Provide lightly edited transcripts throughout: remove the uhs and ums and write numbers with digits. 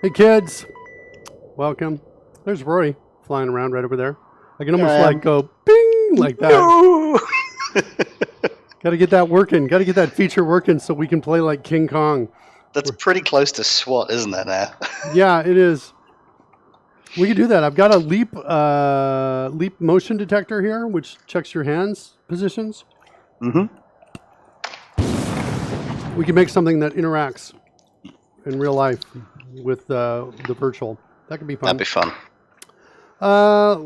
Hey kids, welcome. There's Rory flying around right over there. I can almost like go bing like that. No! Got to get that working. Got to get that feature working so we can play like King Kong. That's pretty close to SWAT, isn't it now? Yeah, it is. We can do that. I've got a leap motion detector here, which checks your hands positions. Mm-hmm. We can make something that interacts in real life with the virtual. That could be fun. That'd be fun.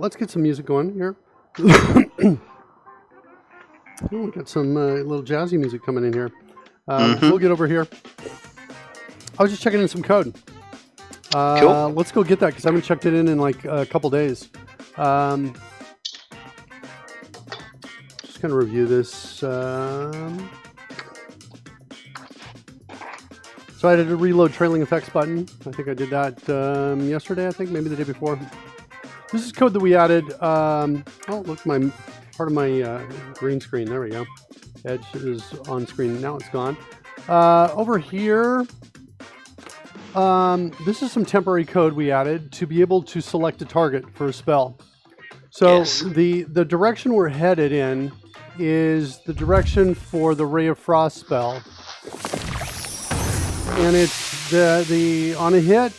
Let's get some music going here. We got some little jazzy music coming in here. We'll get over here. I was just checking in some code. Cool. Let's go get that because I haven't checked it in like a couple days. Just kind of review this. So I had to reload trailing effects button. I think I did that yesterday, I think, maybe the day before. This is code that we added. Oh, look, part of my green screen. There we go. Edge is on screen. Now it's gone. Over here, this is some temporary code we added to be able to select a target for a spell. So Yes. the direction we're headed in is the direction for the Ray of Frost spell. And it's the on a hit,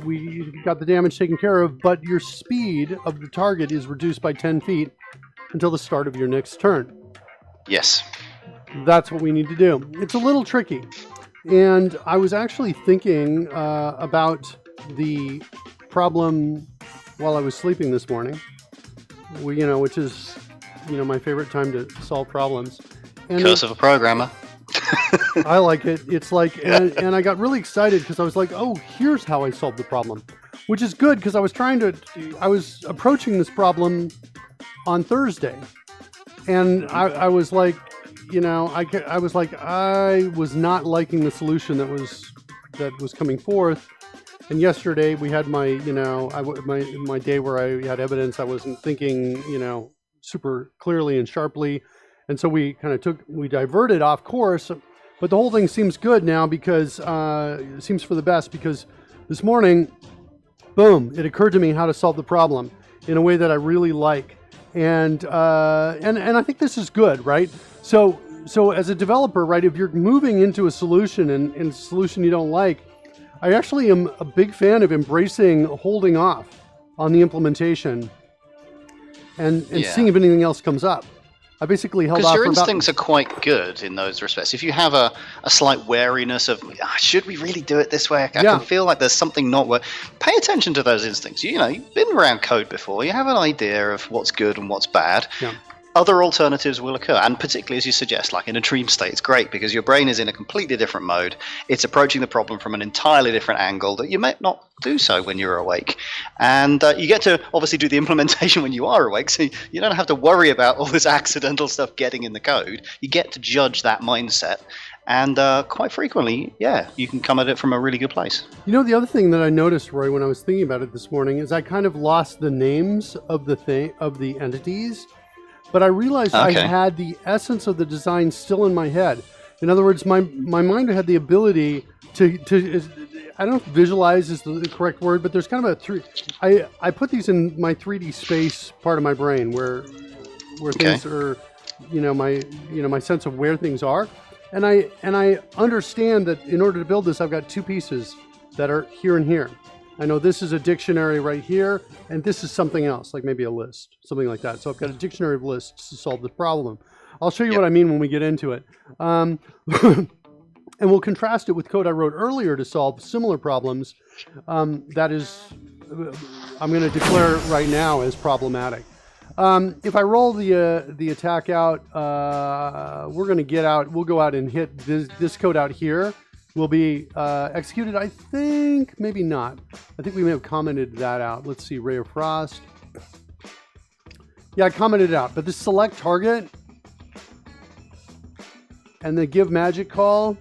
we got the damage taken care of, but your speed of the target is reduced by 10 feet until the start of your next turn. Yes. That's what we need to do. It's a little tricky. And I was actually thinking about the problem while I was sleeping this morning, which is, my favorite time to solve problems. And Curse of a programmer. I like it. It's like, and I got really excited because I was like, oh, here's how I solved the problem, which is good because I was approaching this problem on Thursday, and I was like, I was not liking the solution that was coming forth. And yesterday we had my day where I had evidence I wasn't thinking, super clearly and sharply. And so we diverted off course, but the whole thing seems good now because it seems for the best because this morning, boom, it occurred to me how to solve the problem in a way that I really like. And I think this is good, right? So as a developer, right, if you're moving into a solution and a solution you don't like, I actually am a big fan of embracing holding off on the implementation and seeing if anything else comes up. I basically held off. Because your instincts are quite good in those respects. If you have a slight wariness of, should we really do it this way? I can feel like there's something not working. Pay attention to those instincts. You've been around code before. You have an idea of what's good and what's bad. Yeah. Other alternatives will occur, and particularly as you suggest, like in a dream state, it's great because your brain is in a completely different mode. It's approaching the problem from an entirely different angle that you might not do so when you're awake. And you get to obviously do the implementation when you are awake, so you don't have to worry about all this accidental stuff getting in the code. You get to judge that mindset. And quite frequently, you can come at it from a really good place. The other thing that I noticed, Roy, when I was thinking about it this morning is I kind of lost the names of the entities. But I realized I had the essence of the design still in my head. In other words, my mind had the ability to I don't know if visualize is the correct word, but there's kind of I put these in my 3D space part of my brain where things are, my sense of where things are. And I understand that in order to build this, I've got two pieces that are here and here. I know this is a dictionary right here, and this is something else, like maybe a list, something like that. So I've got a dictionary of lists to solve this problem. I'll show you what I mean when we get into it. And we'll contrast it with code I wrote earlier to solve similar problems. That is, I'm going to declare right now as problematic. If I roll the attack out, we'll go out and hit this code out here. Will be executed, I think, maybe not. I think we may have commented that out. Let's see, Ray of Frost. Yeah, I commented it out. But this select target and the give magic call.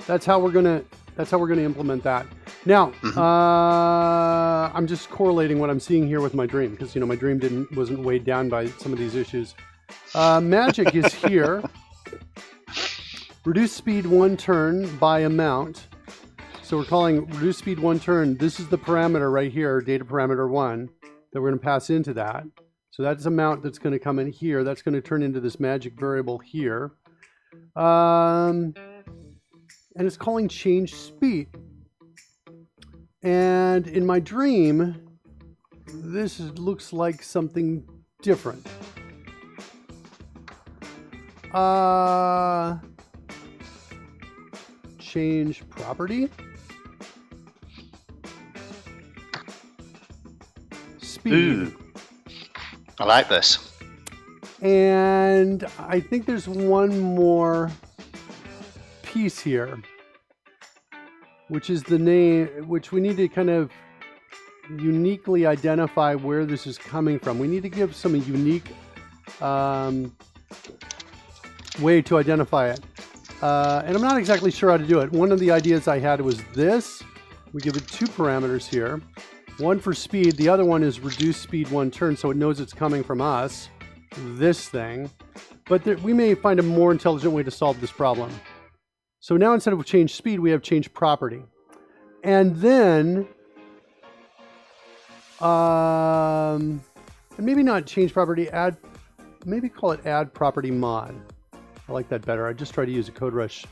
That's how we're gonna implement that. Now, I'm just correlating what I'm seeing here with my dream because my dream wasn't weighed down by some of these issues. Magic is here. reduce speed 1 turn by amount. So we're calling reduce speed 1 turn. This is the parameter right here, data parameter 1, that we're going to pass into that. So that's amount that's going to come in here. That's going to turn into this magic variable here. And it's calling change speed. And in my dream, this looks like something different. Change property. Speed. Ooh. I like this. And I think there's one more piece here, which is the name, which we need to kind of uniquely identify where this is coming from. We need to give some unique way to identify it. And I'm not exactly sure how to do it. One of the ideas I had was this. We give it 2 parameters here. One for speed, the other one is reduce speed 1 turn, so it knows it's coming from us, this thing. But we may find a more intelligent way to solve this problem. So now instead of change speed, we have change property. And then, and maybe not change property, maybe call it add property mod. I like that better. I just tried to use a CodeRush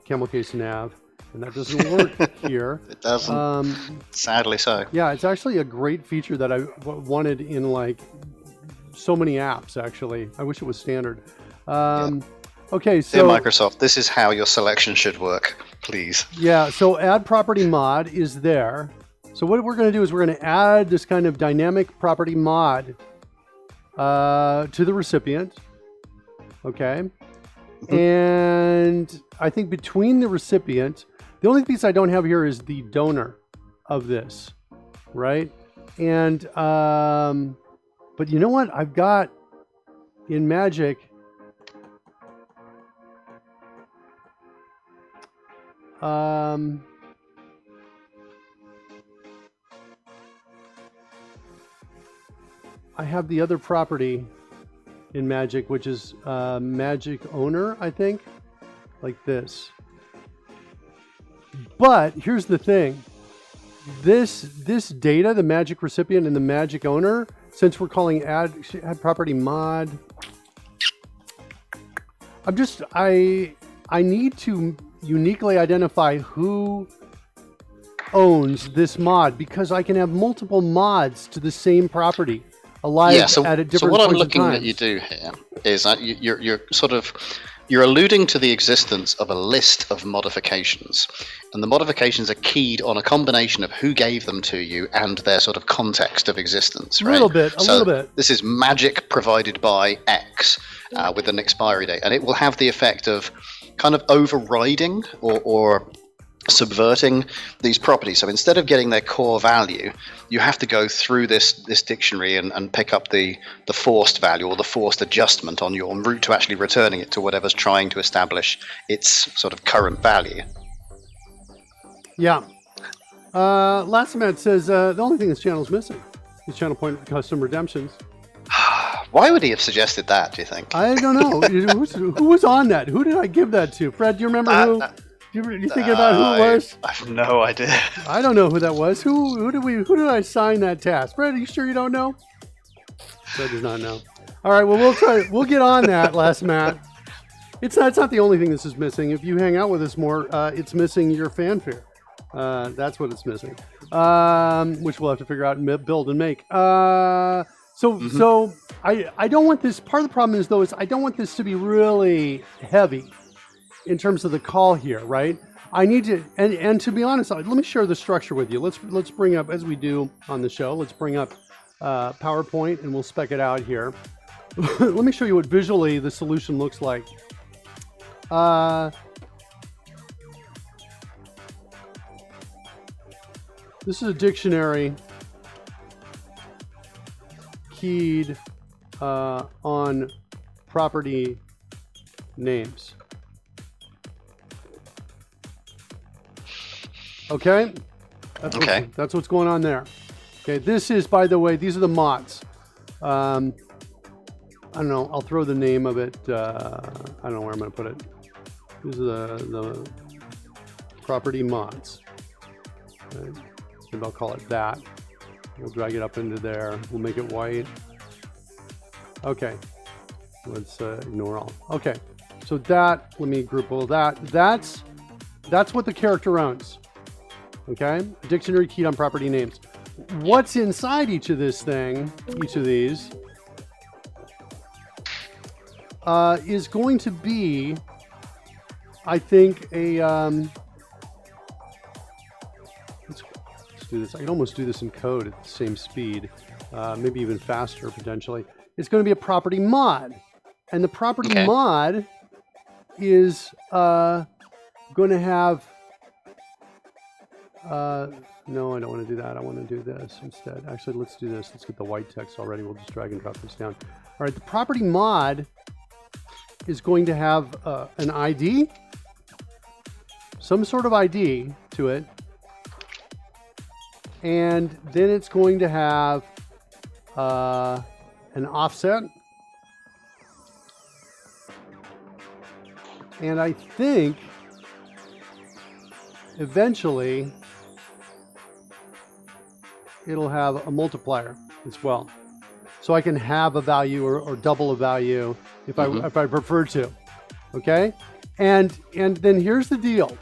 camel case nav, and that doesn't work here. It doesn't. Sadly so. Yeah, it's actually a great feature that I wanted in like so many apps, actually. I wish it was standard. Okay, so... Dear Microsoft, this is how your selection should work, please. Yeah, so add property mod is there. So what we're going to do is we're going to add this kind of dynamic property mod to the recipient. Okay. And I think between the recipient, the only piece I don't have here is the donor of this, right? And, but you know what? I've got in Magic, I have the other property in Magic, which is Magic Owner, I think, like this. But here's the thing. This data, the Magic recipient and the Magic Owner, since we're calling add property mod, I need to uniquely identify who owns this mod, because I can have multiple mods to the same property alive at a different so what I'm points looking in at time. you do here is that you're alluding to the existence of a list of modifications, and the modifications are keyed on a combination of who gave them to you and their sort of context of existence, right? A little bit. This is magic provided by X with an expiry date, and it will have the effect of kind of overriding or subverting these properties. So instead of getting their core value, you have to go through this dictionary and pick up the forced value or the forced adjustment on your route to actually returning it to whatever's trying to establish its sort of current value. Yeah. Lassimat says the only thing this channel is missing is channel point custom redemptions. Why would he have suggested that, do you think? I don't know. Who was on that? Who did I give that to? Fred, do you remember who? You thinking about who it was? I have no idea. I don't know who that was. Who did I assign that task? Fred, are you sure you don't know? Fred does not know. All right, well, we'll get on that, Lassimat. It's not the only thing this is missing. If you hang out with us more, it's missing your fanfare. That's what it's missing, which we'll have to figure out and build and make. So I don't want this. Part of the problem is I don't want this to be really heavy in terms of the call here, right? I need to, and to be honest, let me share the structure with you. Let's bring up, as we do on the show, let's bring up PowerPoint and we'll spec it out here. Let me show you what visually the solution looks like. This is a dictionary keyed on property names. Okay? That's what's going on there. Okay, this is, by the way, these are the mods. I don't know, I'll throw the name of it, I don't know where I'm going to put it. These are the property mods. Right. Maybe I'll call it that. We'll drag it up into there. We'll make it white. Okay. Let's ignore all. Okay. So that, let me group all that. That's what the character owns. Okay. Dictionary keyed on property names. What's inside each of these, is going to be, I think, a, let's do this. I can almost do this in code at the same speed, maybe even faster potentially. It's going to be a property mod. And the property mod is going to have, no, I don't want to do that. I want to do this instead. Actually, let's do this. Let's get the white text already. We'll just drag and drop this down. All right, the property mod is going to have an ID, some sort of ID to it. And then it's going to have an offset. And I think eventually it'll have a multiplier as well. So I can have a value or double a value if I prefer to. Okay? And then here's the deal.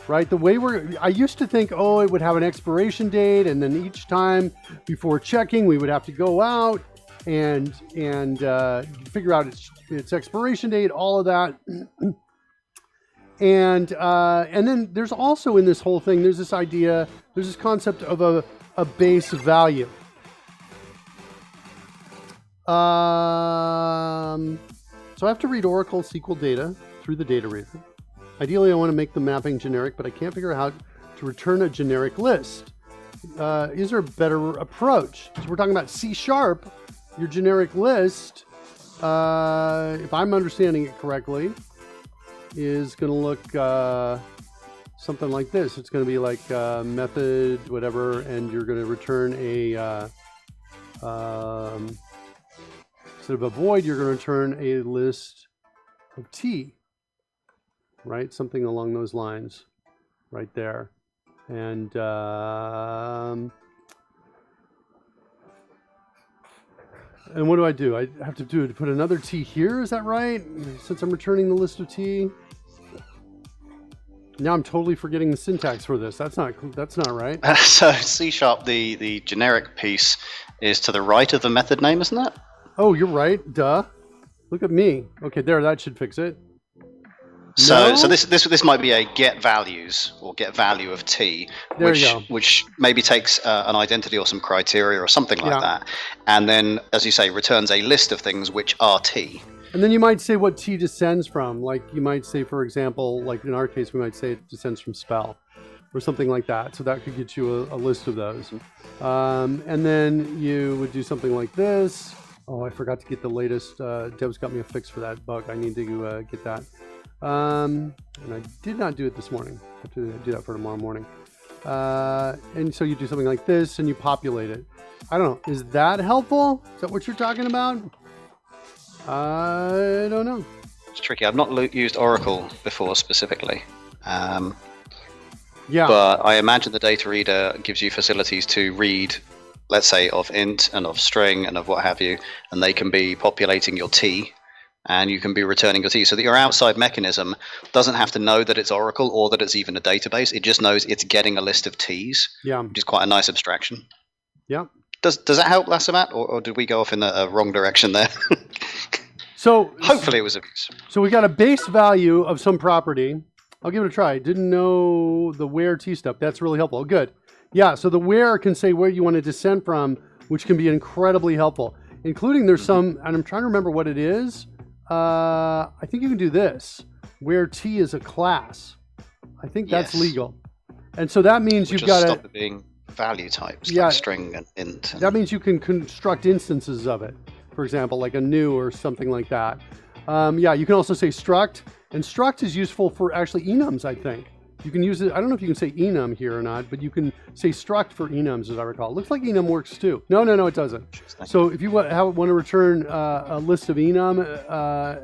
Right? The way I used to think, oh, it would have an expiration date, and then each time before checking, we would have to go out and figure out its expiration date, all of that. And then there's also in this whole thing, there's this idea, there's this concept of a base value. So I have to read Oracle SQL data through the data reader. Ideally, I want to make the mapping generic, but I can't figure out how to return a generic list. Is there a better approach? So we're talking about C#, your generic list, if I'm understanding it correctly, is going to look something like this. It's going to be like method, whatever, and you're going to return a, instead of a void, you're going to return a list of T. Right? Something along those lines right there. And what do? I have to put another T here, is that right? Since I'm returning the list of T. Now I'm totally forgetting the syntax for this. That's not right. So C#, the generic piece is to the right of the method name, isn't it? Oh, you're right. Duh. Look at me. Okay, there, that should fix it. So, no? so this might be a get values or get value of T, which maybe takes an identity or some criteria or something like that, and then, as you say, returns a list of things which are T. And then you might say what T descends from. Like you might say, for example, like in our case, we might say it descends from spell or something like that. So that could get you a list of those. And then you would do something like this. Oh, I forgot to get the latest. Deb's got me a fix for that bug. I need to get that. And I did not do it this morning. I have to do that for tomorrow morning. And so you do something like this and you populate it. I don't know. Is that helpful? Is that what you're talking about? I don't know. It's tricky. I've not used Oracle before specifically. Yeah. But I imagine the data reader gives you facilities to read, let's say, of int and of string and of what have you, and they can be populating your T. And you can be returning your T, so that your outside mechanism doesn't have to know that it's Oracle or that it's even a database. It just knows it's getting a list of T's, which is quite a nice abstraction. Yeah. Does that help, Lassamat, or did we go off in the wrong direction there? So hopefully it was a use. So we got a base value of some property. I'll give it a try. Didn't know the where T stuff. That's really helpful. Good. Yeah. So the where can say where you want to descend from, which can be incredibly helpful. Including there's some, and I'm trying to remember what it is. I think you can do this, where T is a class. I think that's legal. And so that means you've got to stop it being value types, like string and int. That means you can construct instances of it. For example, like a new or something like that. You can also say struct, and struct is useful for actually enums, I think. You can use it, I don't know if you can say enum here or not, but you can say struct for enums, as I recall. It looks like enum works too. No, it doesn't. So if you want to return a list of enum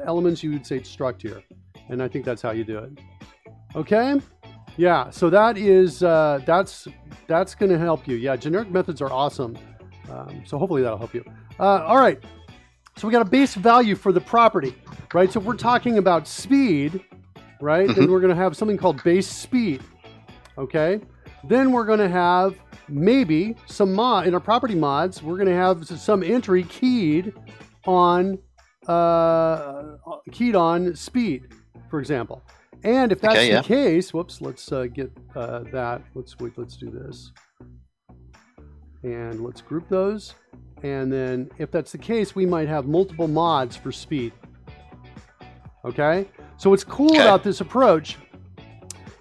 elements, you would say struct here. And I think that's how you do it. Okay. Yeah. So that is, that's going to help you. Yeah. Generic methods are awesome. So hopefully that'll help you. All right. So we got a base value for the property, right? So if we're talking about speed, right, then we're going to have something called base speed. Okay. Then we're going to have maybe some mod in our property mods. We're going to have some entry keyed on speed, for example. And if that's the case, whoops, let's get that. Let's do this. And let's group those. And then if that's the case, we might have multiple mods for speed. Okay? So what's cool about this approach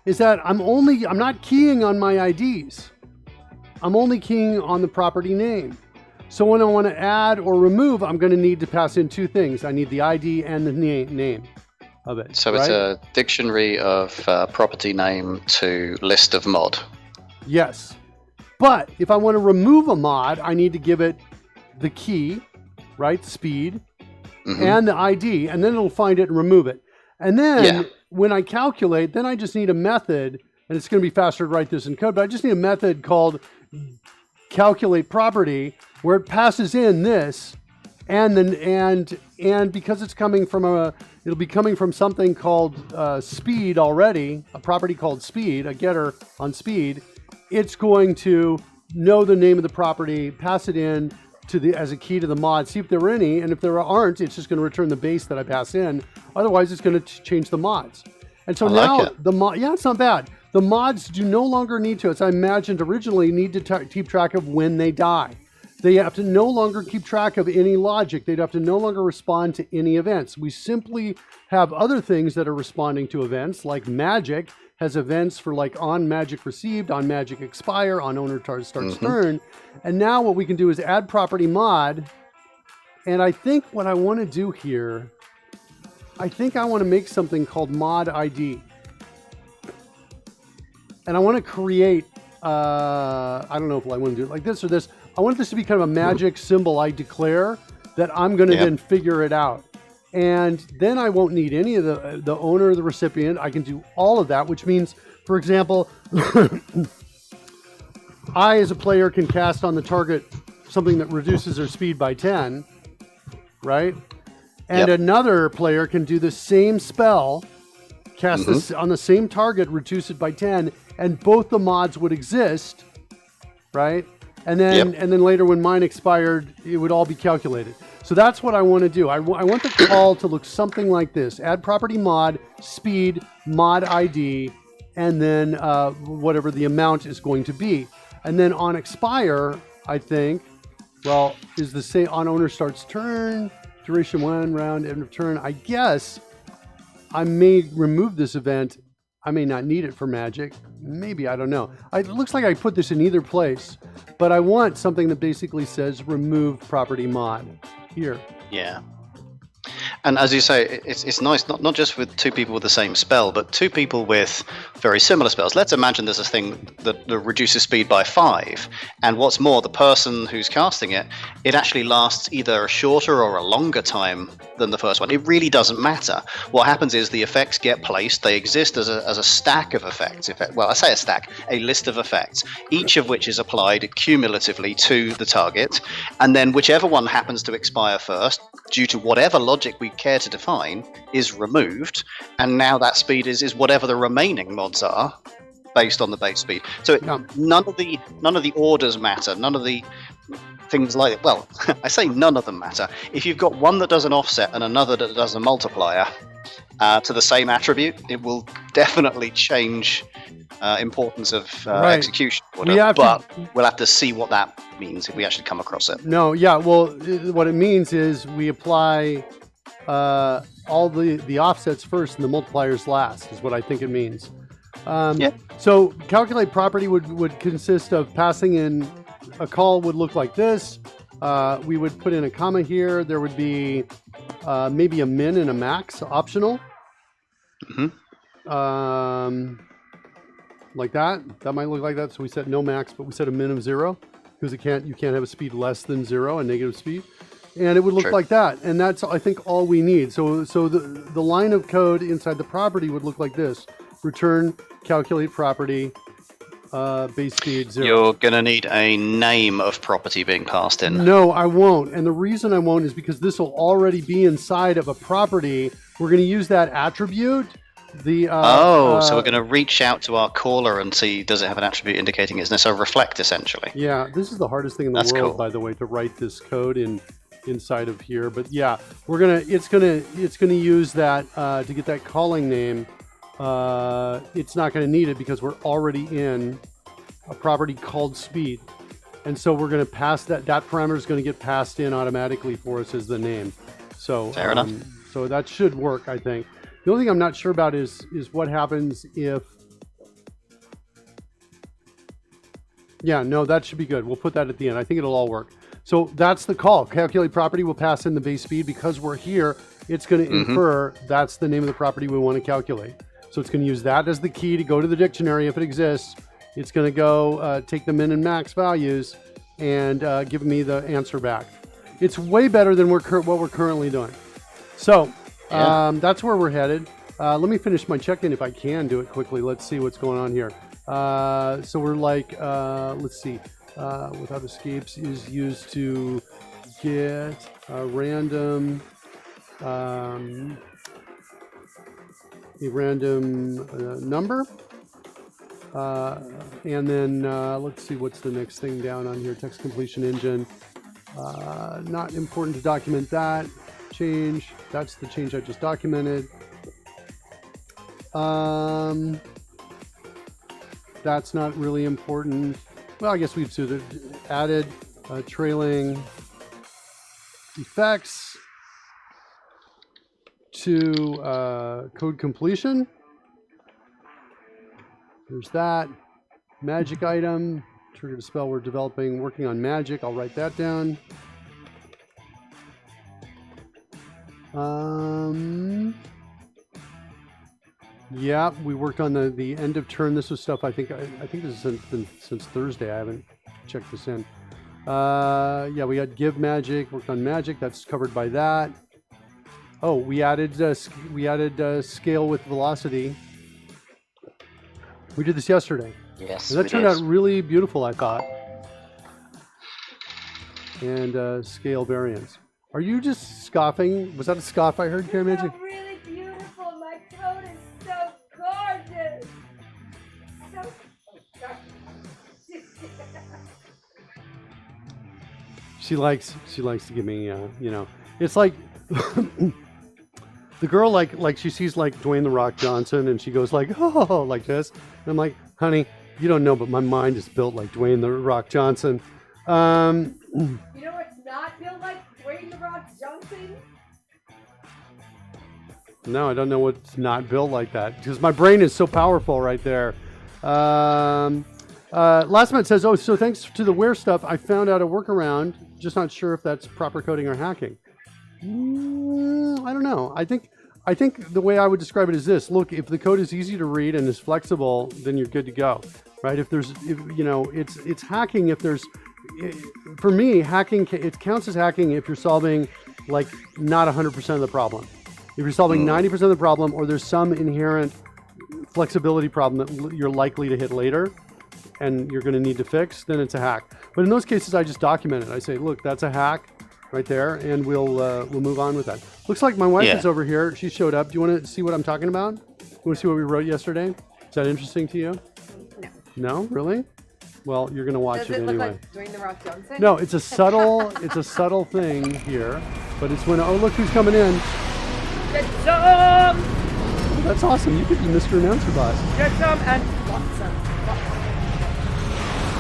is that I'm not keying on my IDs. I'm only keying on the property name. So when I want to add or remove, I'm going to need to pass in two things. I need the ID and the name of it. So it's a dictionary of property name to list of mod. Yes. But if I want to remove a mod, I need to give it the key, right? Speed, and the ID, and then it'll find it and remove it. And then when I calculate, then I just need a method, and it's going to be faster to write this in code, but I just need a method called calculate property where it passes in this, and then and because it's coming from it'll be coming from something called speed already, a property called speed, a getter on speed. It's going to know the name of the property, pass it in as a key to the mod, see if there are any, and if there aren't, it's just going to return the base that I pass in. Otherwise, it's going to change the mods. And so now the mod, it's not bad. The mods do no longer need to, as I imagined originally, need to keep track of when they die. They have to no longer keep track of any logic. They'd have to no longer respond to any events. We simply have other things that are responding to events, like magic has events for like on magic received, on magic expire, on owner starts turn. And now what we can do is add property mod. And I think what I want to do here, I think I want to make something called mod ID. And I want to create, I don't know if I want to do it like this or this. I want this to be kind of a magic symbol I declare that I'm going to then figure it out. And then I won't need any of the owner or the recipient. I can do all of that, which means, for example, I as a player can cast on the target something that reduces their speed by 10, right? And another player can do the same spell, cast this on the same target, reduce it by 10, and both the mods would exist, right? And then and then later when mine expired, it would all be calculated. So that's what I want to do. I want the call to look something like this. Add property mod, speed, mod ID, and then whatever the amount is going to be. And then on expire, I think, well, is the same on owner starts turn, duration 1 round, end of turn. I guess I may remove this event. I may not need it for magic. Maybe, I don't know. It looks like I put this in either place, but I want something that basically says remove property mod here. Yeah. And as you say, it's nice, not just with two people with the same spell, but two people with very similar spells. Let's imagine there's a thing that reduces speed by 5. And what's more, the person who's casting it, it actually lasts either a shorter or a longer time than the first one. It really doesn't matter. What happens is the effects get placed. They exist as a stack of effects. Well, I say a stack, a list of effects, each of which is applied cumulatively to the target. And then whichever one happens to expire first, due to whatever logic we care to define, is removed, and now that speed is whatever the remaining mods are based on the base speed. So none of the orders matter, none of the things like it. Well, I say none of them matter. If you've got one that does an offset and another that does a multiplier to the same attribute, it will definitely change importance of execution. We'll have to see what that means if we actually come across it. No, yeah, well, what it means is we apply all the offsets first and the multipliers last, is what I think it means. So calculate property would consist of passing in a call would look like this. We would put in a comma here. There would be maybe a min and a max optional. Like that. That might look like that. So we set no max, but we set a min of 0 because you can't have a speed less than 0 and negative speed. And it would look True. like that. And that's, I think, all we need. So the line of code inside the property would look like this. Return, calculate property, base speed 0. You're going to need a name of property being passed in. No, I won't. And the reason I won't is because this will already be inside of a property. We're going to use that attribute. So we're going to reach out to our caller and see, does it have an attribute indicating it's so reflect essentially. Yeah, this is the hardest thing in the That's world, cool. by the way, to write this code inside of here. But yeah, it's gonna use that to get that calling name. It's not going to need it because we're already in a property called speed, and so we're going to pass that parameter is going to get passed in automatically for us as the name. So Fair enough. So that should work, I think. The only thing I'm not sure about is what happens if. Yeah, no, that should be good. We'll put that at the end. I think it'll all work. So that's the call. Calculate property will pass in the base speed. Because we're here, it's going to infer that's the name of the property we want to calculate. So it's going to use that as the key to go to the dictionary if it exists. It's going to go take the min and max values and give me the answer back. It's way better than what we're currently doing. So that's where we're headed. Let me finish my check-in if I can do it quickly. Let's see what's going on here. So we're like, let's see, without escapes is used to get a random number. And then let's see what's the next thing down on here. Text completion engine. Not important to document that change. That's the change I just documented. That's not really important. Well, I guess we've added trailing effects to code completion. There's that. Magic item. Trigger to spell we're developing, working on magic. I'll write that down. Yeah, we worked on the end of turn. This was stuff I think this has been since Thursday. I haven't checked this in. Yeah, we had give magic, worked on magic. That's covered by that. Oh, we added scale with velocity. We did this yesterday. Yes, and that turned out really beautiful, I thought. And scale variance. Are you just scoffing? Was that a scoff I heard, Karen Magic? Really beautiful. My code is so gorgeous. She likes to give me, it's like the girl like she sees like Dwayne the Rock Johnson and she goes like, oh, like this. And I'm like, honey, you don't know, but my mind is built like Dwayne the Rock Johnson. You know what's not built like Dwayne the Rock Johnson? No, I don't know what's not built like that because my brain is so powerful right there. Last minute says, oh, so thanks to the Where stuff, I found out a workaround. Just not sure if that's proper coding or hacking. I don't know. I think the way I would describe it is this. Look, if the code is easy to read and is flexible, then you're good to go, right? It's hacking if there's, for me, hacking, it counts as hacking if you're solving like not 100% of the problem. If you're solving 90% of the problem or there's some inherent flexibility problem that you're likely to hit later and you're going to need to fix, then it's a hack. But in those cases, I just document it. I say, look, that's a hack right there, and we'll move on with that. Looks like my wife is over here. She showed up. Do you want to see what I'm talking about? You want to see what we wrote yesterday? Is that interesting to you? No. No? Really? Well, you're going to watch it anyway. Does it look like Dwayne the Rock Johnson? No, it's a subtle thing here, but it's when, oh, look who's coming in. Get some! That's awesome. You could be Mr. Announcer Boss. Get some and Watson.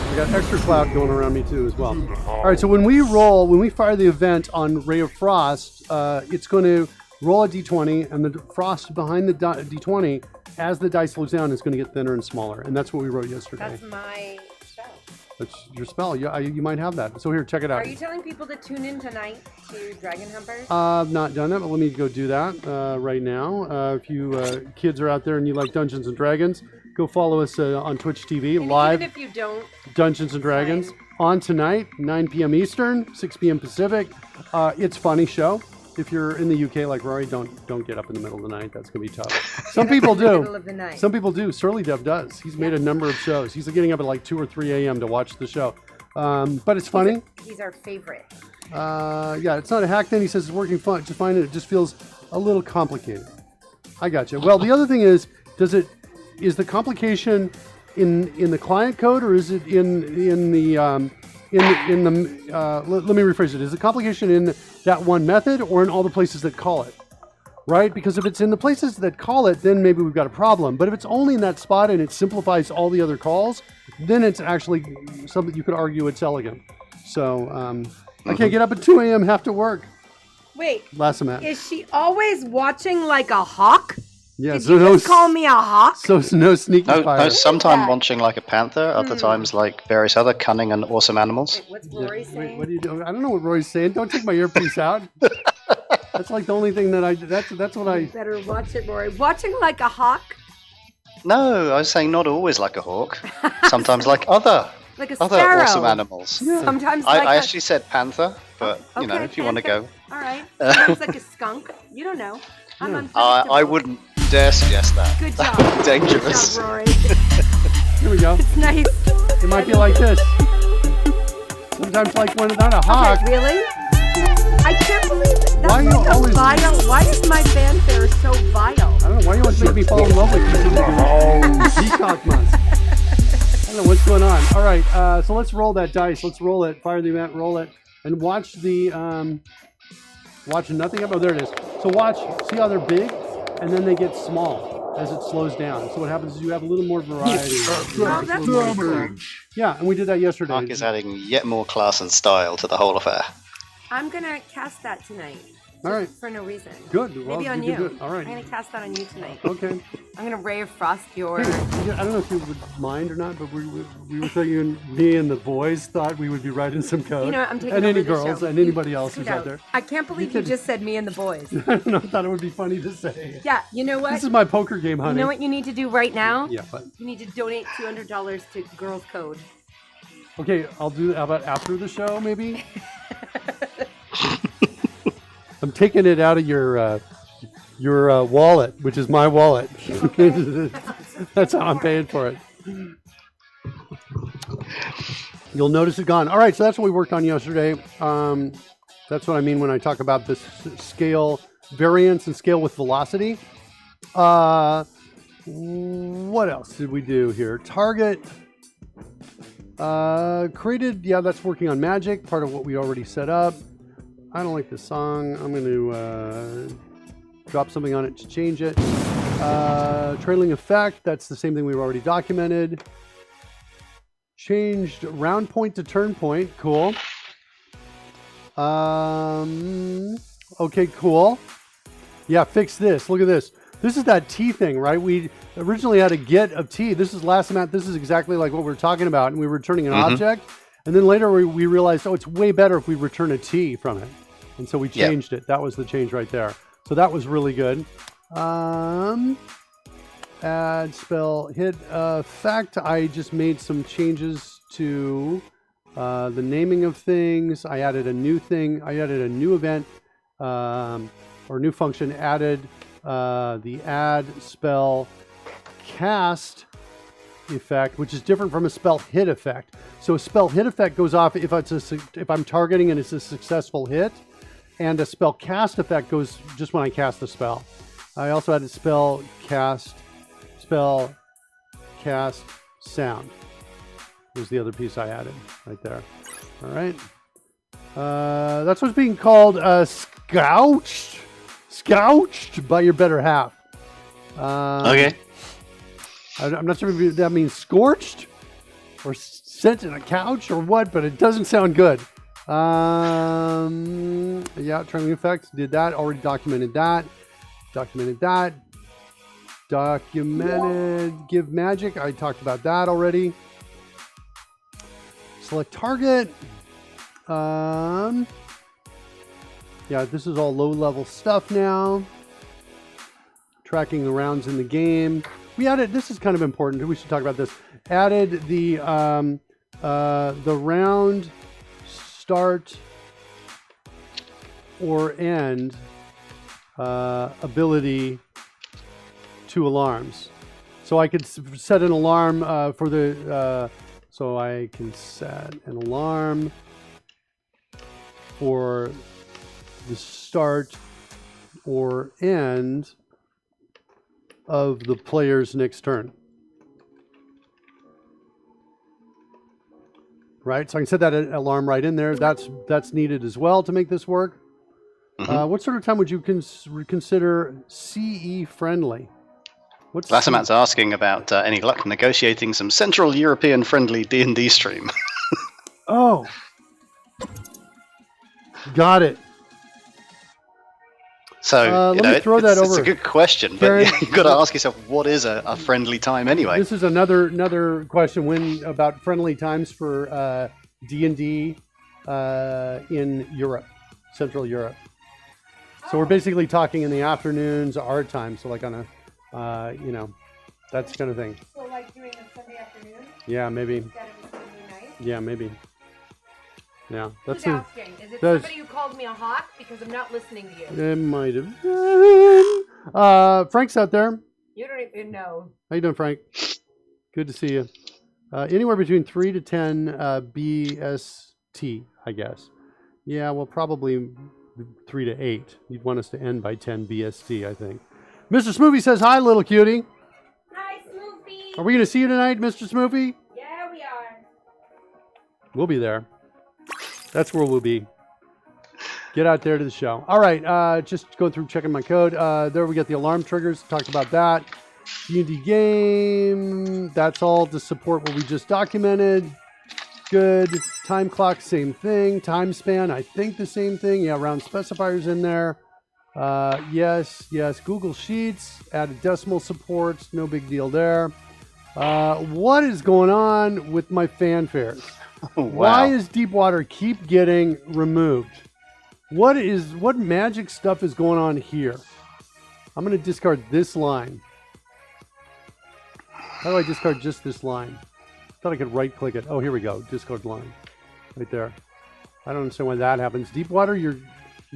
I got extra cloud going around me too as well. All right, so when we fire the event on Ray of Frost, it's going to roll a d20, and the frost behind the d20, as the dice slows down, is going to get thinner and smaller, and that's what we wrote yesterday. That's my spell. That's your spell. You might have that. So here, check it out. Are you telling people to tune in tonight to Dragon Humpers? I've not done that, but let me go do that right now. If you kids are out there and you like Dungeons and Dragons, go follow us on Twitch TV, and live even if you don't, Dungeons and Dragons. on tonight, 9 p.m. Eastern, 6 p.m. Pacific. It's funny show. If you're in the UK like Rory, don't get up in the middle of the night. That's gonna be tough. Some people do. Middle of the night. Some people do. Surly Dev does. He's made a number of shows. He's getting up at like 2 or 3 a.m. to watch the show. But it's funny. He's our favorite. Yeah, it's not a hack. Then he says it's working fine. Just fine. It just feels a little complicated. I got you. Well, the other thing is the complication in the client code, or is it in the let me rephrase it. Is the complication in that one method or in all the places that call it? Right? Because if it's in the places that call it, then maybe we've got a problem. But if it's only in that spot and it simplifies all the other calls, then it's actually something you could argue it's elegant. So I can't get up at 2 a.m. have to work. Wait. Lasamat. Is she always watching like a hawk? Yeah, Did you just call me a hawk? So no sneaky No, fire. sometimes watching like a panther, other times like various other cunning and awesome animals. Wait, what's Rory saying? Wait, what are you doing? I don't know what Roy's saying. Don't take my earpiece out. That's like the only thing that that's what I... Better watch it, Rory. Watching like a hawk? No, I was saying not always like a hawk. Sometimes like other Like a other sparrow. awesome animals. Yeah. Sometimes like I a... actually said panther, but you know, Okay, if you want to panther. go. All right. Sometimes like a skunk. You don't know. I'm Yeah. unpredictable. I wouldn't dare suggest that. Good job. Dangerous. Good job, Rory. Here we go. It's nice. It might be like this. Sometimes like when not a hawk. Okay, really? I can't believe that's Why you like a always- vile. Why is my fanfare so vile? I don't know. Why you always make me fall in love with you? Peacock month. I don't know what's going on. All right. So let's roll that dice. Let's roll it. Fire the event. Roll it. And watch the... watch nothing up. Oh, there it is. So watch. See how they're big? And then they get small as it slows down. So what happens is you have a little more variety. Oh, that's really cool. Yeah, and we did that yesterday. Mark is adding yet more class and style to the whole affair. I'm gonna cast that tonight. All right. For no reason. Good. Well, Maybe on you you. did good. All right. I'm gonna cast that on you tonight. Okay. I'm gonna Ray of Frost your. Hey, I don't know if you would mind or not, but we were thinking, me and the boys thought we would be writing some code. You know what, I'm taking and over any the girls show. and anybody else who's No, out there. I can't believe you just said me and the boys. I don't know. I thought it would be funny to say. Yeah, you know what? This is my poker game, honey. You know what you need to do right now? Yeah, but You need to donate $200 to Girls Code. okay, I'll do that. How about after the show, maybe? I'm taking it out of your wallet, which is my wallet. That's how I'm paying for it. You'll notice it gone. All right, so that's what we worked on yesterday. That's what I mean when I talk about this scale variance and scale with velocity. What else did we do here? Target created. Yeah, that's working on magic. Part of what we already set up. I don't like this song. I'm going to drop something on it to change it. Trailing effect. That's the same thing we've already documented. Changed round point to turn point. Cool. Okay, cool. Yeah, fix this. Look at this. This is that T thing, right? We originally had a get of T. This is last amount. This is exactly like what we're talking about. And we were returning an object. And then later we realized, oh, it's way better if we return a T from it. And so we changed it. That was the change right there. So that was really good. Add spell hit effect. I just made some changes to the naming of things. I added a new thing. I added a new event or new function. Added the add spell cast effect, which is different from a spell hit effect. So a spell hit effect goes off if I'm targeting and it's a successful hit, and a spell cast effect goes just when I cast the spell. I also added spell cast sound. Was the other piece I added right there. All right. That's what's being called scouched by your better half. Okay. I'm not sure if that means scorched or sent in a couch or what, but it doesn't sound good. Yeah, trailing effects, did that, already documented that. Documented give magic, I talked about that already. Select target. Yeah, this is all low level stuff now. Tracking the rounds in the game. We added, this is kind of important, we should talk about this. Added the the round start or end ability to alarms. So I could set an alarm for the, so I can set an alarm for the start or end of the player's next turn. Right, so I can set that alarm right in there. That's needed as well to make this work. What sort of time would you consider CE friendly? Lassamat's asking about any luck negotiating some Central European friendly D&D stream. Oh, got it. So let me throw that over. It's a good question, Karen, but you've got to ask yourself, what is a friendly time anyway? This is another question about friendly times for D&D in Europe, Central Europe. So we're basically talking in the afternoons, our time. So like on a, that's kind of thing. So like doing a Sunday afternoon? Yeah, maybe. Instead of a Sunday night? Yeah, maybe. Yeah, Who's asking? Is it somebody who called me a hawk? Because I'm not listening to you. It might have been. Frank's out there. You don't even know. How you doing, Frank? Good to see you. Anywhere between 3 to 10 BST, I guess. Yeah, well, probably 3 to 8. You'd want us to end by 10 BST, I think. Mr. Smoofy says hi, little cutie. Hi, Smoofy. Are we going to see you tonight, Mr. Smoofy? Yeah, we are. We'll be there. That's where we'll be. Get out there to the show. All right, just going through checking my code. There we get the alarm triggers. Talked about that. D&D game. That's all to support what we just documented. Good. Time clock, same thing. Time span, I think the same thing. Yeah, round specifiers in there. Yes. Google Sheets. Added decimal supports. No big deal there. What is going on with my fanfares? Oh, wow. Why is Deepwater keep getting removed? What magic stuff is going on here? I'm going to discard this line. How do I discard just this line? I thought I could right click it. Oh, here we go. Discard line. Right there. I don't understand why that happens. Deepwater, you're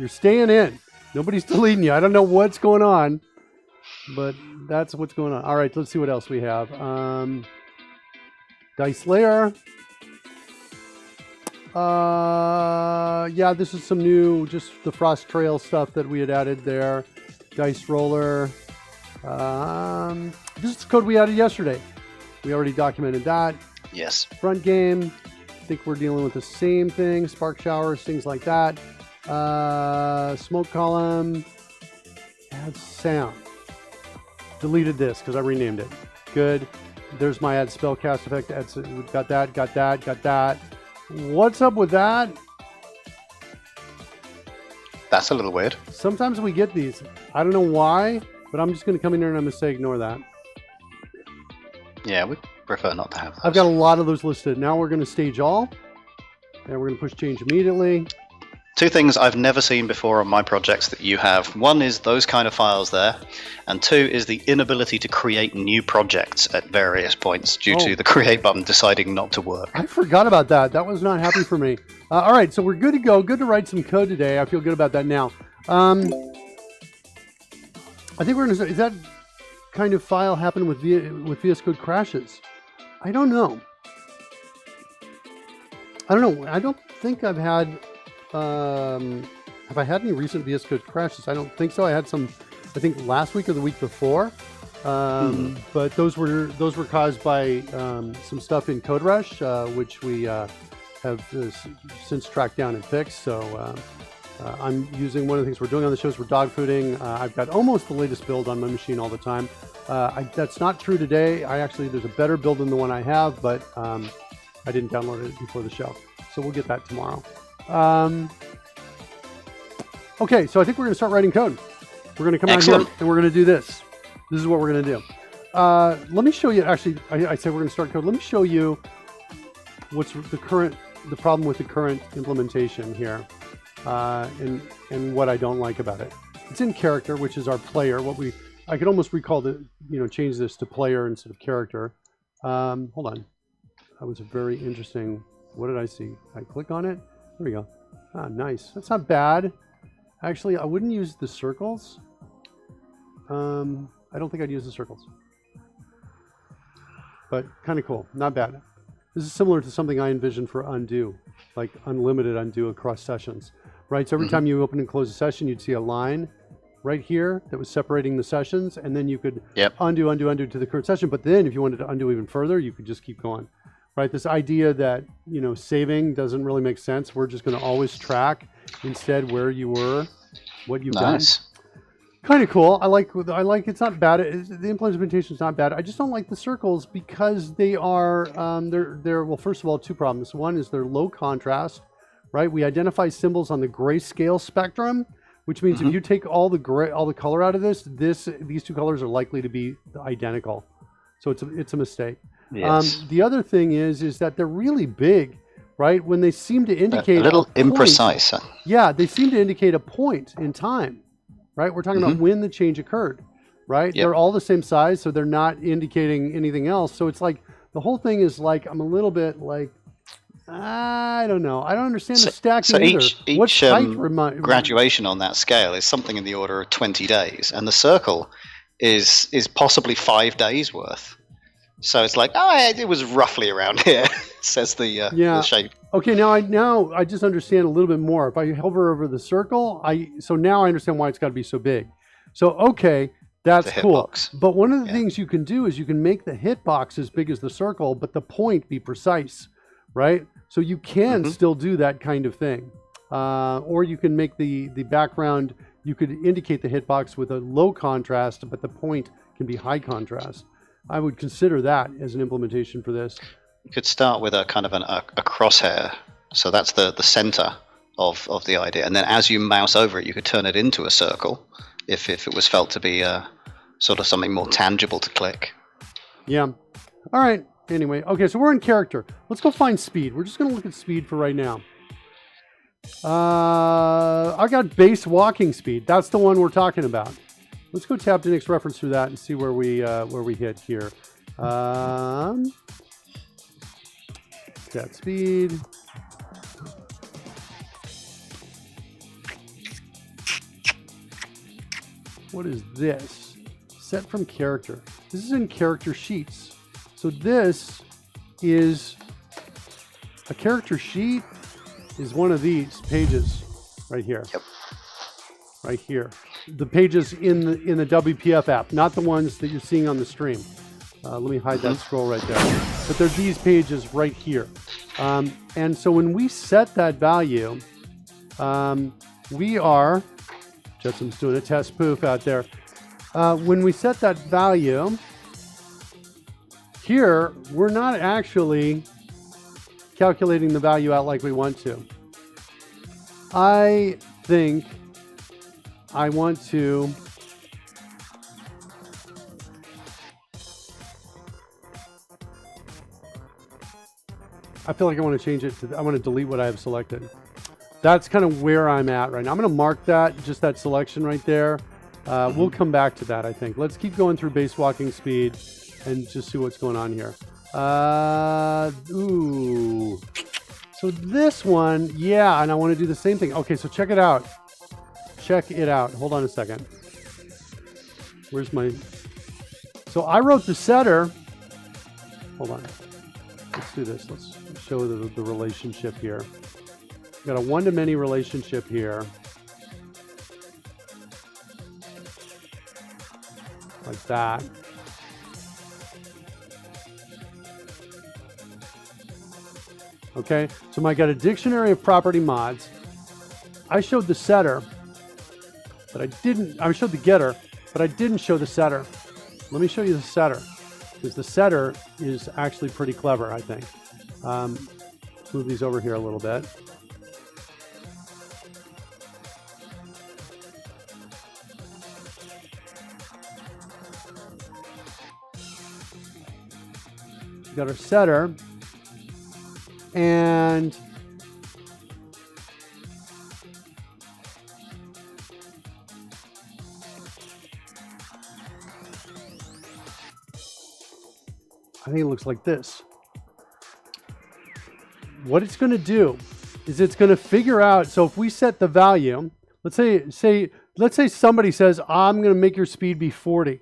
staying in. Nobody's deleting you. I don't know what's going on, but that's what's going on. All right, let's see what else we have. Dice Layer. Yeah, this is some new, just the Frost Trail stuff that we had added there. Dice Roller. This is the code we added yesterday. We already documented that. Yes. Front game. I think we're dealing with the same thing. Spark showers, things like that. Smoke column. Add sound. Deleted this because I renamed it. Good. There's my add spellcast effect. Got that. What's up with that? That's a little weird. Sometimes we get these. I don't know why, but I'm just going to come in here and I'm going to say ignore that. Yeah, we prefer not to have those. I've got a lot of those listed. Now we're going to stage all. And we're going to push change immediately. Two things I've never seen before on my projects that you have. One is those kind of files there, and two is the inability to create new projects at various points due to the create button deciding not to work. I forgot about that. That was not happy for me. All right, so we're good to go. Good to write some code today. I feel good about that now. I think we're going to... Is that kind of file happen with VS Code crashes? I don't know. I don't think I've had... have I had any recent VS Code crashes? I don't think so. I had some, I think last week or the week before, but those were caused by some stuff in CodeRush, which we have since tracked down and fixed. So I'm using one of the things we're doing on the shows. We're dog fooding. I've got almost the latest build on my machine all the time. That's not true today. There's a better build than the one I have, but I didn't download it before the show, so we'll get that tomorrow. Okay, so I think we're going to start writing code. We're going to come out here and we're going to do this. This is what we're going to do. Let me show you. Actually, I said we're going to start code. Let me show you what's the problem with the current implementation here, and what I don't like about it. It's in character, which is our player. I could almost recall change this to player instead of character. Hold on. That was very interesting. What did I see? I click on it. There we go. Ah, nice. That's not bad. Actually, I wouldn't use the circles. I don't think I'd use the circles. But kind of cool. Not bad. This is similar to something I envisioned for undo, like unlimited undo across sessions, right? So every time you open and close a session, you'd see a line right here that was separating the sessions, and then you could undo, undo, undo to the current session. But then if you wanted to undo even further, you could just keep going, right? This idea that, you know, saving doesn't really make sense. We're just going to always track instead where you were, what you've done. Kind of cool. I like it's not bad. The implementation is not bad. I just don't like the circles because they are they're well, first of all, two problems. One is they're low contrast, right? We identify symbols on the grayscale spectrum, which means if you take all the color out of these two colors are likely to be identical. So it's a mistake. Yes. The other thing is that they're really big, right? When they seem to indicate a little point, imprecise. Yeah, they seem to indicate a point in time. Right, we're talking about when the change occurred, right? They're all the same size, so they're not indicating anything else. So it's like the whole thing is like I'm a little bit like I don't know. I don't understand the stacking either. Each graduation on that scale is something in the order of 20 days, and the circle is possibly 5 days worth. So it's like, it was roughly around here, says the shape. Okay, now I just understand a little bit more. If I hover over the circle, so now I understand why it's got to be so big. So okay, that's cool. But one of the things you can do is you can make the hitbox as big as the circle, but the point be precise, right? So you can still do that kind of thing. Or you can make the background, you could indicate the hitbox with a low contrast, but the point can be high contrast. I would consider that as an implementation for this. You could start with a kind of a crosshair. So that's the center of the idea. And then as you mouse over it, you could turn it into a circle if it was felt to be sort of something more tangible to click. Yeah. All right. Anyway, okay, so we're in character. Let's go find speed. We're just going to look at speed for right now. I got base walking speed. That's the one we're talking about. Let's go tap to next reference through that and see where we hit here. Set speed. What is this? Set from character. This is in character sheets. So this is a character sheet is one of these pages right here. Yep. Right here. The pages in the WPF app, not the ones that you're seeing on the stream. Let me hide that scroll right there. But they're these pages right here. And so when we set that value, we are, Jetson's doing a test spoof out there. When we set that value, here, we're not actually calculating the value out like we want to. I think I want to I feel like I want to change it to, I want to delete what I have selected. That's kind of where I'm at right now. I'm going to mark that, just that selection right there. We'll come back to that, I think. Let's keep going through base walking speed and just see what's going on here. Ooh. So this one, yeah, and I want to do the same thing. Okay, so check it out. Check it out. Hold on a second. Where's my... So I wrote the setter. Hold on. Let's do this. Let's show the relationship here. We've got a one-to-many relationship here. Like that. Okay, so I got a dictionary of property mods. I showed the setter, but I didn't. I showed the getter, but I didn't show the setter. Let me show you the setter, because the setter is actually pretty clever, I think. Let's move these over here a little bit. We got our setter. And I think it looks like this. what it's going to do is it's going to figure out. So if we set the value, let's say somebody says, I'm going to make your speed be 40.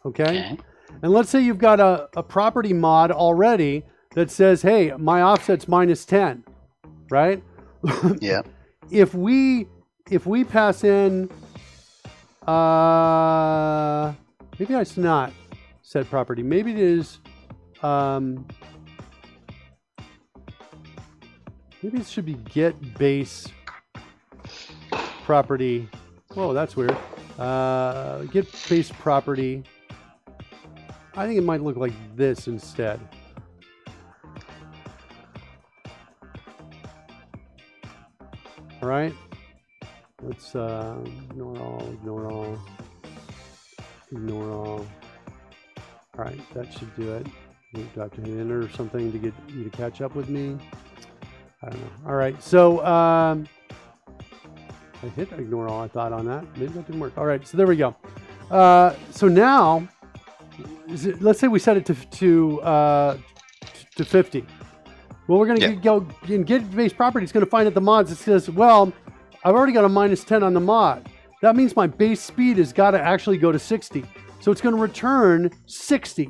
Okay. And let's say you've got a property mod already that says, hey, my offset's -10, right? Yeah. If we pass in, maybe it's not set property. Maybe it is, maybe it should be get base property. Whoa, that's weird. Get base property. I think it might look like this instead. All right. Let's ignore all, ignore all, ignore all. All right, that should do it. Do I have to hit enter or something to get you to catch up with me? I don't know. All right, so I hit ignore all, I thought, on that. Maybe that didn't work. All right, so there we go. So now, let's say we set it to 50. Well, we're going to go in get base property. It's going to find at the mods. It says, well, I've already got a -10 on the mod. That means my base speed has got to actually go to 60. So it's going to return 60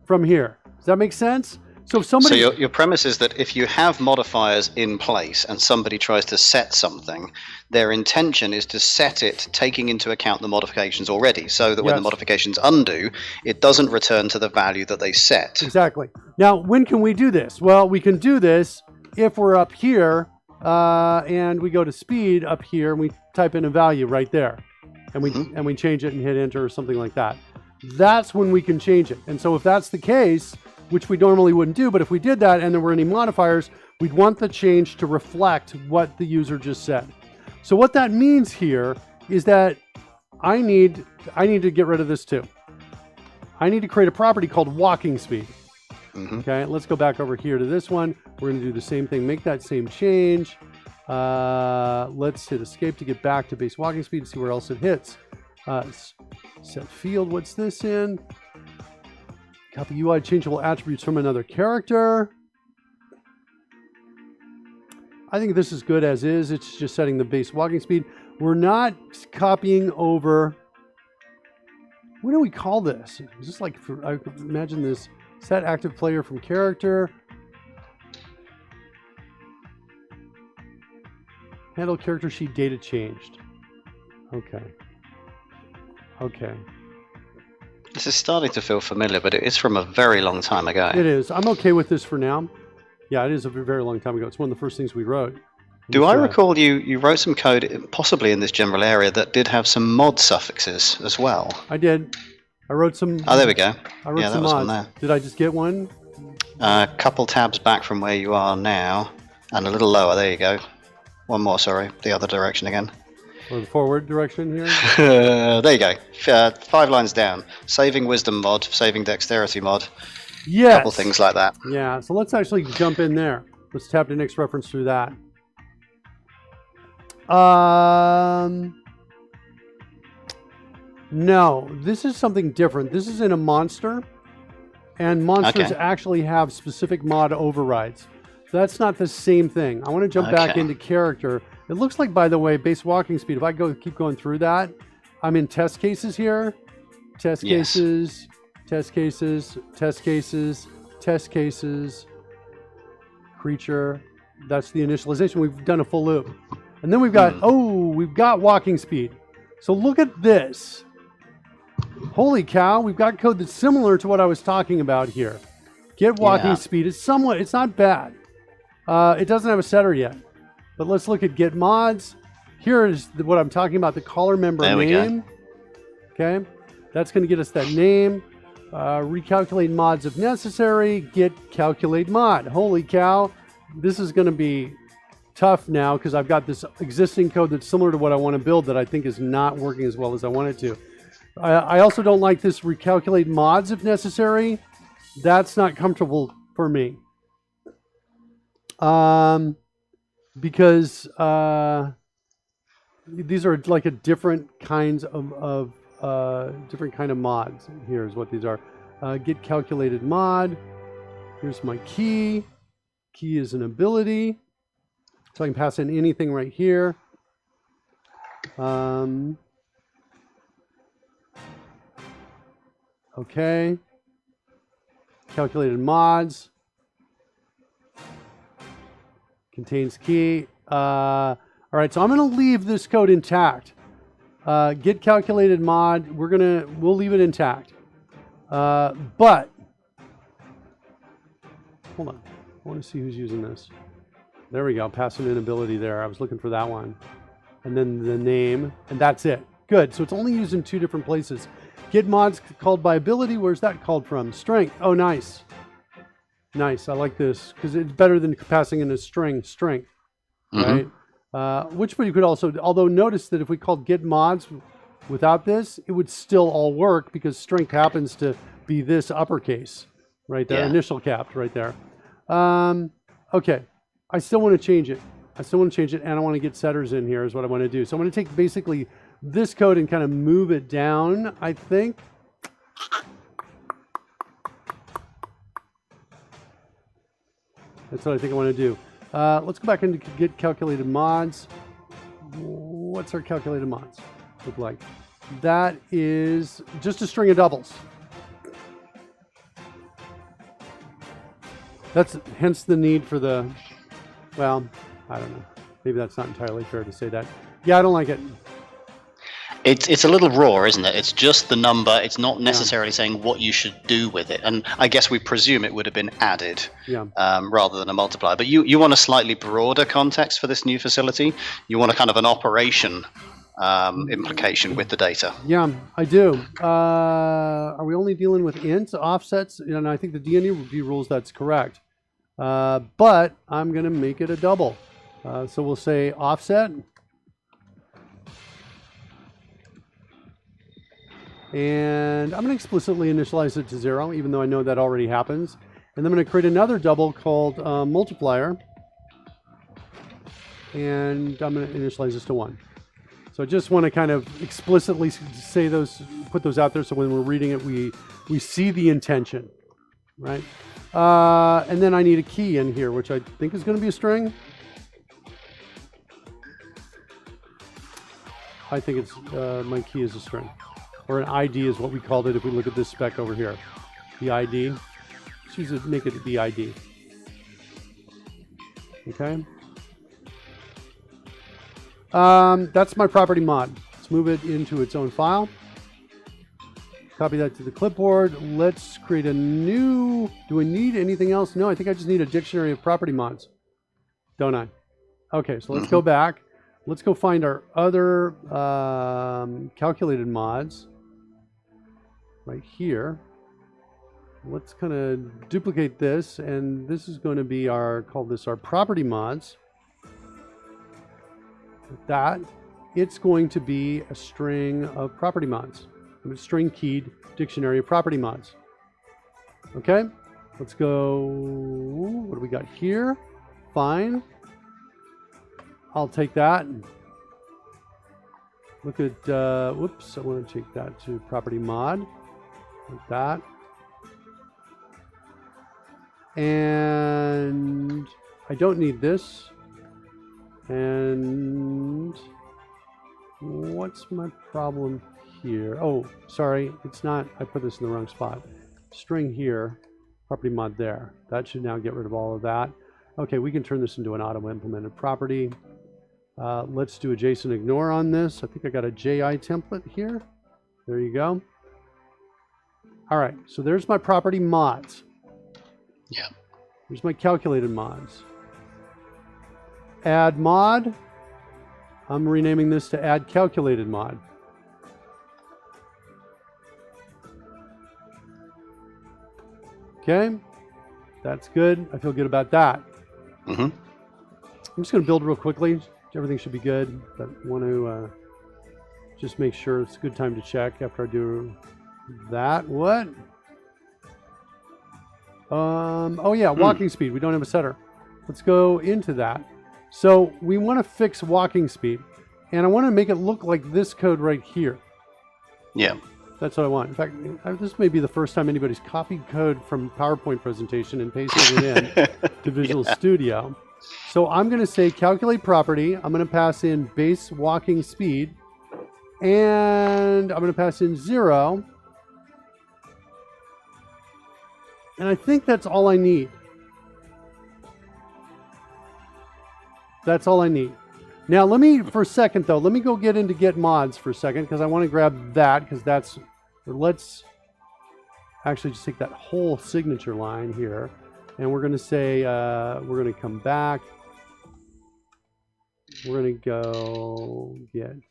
from here. Does that make sense? So if somebody... So your premise is that if you have modifiers in place and somebody tries to set something, their intention is to set it taking into account the modifications already, so that when the modifications undo, it doesn't return to the value that they set. Exactly. Now, when can we do this? Well, we can do this if we're up here and we go to speed up here and we type in a value right there, and we change it and hit enter or something like that. That's when we can change it. And so if that's the case, which we normally wouldn't do, but if we did that and there were any modifiers, we'd want the change to reflect what the user just said. So what that means here is that I need to get rid of this too. I need to create a property called walking speed. Okay, let's go back over here to this one. We're going to do the same thing, make that same change. Let's hit escape to get back to base walking speed and see where else it hits. Set field, what's this in? Copy UI changeable attributes from another character. I think this is good as is. It's just setting the base walking speed. We're not copying over. What do we call this? Is this like, I imagine this, set active player from character. Handle character sheet data changed. Okay. Okay. This is starting to feel familiar, but it is from a very long time ago. It is. I'm okay with this for now. Yeah, it is a very long time ago. It's one of the first things we wrote. Do I recall you wrote some code, possibly in this general area, that did have some mod suffixes as well? I did. I wrote some... Oh, there we go. I wrote some mods. There. Did I just get one? A couple tabs back from where you are now, and a little lower. There you go. One more, sorry. The other direction again. Or the forward direction here? There you go. 5 lines down. Saving wisdom mod, saving dexterity mod. Yes. A couple things like that. Yeah, so let's actually jump in there. Let's tap the next reference through that. No, this is something different. This is in a monster, and monsters actually have specific mod overrides. So that's not the same thing. I want to jump back into character. It looks like, by the way, base walking speed, if I keep going through that, I'm in test cases here. Test cases, test cases, test cases, test cases, creature. That's the initialization. We've done a full loop. And then we've got, we've got walking speed. So look at this. Holy cow, we've got code that's similar to what I was talking about here. Get walking speed. It's not bad. It doesn't have a setter yet. But let's look at get mods. Here is what I'm talking about, the caller member name. Okay, that's going to get us that name. Recalculate mods if necessary. Get calculate mod. Holy cow, this is going to be tough now because I've got this existing code that's similar to what I want to build that I think is not working as well as I want it to. I also don't like this recalculate mods if necessary. That's not comfortable for me. Because these are like a different kinds of different kind of mods. Here's what these are. Get calculated mod. Here's my key. Key is an ability. So I can pass in anything right here. Okay. Calculated mods. Contains key. All right, so I'm going to leave this code intact. Get calculated mod. We'll leave it intact. But hold on. I want to see who's using this. There we go. Passing in ability there. I was looking for that one. And then the name, and that's it. Good. So it's only used in 2 different places. Get mods called by ability. Where's that called from? Strength. Oh, nice. Nice. I like this because it's better than passing in a string. Strength. Right? Which you could also, although notice that if we called get mods without this, it would still all work because strength happens to be this uppercase right there, initial capped right there. Okay, I still want to change it. And I want to get setters in here is what I want to do. So I'm going to take basically this code and kind of move it down, I think. That's what I think I want to do. Let's go back into get calculated mods. What's our calculated mods look like? That is just a string of doubles. That's hence the need for the, well, I don't know. Maybe that's not entirely fair to say that. Yeah, I don't like it. It's a little raw, isn't it? It's just the number. It's not necessarily saying what you should do with it. And I guess we presume it would have been added rather than a multiplier. But you want a slightly broader context for this new facility. You want a kind of an operation implication with the data. Yeah, I do. Are we only dealing with ints, offsets? And I think the D&D rules, that's correct. But I'm going to make it a double. So we'll say offset. And I'm going to explicitly initialize it to 0, even though I know that already happens. And then I'm going to create another double called multiplier. And I'm going to initialize this to 1. So I just want to kind of explicitly say those, put those out there, so when we're reading it, we see the intention, right? And then I need a key in here, which I think is going to be a string. I think it's my key is a string. Or an ID is what we called it if we look at this spec over here. The ID. Let's use it, make it the ID. Okay. That's my property mod. Let's move it into its own file. Copy that to the clipboard. Let's create a new, do I need anything else? No, I think I just need a dictionary of property mods. Don't I? Okay, so let's go back. Let's go find our other calculated mods. Right here. Let's kind of duplicate this, and this is going to be our, call this our property mods. Like that. It's going to be a string of property mods. A string keyed dictionary of property mods. Okay, let's go. What do we got here? Fine. I'll take that. Look at, whoops, I want to take that to property mod. Like that. And I don't need this. And what's my problem here? Oh, sorry, it's not, I put this in the wrong spot. String here, property mod there. That should now get rid of all of that. Okay, we can turn this into an auto implemented property. Let's do a JSON ignore on this. I think I got a JI template here. There you go. All right, so there's my property mods. Yeah. Here's my calculated mods. Add mod. I'm renaming this to add calculated mod. Okay, that's good. I feel good about that. I'm just going to build real quickly. Everything should be good, but I want to just make sure it's a good time to check after I do that. What? Oh yeah, walking speed. We don't have a setter. Let's go into that. So we want to fix walking speed, and I want to make it look like this code right here. Yeah. That's what I want. In fact, this may be the first time anybody's copied code from PowerPoint presentation and pasted it in to Visual Studio. So I'm going to say calculate property. I'm going to pass in base walking speed. And I'm going to pass in 0. And I think that's all I need. That's all I need. Now, let me, for a second, though, let me go get into get mods for a second, because I want to grab that, because that's, let's actually just take that whole signature line here, and we're going to say, we're going to come back. We're going to go get, I'm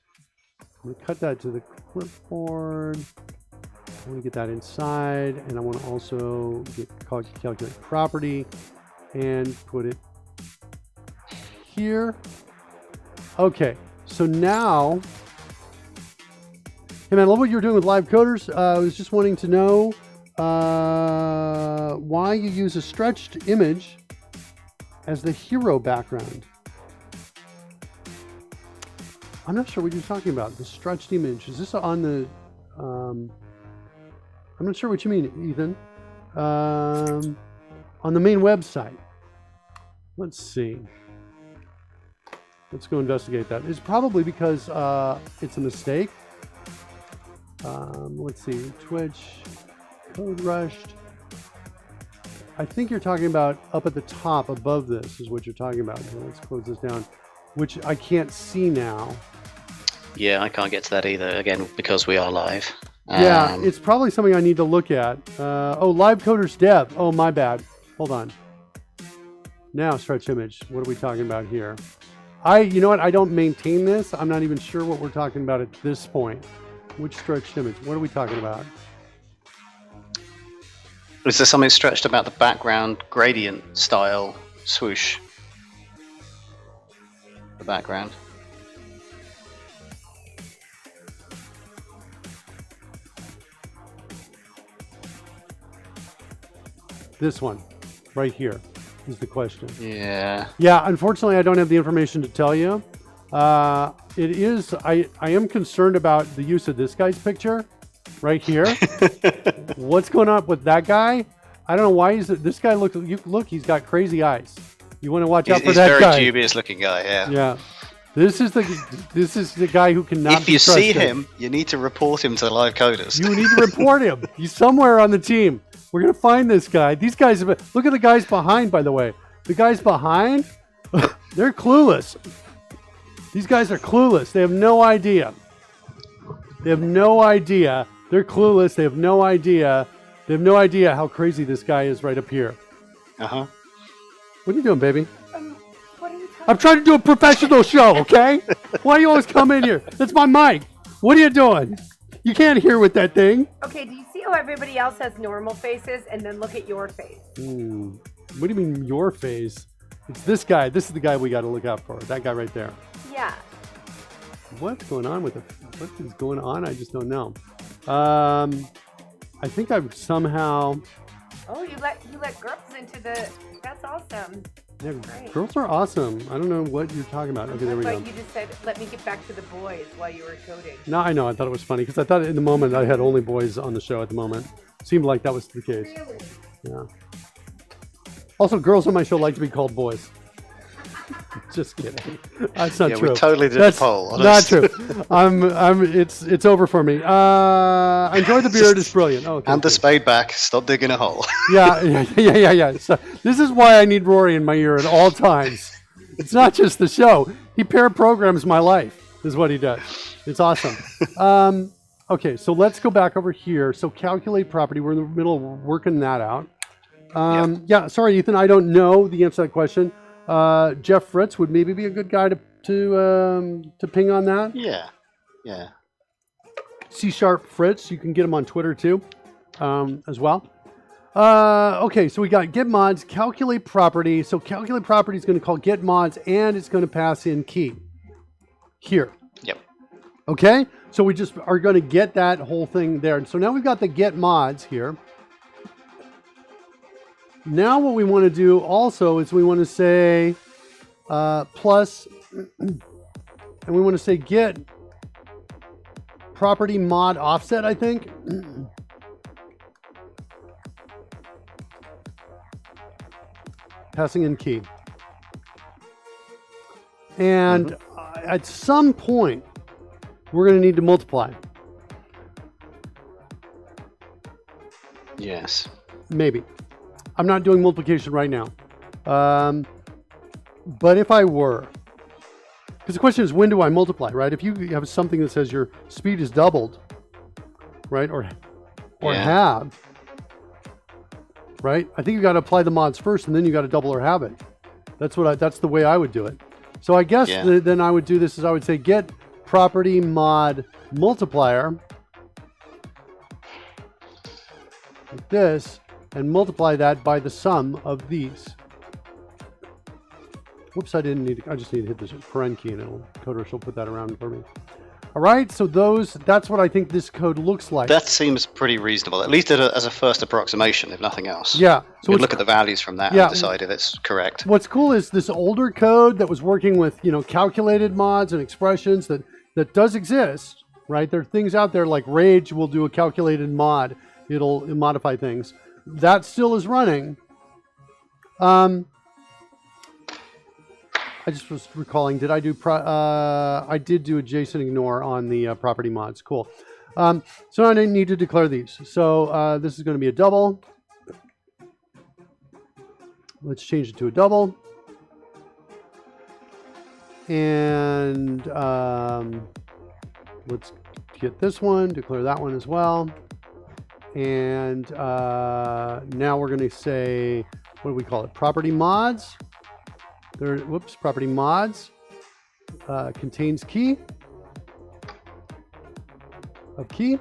going to cut that to the clipboard. I want to get that inside, and I want to also get calculate property and put it here. Okay, so now, hey man, I love what you're doing with live coders. I was just wanting to know why you use a stretched image as the hero background. I'm not sure what you're talking about. The stretched image. Is this on the? I'm not sure what you mean, Ethan. On the main website. Let's see. Let's go investigate that. It's probably because it's a mistake. Let's see. Twitch, code rushed. I think you're talking about up at the top above this is what you're talking about. So let's close this down, which I can't see now. Yeah, I can't get to that either, again, because we are live. Yeah, it's probably something I need to look at. Oh, live coders dev. Oh, my bad. Hold on. Now, stretch image. What are we talking about here? You know what? I don't maintain this. I'm not even sure what we're talking about at this point. Which stretched image? What are we talking about? Is there something stretched about the background gradient style swoosh? The background. This one, right here, is the question. Yeah. Yeah, unfortunately, I don't have the information to tell you. It is, I am concerned about the use of this guy's picture right here. What's going on with that guy? I don't know why this guy look, he's got crazy eyes. You want to watch out for that guy. He's a very dubious looking guy, yeah. Yeah. This is the guy who cannot be trusted. If you see him, you need to report him to the live coders. You need to report him. He's somewhere on the team. We're going to find this guy. These guys, look at the guys behind, by the way. The guys behind, they're clueless. These guys are clueless. They have no idea. They have no idea. They're clueless. They have no idea. They have no idea how crazy this guy is right up here. Uh-huh. What are you doing, baby? What are you talking I'm trying to do a professional show, okay? Why do you always come in here? That's my mic. What are you doing? You can't hear with that thing. Okay, do you see how everybody else has normal faces and then look at your face? What do you mean your face? It's this guy. This is the guy we got to look out for. That guy right there. Yeah. What's going on with it? What is going on? I just don't know. I think I've somehow... Oh, you let girls into the... That's awesome. Yeah, Great. girls are awesome. I don't know what you're talking about. Okay, there we go. But you just said, let me get back to the boys while you were coding. No, I know. I thought it was funny because I thought in the moment I had only boys on the show at the moment. Seemed like that was the case. Really? Yeah. Also, girls on my show like to be called boys. Just kidding. That's not true. We totally did That's a poll. Not true. It's over for me. I enjoy the beard. It's brilliant. Oh, and the spade back. Stop digging a hole. Yeah. So this is why I need Rory in my ear at all times. It's not just the show. He pair programs my life. Is what he does. It's awesome. Okay, so let's go back over here. So calculate property. We're in the middle of working that out. Yeah. Sorry, Ethan. I don't know the answer to that question. Jeff Fritz would maybe be a good guy to ping on that. Yeah. C# Fritz. You can get him on Twitter too, as well. Okay, so we got get mods, calculate property. So calculate property is going to call get mods, and it's going to pass in key here. Yep. Okay, so we just are going to get that whole thing there. So now we've got the get mods here. Now what we want to do also is we want to say plus, and we want to say get property mod offset, I think. Passing in key. And at some point, we're going to need to multiply. Yes. Maybe. I'm not doing multiplication right now. But if I were, because the question is, when do I multiply, right? If you have something that says your speed is doubled, right? Or halved, right? I think you got to apply the mods first, and then you got to double or halve it. That's the way I would do it. So I guess then I would do this is I would say get property mod multiplier like this and multiply that by the sum of these. Whoops, I just need to hit this paren key and Coder will put that around for me. All right, so that's what I think this code looks like. That seems pretty reasonable, at least as a first approximation, if nothing else. Yeah. So we look at the values from that and decide if it's correct. What's cool is this older code that was working with, calculated mods and expressions that does exist, right? There are things out there like Rage will do a calculated mod. It'll modify things. That still is running. I just was recalling, did I do, I did do a JSON ignore on the property mods. Cool. So now I need to declare these. So this is going to be a double. Let's change it to a double. And let's get this one, declare that one as well. And now we're going to say, what do we call it? Property mods. Property mods contains key of key.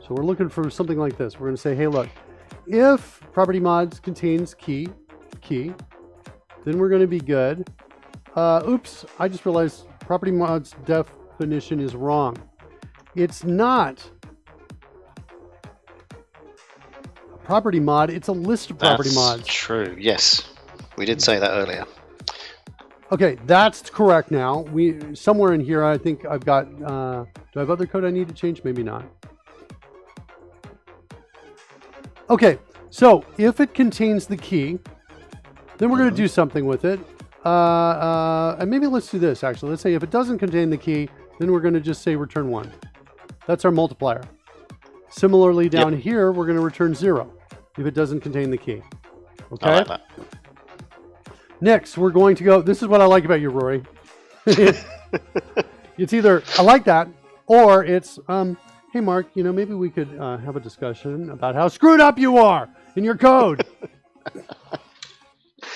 So we're looking for something like this. We're going to say, hey, look, if property mods contains key, then we're going to be good. Oops, I just realized property mods definition is wrong. It's not a property mod. It's a list of property mods. That's true. Yes, we did say that earlier. Okay, that's correct now. Somewhere in here, I think I've got, do I have other code I need to change? Maybe not. Okay, so if it contains the key, then we're going to do something with it. And maybe let's do this, actually. Let's say if it doesn't contain the key, then we're going to just say return 1. That's our multiplier. Similarly, down here, we're going to return 0 if it doesn't contain the key. Okay? I like that. Next, we're going to go, this is what I like about you, Rory. It's either, I like that, or it's, hey, Mark, maybe we could have a discussion about how screwed up you are in your code.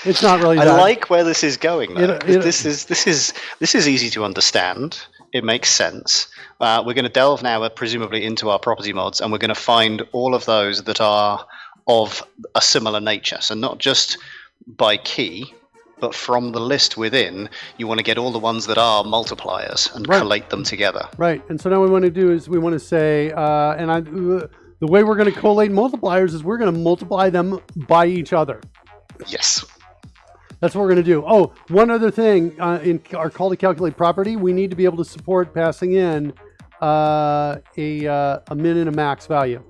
It's not really that. I like where this is going, though. This is easy to understand. It makes sense. We're going to delve now, presumably, into our property mods, and we're going to find all of those that are of a similar nature. So not just by key, but from the list within, you want to get all the ones that are multipliers and collate them together. Right. And so now what we want to do is we want to say, the way we're going to collate multipliers is we're going to multiply them by each other. Yes. That's what we're going to do. Oh, one other thing, in our call to calculate property, we need to be able to support passing in a min and a max value.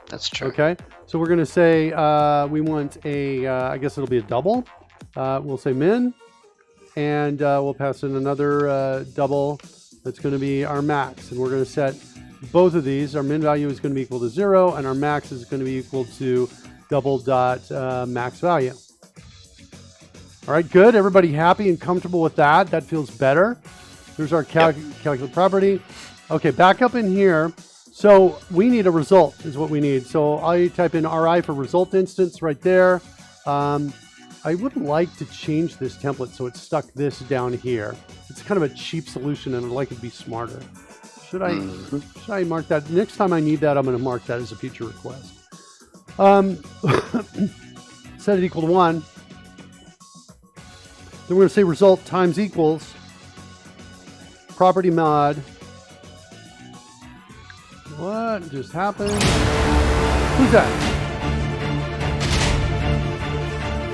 That's true. Okay. So we're going to say we want I guess it'll be a double. We'll say min, and we'll pass in another double that's going to be our max. And we're going to set both of these. Our min value is going to be equal to 0, and our max is going to be equal to double dot max value. All right, good. Everybody happy and comfortable with that? That feels better. There's our calculate property. Okay, back up in here. So we need a result is what we need. So I type in RI for result instance right there. I would like to change this template so it's stuck this down here. It's kind of a cheap solution and I'd like it to be smarter. Should I mark that? Next time I need that, I'm going to mark that as a feature request. Set it equal to 1. Then we're going to say result times equals property mod. What just happened? Who's that?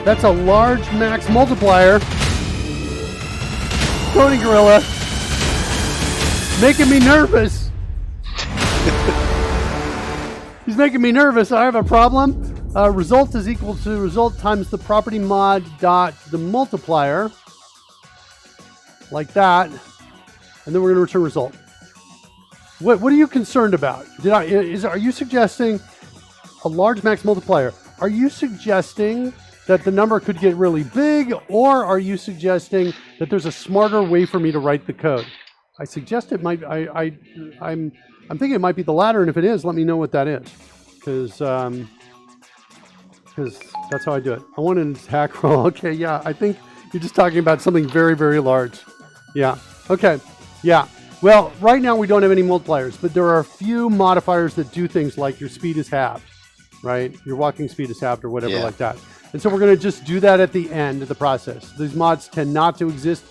That's a large max multiplier. Coding Gorilla. making me nervous. He's making me nervous. I have a problem. Result is equal to result times the property mod dot the multiplier, like that, and then we're going to return result. What are you concerned about? Are you suggesting a large max multiplier? Are you suggesting that the number could get really big, or are you suggesting that there's a smarter way for me to write the code? I suggest it might. I'm thinking it might be the latter, and if it is, let me know what that is, because that's how I do it. I want an attack roll. Okay, yeah, I think you're just talking about something very, very large. Yeah. Okay. Yeah. Well, right now we don't have any multipliers, but there are a few modifiers that do things like your speed is halved, right? Your walking speed is halved or whatever like that. And so we're going to just do that at the end of the process. These mods tend not to exist,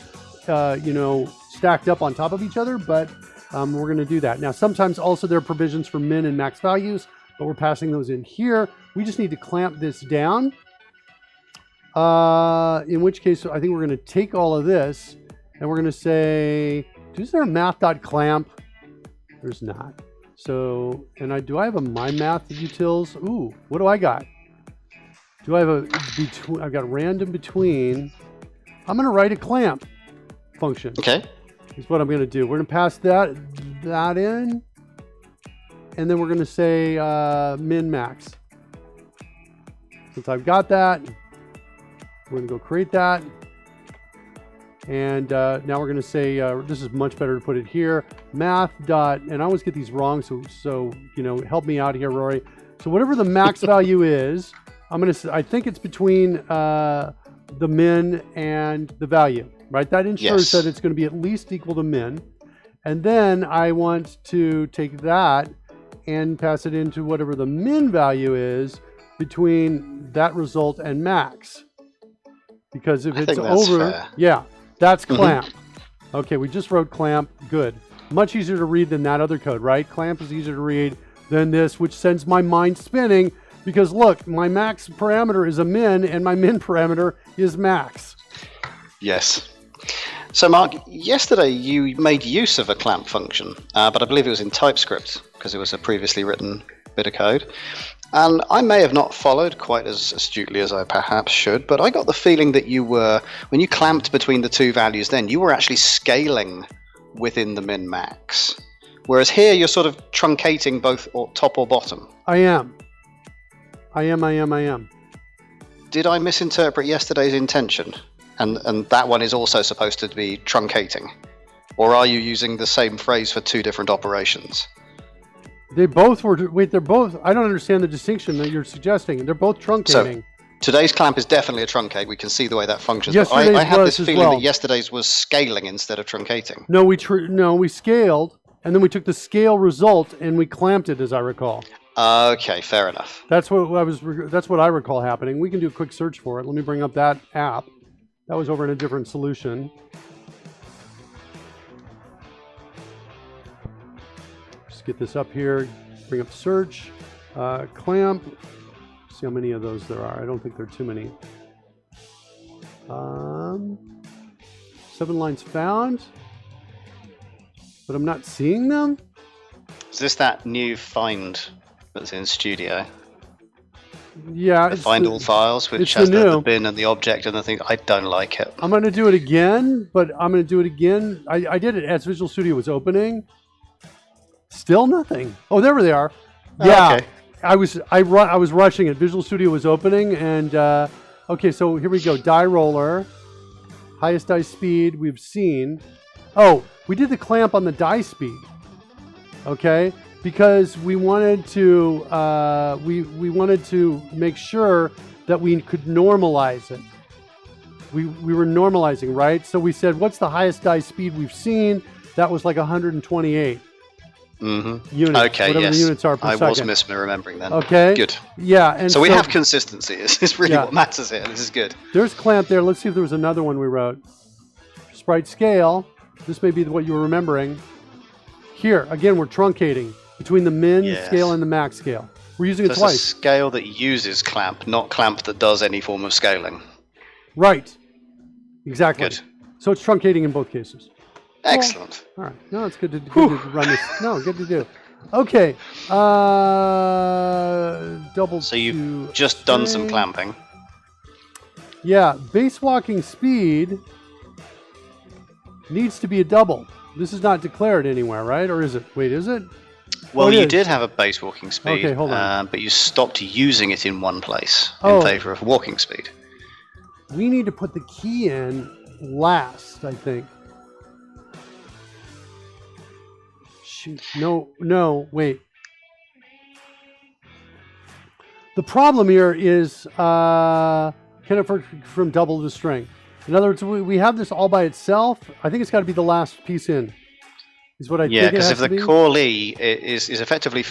stacked up on top of each other, but we're going to do that. Now, sometimes also there are provisions for min and max values, but we're passing those in here. We just need to clamp this down. In which case, I think we're going to take all of this and we're going to say, is there a math.clamp? There's not. So, and do I have a my math utils? Ooh, what do I got? Do I have I've got random between. I'm going to write a clamp function. Okay. Is what I'm going to do. We're going to pass that in. And then we're going to say min max. Since I've got that, we're going to go create that. And now we're going to say, this is much better to put it here, math dot, and I always get these wrong, so help me out here, Rory. So whatever the max value is, I think it's between the min and the value, right? That ensures that it's going to be at least equal to min. And then I want to take that and pass it into whatever the min value is between that result and max. Because if it's over, fair. That's clamp. Okay, we just wrote clamp. Good. Much easier to read than that other code, right? Clamp is easier to read than this, which sends my mind spinning because look, my max parameter is a min and my min parameter is max. Yes. So Mark, yesterday you made use of a clamp function, but I believe it was in TypeScript because it was a previously written bit of code. And I may have not followed quite as astutely as I perhaps should, but I got the feeling that when you clamped between the two values then, you were actually scaling within the min-max. Whereas here you're sort of truncating both top or bottom. I am. Did I misinterpret yesterday's intention? And that one is also supposed to be truncating? Or are you using the same phrase for two different operations? They both were. Wait, they're both. I don't understand the distinction that you're suggesting. They're both truncating. So, today's clamp is definitely a truncate. We can see the way that functions. But I had this feeling that yesterday's was scaling instead of truncating. No, we scaled, and then we took the scale result and we clamped it, as I recall. Okay, fair enough. That's what I recall happening. We can do a quick search for it. Let me bring up that app. That was over in a different solution. Get this up here, bring up search, clamp, see how many of those there are. I don't think there are too many. 7 lines found, but I'm not seeing them. Is this that new find that's in Studio? Yeah. Find all files, which has the bin and the object and the thing. I don't like it. I'm going to do it again, but I'm going to do it again. I did it as Visual Studio was opening. Still nothing. Oh, there they are. Yeah, okay. I was rushing it. Visual Studio was opening, and okay. So here we go. Die roller, highest die speed we've seen. Oh, we did the clamp on the die speed. Okay, because we wanted to we wanted to make sure that we could normalize it. We were normalizing, right? So we said, what's the highest die speed we've seen? That was like 128. Units, okay, whatever yes. the units are per second. I was misremembering then. Okay. Good. Yeah. And so we have consistency. This is really what matters here. This is good. There's clamp there. Let's see if there was another one we wrote. Sprite scale. This may be what you were remembering. Here, again, we're truncating between the min scale and the max scale. We're using it twice. It's a scale that uses clamp, not clamp that does any form of scaling. Right. Exactly. Good. So it's truncating in both cases. Excellent. All right. No, it's good to run this. No, good to do. Okay. Double. So you've just done some clamping. Yeah, base walking speed needs to be a double. This is not declared anywhere, right? Or is it? Wait, is it? Well, you did have a base walking speed, okay, hold on. but you stopped using it in one place in favor of walking speed. We need to put the key in last, I think. Shoot. No, wait. The problem here is can it from double to strength. In other words, we have this all by itself. I think it's got to be the last piece in. Is what I think. Yeah, because if the callee is effectively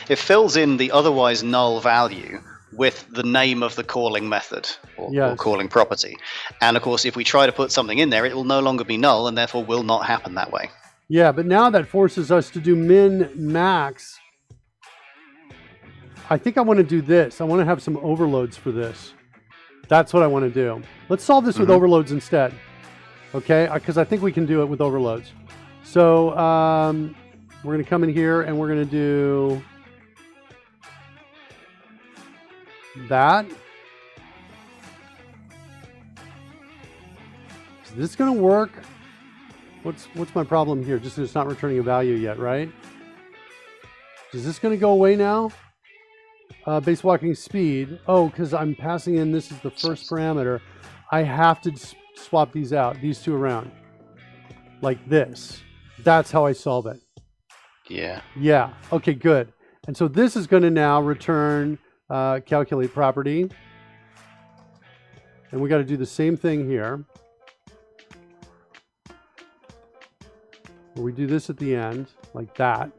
it fills in the otherwise null value with the name of the calling method or calling property, and of course, if we try to put something in there, it will no longer be null, and therefore will not happen that way. Yeah, but now that forces us to do min max. I think I want to do this. I want to have some overloads for this. That's what I want to do. Let's solve this with overloads instead. Okay? Because I think we can do it with overloads. So we're going to come in here and we're going to do that. Is this going to work? What's my problem here? Just that it's not returning a value yet, right? Is this going to go away now? Base walking speed. Oh, because I'm passing in, this is the first parameter. I have to swap these out, these two around. Like this. That's how I solve it. Yeah. Yeah. Okay, good. And so this is going to now return calculate property. And we got to do the same thing here. We do this at the end, like that.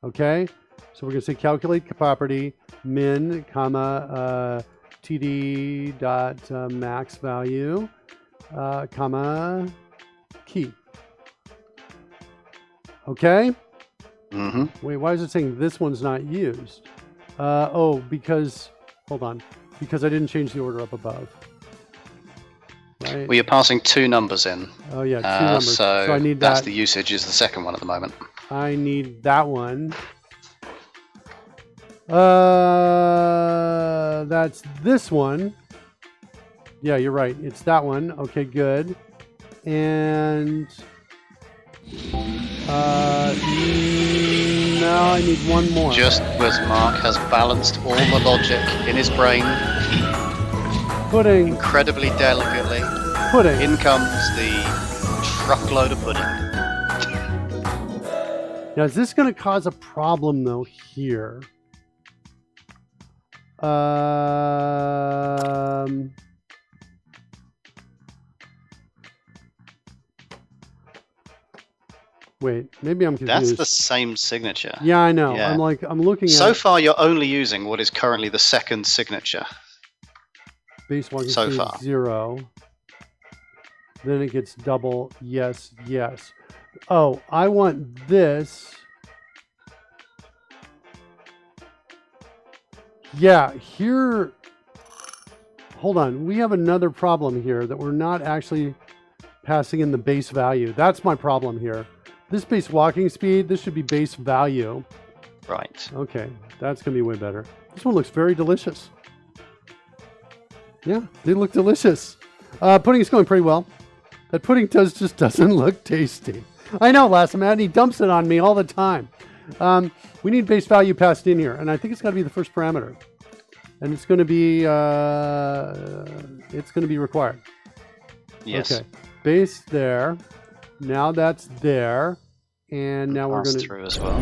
Okay? So we're going to say calculate property min, comma, td dot max value, comma, key. Okay? Wait, why is it saying this one's not used? Because, hold on, because I didn't change the order up above. Right? Well, you're passing two numbers in. Oh, yeah, two numbers. So I need that's that. the usage is the second one at the moment. I need that one. That's this one. Yeah, you're right. It's that one. Okay, good. And now I need one more. Just as Mark has balanced all the logic in his brain pudding incredibly delicately, pudding. In comes the truckload of pudding. Now, is this going to cause a problem though here? Wait, maybe I'm confused. That's the same signature. Yeah, I know. Yeah. I'm looking at. So far, you're only using what is currently the second signature. Base walking so speed far. 0. Then it gets double. Yes, yes. Oh, I want this. Yeah, here. Hold on. We have another problem here that we're not actually passing in the base value. That's my problem here. This base walking speed, this should be base value. Right. Okay, that's going to be way better. This one looks very delicious. Yeah, they look delicious. Pudding is going pretty well. That pudding just doesn't look tasty. I know, last man, he dumps it on me all the time. We need base value passed in here, and I think it's got to be the first parameter. And it's going to be required. Yes. Okay, base there. Now that's there, and now we're going to through as well.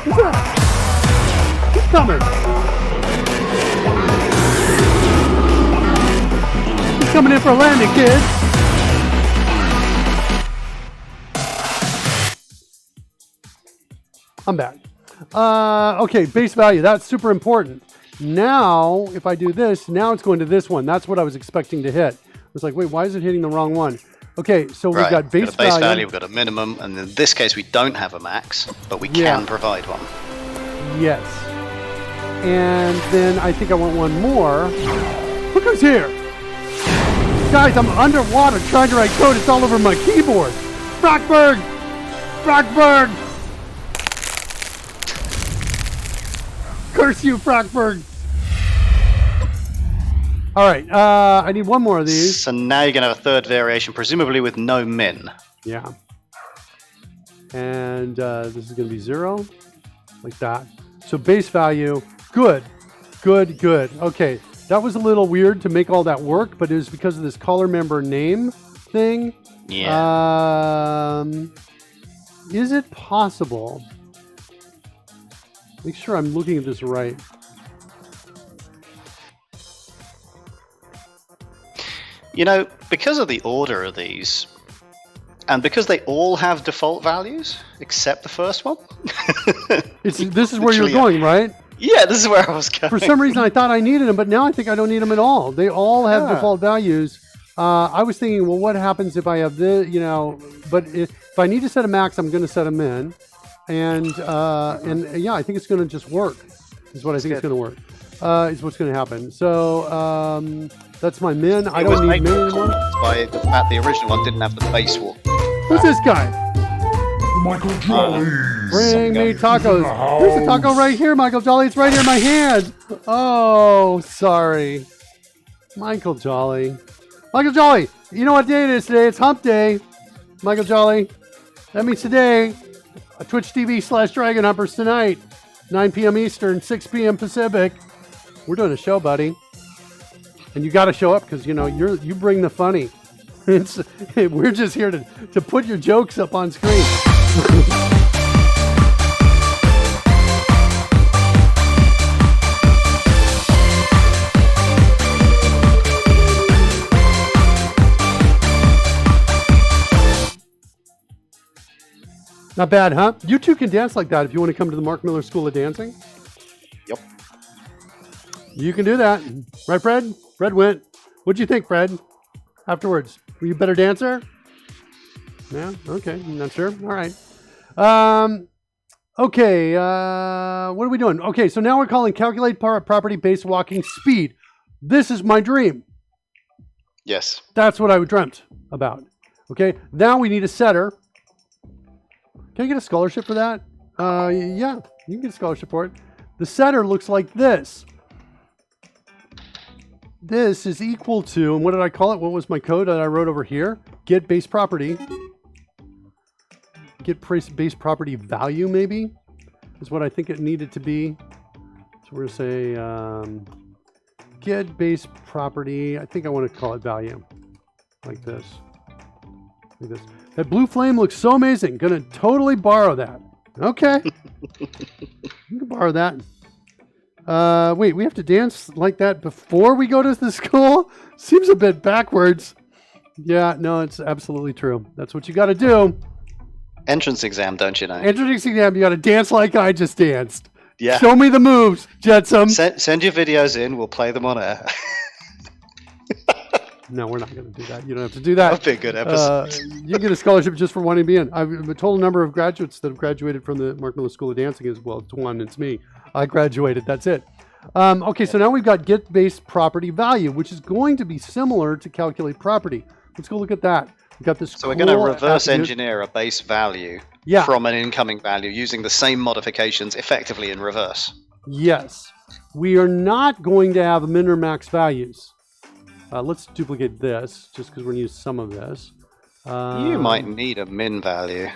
Who's that? Who's coming? He's coming in for a landing, kids. I'm back. Okay, base value. That's super important. Now, if I do this, now it's going to this one. That's what I was expecting to hit. I was like, wait, why is it hitting the wrong one? Okay, so we've got base value. We've got a minimum, and in this case we don't have a max, but we can provide one. Yes. And then I think I want one more. Look who's here. Guys, I'm underwater trying to write code. It's all over my keyboard. Frogberg! Frogberg! Curse you, Frogberg! All right, I need one more of these. So now you're going to have a third variation, presumably with no min. Yeah. And this is going to be 0, like that. So base value, good, good, good. Okay, that was a little weird to make all that work, but it was because of this caller member name thing. Yeah. Is it possible? Make sure I'm looking at this right. You know, because of the order of these, and because they all have default values, except the first one. This is where you're going, right? Yeah, this is where I was going. For some reason, I thought I needed them, but now I think I don't need them at all. They all have default values. I was thinking, well, what happens if I have this, you know, but if I need to set a max, I'm going to set them in. And yeah, I think it's going to just work, is what I think it's going to work. Is what's going to happen. So that's my min. I don't need min anymore. By the fact the original one didn't have the base wall. Who's this guy? Michael Jolly. Bring me tacos. There's a taco right here, Michael Jolly. It's right here in my hand. Oh, sorry. Michael Jolly. Michael Jolly, you know what day it is today? It's hump day. Michael Jolly. That means today, Twitch TV/Dragon Humpers tonight, 9 p.m. Eastern, 6 p.m. Pacific. We're doing a show, buddy. And you got to show up because, you know, you bring the funny. We're just here to put your jokes up on screen. Not bad, huh? You two can dance like that if you want to come to the Mark Miller School of Dancing. Yep. You can do that. Right, Fred? Fred went. What'd you think, Fred? Afterwards. Were you a better dancer? Yeah? Okay. I'm not sure. All right. Okay. What are we doing? Okay, so now we're calling calculate property-based walking speed. This is my dream. Yes. That's what I dreamt about. Okay. Now we need a setter. Can I get a scholarship for that? Yeah, you can get a scholarship for it. The setter looks like this. This is equal to, and what did I call it? What was my code that I wrote over here? Get base property. Get base property value, maybe, is what I think it needed to be. So we're going to say get base property. I think I want to call it value, like this. Like this. That blue flame looks so amazing. Gonna totally borrow that. Okay. You can borrow that. Wait, we have to dance like that before we go to the school? Seems a bit backwards. Yeah, no, it's absolutely true. That's what you got to do. Entrance exam, don't you know? Entrance exam, you got to dance like I just danced. Yeah. Show me the moves, Jetsam. Send your videos in. We'll play them on air. No, we're not going to do that. You don't have to do that. That'd be a good episode. You get a scholarship just for wanting to be in. The total number of graduates that have graduated from the Mark Miller School of Dancing is, well, it's one. It's me. I graduated. That's it. Okay, so now we've got get base property value, which is going to be similar to calculate property. Let's go look at that. We've got this. So we're going to reverse engineer a base value from an incoming value using the same modifications effectively in reverse. Yes. We are not going to have min or max values. Let's duplicate this, just because we're going to use some of this. You might need a min value.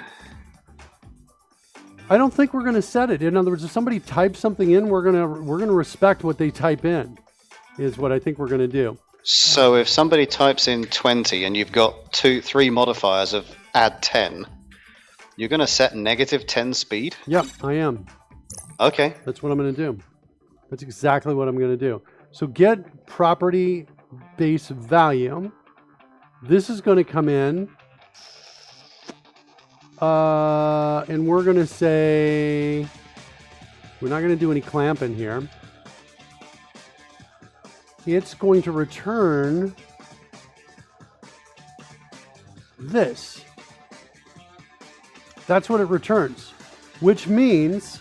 I don't think we're going to set it. In other words, if somebody types something in, we're going to respect what they type in, is what I think we're going to do. So if somebody types in 20 and you've got 3 modifiers of add 10, you're going to set negative 10 speed? Yep, I am. Okay. That's what I'm going to do. That's exactly what I'm going to do. So get property base value. This is going to come in. And we're going to say, we're not going to do any clamping here. It's going to return this. That's what it returns, which means,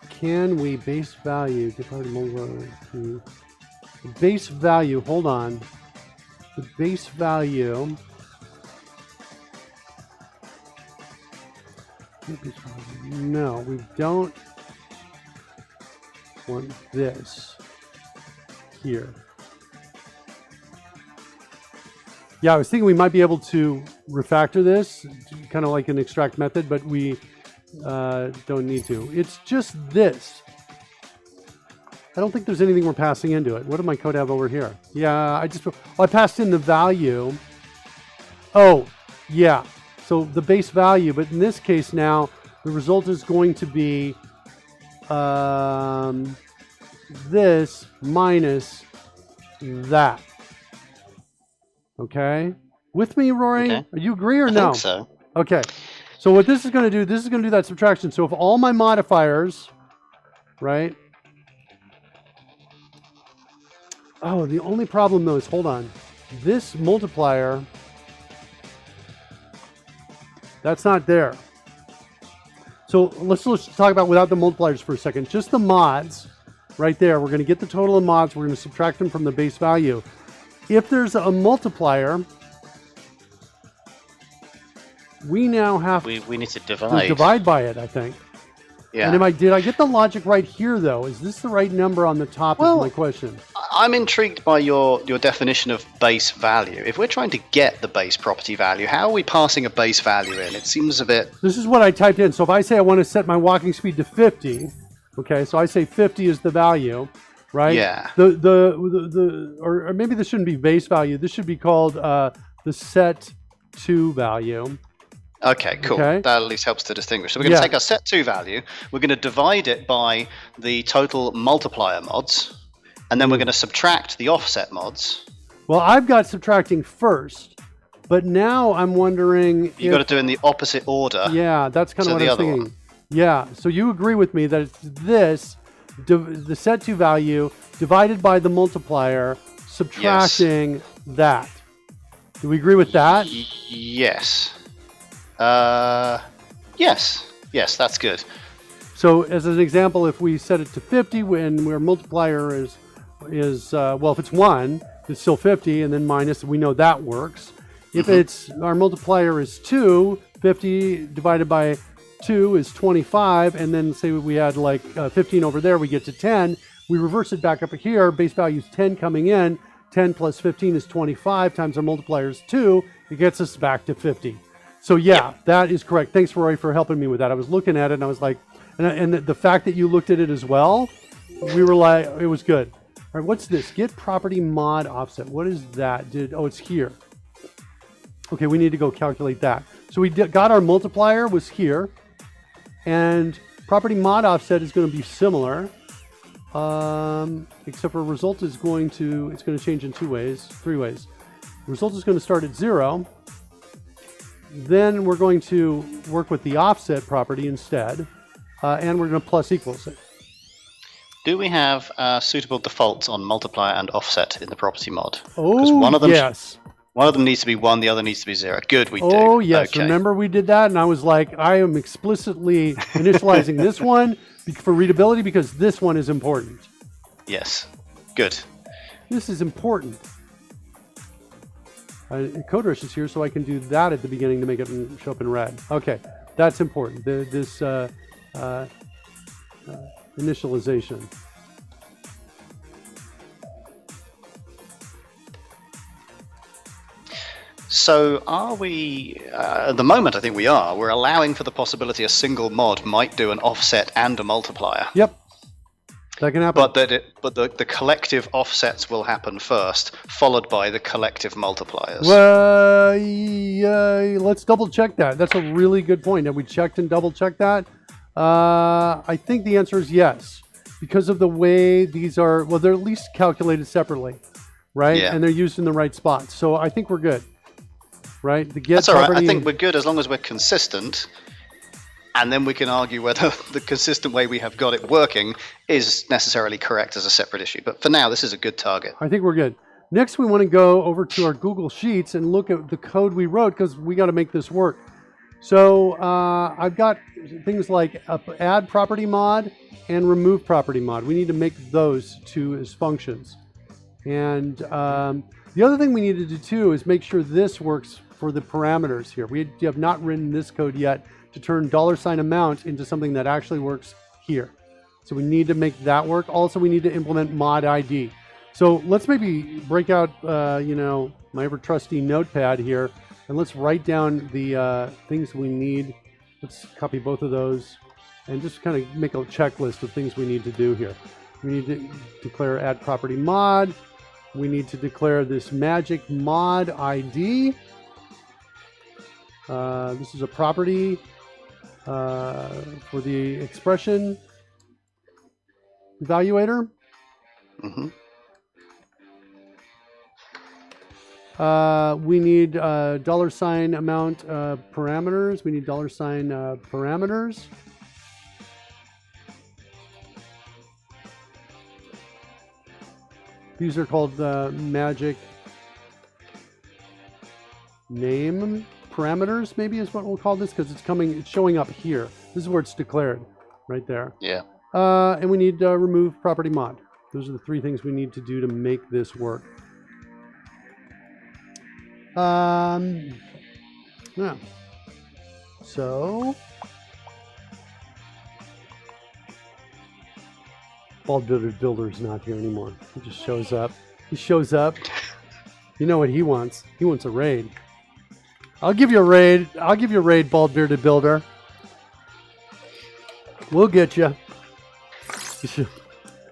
can we base value, The base value, hold on. The base value. No, we don't want this here. Yeah, I was thinking we might be able to refactor this, kind of like an extract method, but we don't need to. It's just this. I don't think there's anything we're passing into it. What did my code have over here? Yeah, I passed in the value. Oh, yeah. So the base value, but in this case now, the result is going to be this minus that. Okay? With me, Rory? Okay. You agree or I no? think so. Okay. So what this is going to do, this is going to do that subtraction. So if all my modifiers, right? Oh, the only problem though is, hold on. This multiplier, that's not there. So let's talk about without the multipliers for a second. Just the mods right there. We're going to get the total of mods. We're going to subtract them from the base value. If there's a multiplier, we now have We need to to divide. divide by it, I think. Yeah. And did I get the logic right here, though? Is this the right number on the top Well, of my question? I'm intrigued by your definition of base value. If we're trying to get the base property value, how are we passing a base value in? It seems a bit... This is what I typed in. So if I say I want to set my walking speed to 50, okay, so I say 50 is the value, right? Yeah. Or maybe this shouldn't be base value. This should be called the set to value. Okay, cool. Okay. That at least helps to distinguish. So we're going to take our set2 value, we're going to divide it by the total multiplier mods, and then we're going to subtract the offset mods. Well, I've got subtracting first, but now I'm wondering You've got to do it in the opposite order. Yeah, that's kind of So what the I was other thinking. one. Yeah, so you agree with me that it's this, the set to value divided by the multiplier, subtracting that. Do we agree with that? Yes. Yes, that's good. So as an example, if we set it to 50 when our multiplier is well, if it's 1, it's still 50, and then minus, we know that works. If it's our multiplier is 2, 50 divided by 2 is 25, and then say we had like 15 over there, we get to 10. We reverse it back up here. Base value is 10 coming in. 10 plus 15 is 25 times our multiplier is 2. It gets us back to 50. So yeah, that is correct. Thanks, Roy, for helping me with that. I was looking at it and I was like, and the fact that you looked at it as well, we were like, it was good. All right, what's this? Get property mod offset. What is that? Oh, it's here. Okay, we need to go calculate that. So we got our multiplier was here, and property mod offset is going to be similar, except for result is going to, it's going to change in 3 ways. Result is going to start at 0. Then we're going to work with the offset property instead, and we're going to plus equals it. Do we have suitable defaults on multiplier and offset in the property mod? Oh, one of them yes. One of them needs to be 1, the other needs to be 0. Good, we do. Oh, yes. Okay. Remember we did that? And I was like, I am explicitly initializing this one for readability because this one is important. Yes. Good. This is important. CodeRush is here, so I can do that at the beginning to make it show up in red. Okay, that's important. This initialization. So are we, at the moment I think we are, we're allowing for the possibility a single mod might do an offset and a multiplier. Yep, that can happen. But the collective offsets will happen first, followed by the collective multipliers. Well, let's double check that. That's a really good point. Have we checked and double checked that? I think the answer is yes. Because of the way these are, well, they're at least calculated separately, right? Yeah. And they're used in the right spots. So I think we're good, right? The get That's all right. property, I think we're good as long as we're consistent. And then we can argue whether the consistent way we have got it working is necessarily correct as a separate issue. But for now, this is a good target. I think we're good. Next, we want to go over to our Google Sheets and look at the code we wrote because we got to make this work. So I've got things like add property mod and remove property mod. We need to make those two as functions. And the other thing we need to do too is make sure this works for the parameters here. We have not written this code yet to turn $amount into something that actually works here. So we need to make that work. Also, we need to implement mod ID. So let's maybe break out, my ever trusty notepad here, and let's write down the things we need. Let's copy both of those and just kind of make a checklist of things we need to do here. We need to declare add property mod. We need to declare this magic mod ID. This is a property for the expression evaluator. Mm-hmm. We need $amount parameters. We need $parameters. These are called magic name parameters, maybe is what we'll call this, because it's showing up here. This is where it's declared, right there. Yeah. And we need remove property mod. Those are the three things we need to do to make this work. Yeah. So Bald Builder's not here anymore. He just shows up. He shows up. You know what he wants? He wants a raid. I'll give you a raid. I'll give you a raid, Bald Bearded Builder. We'll get you.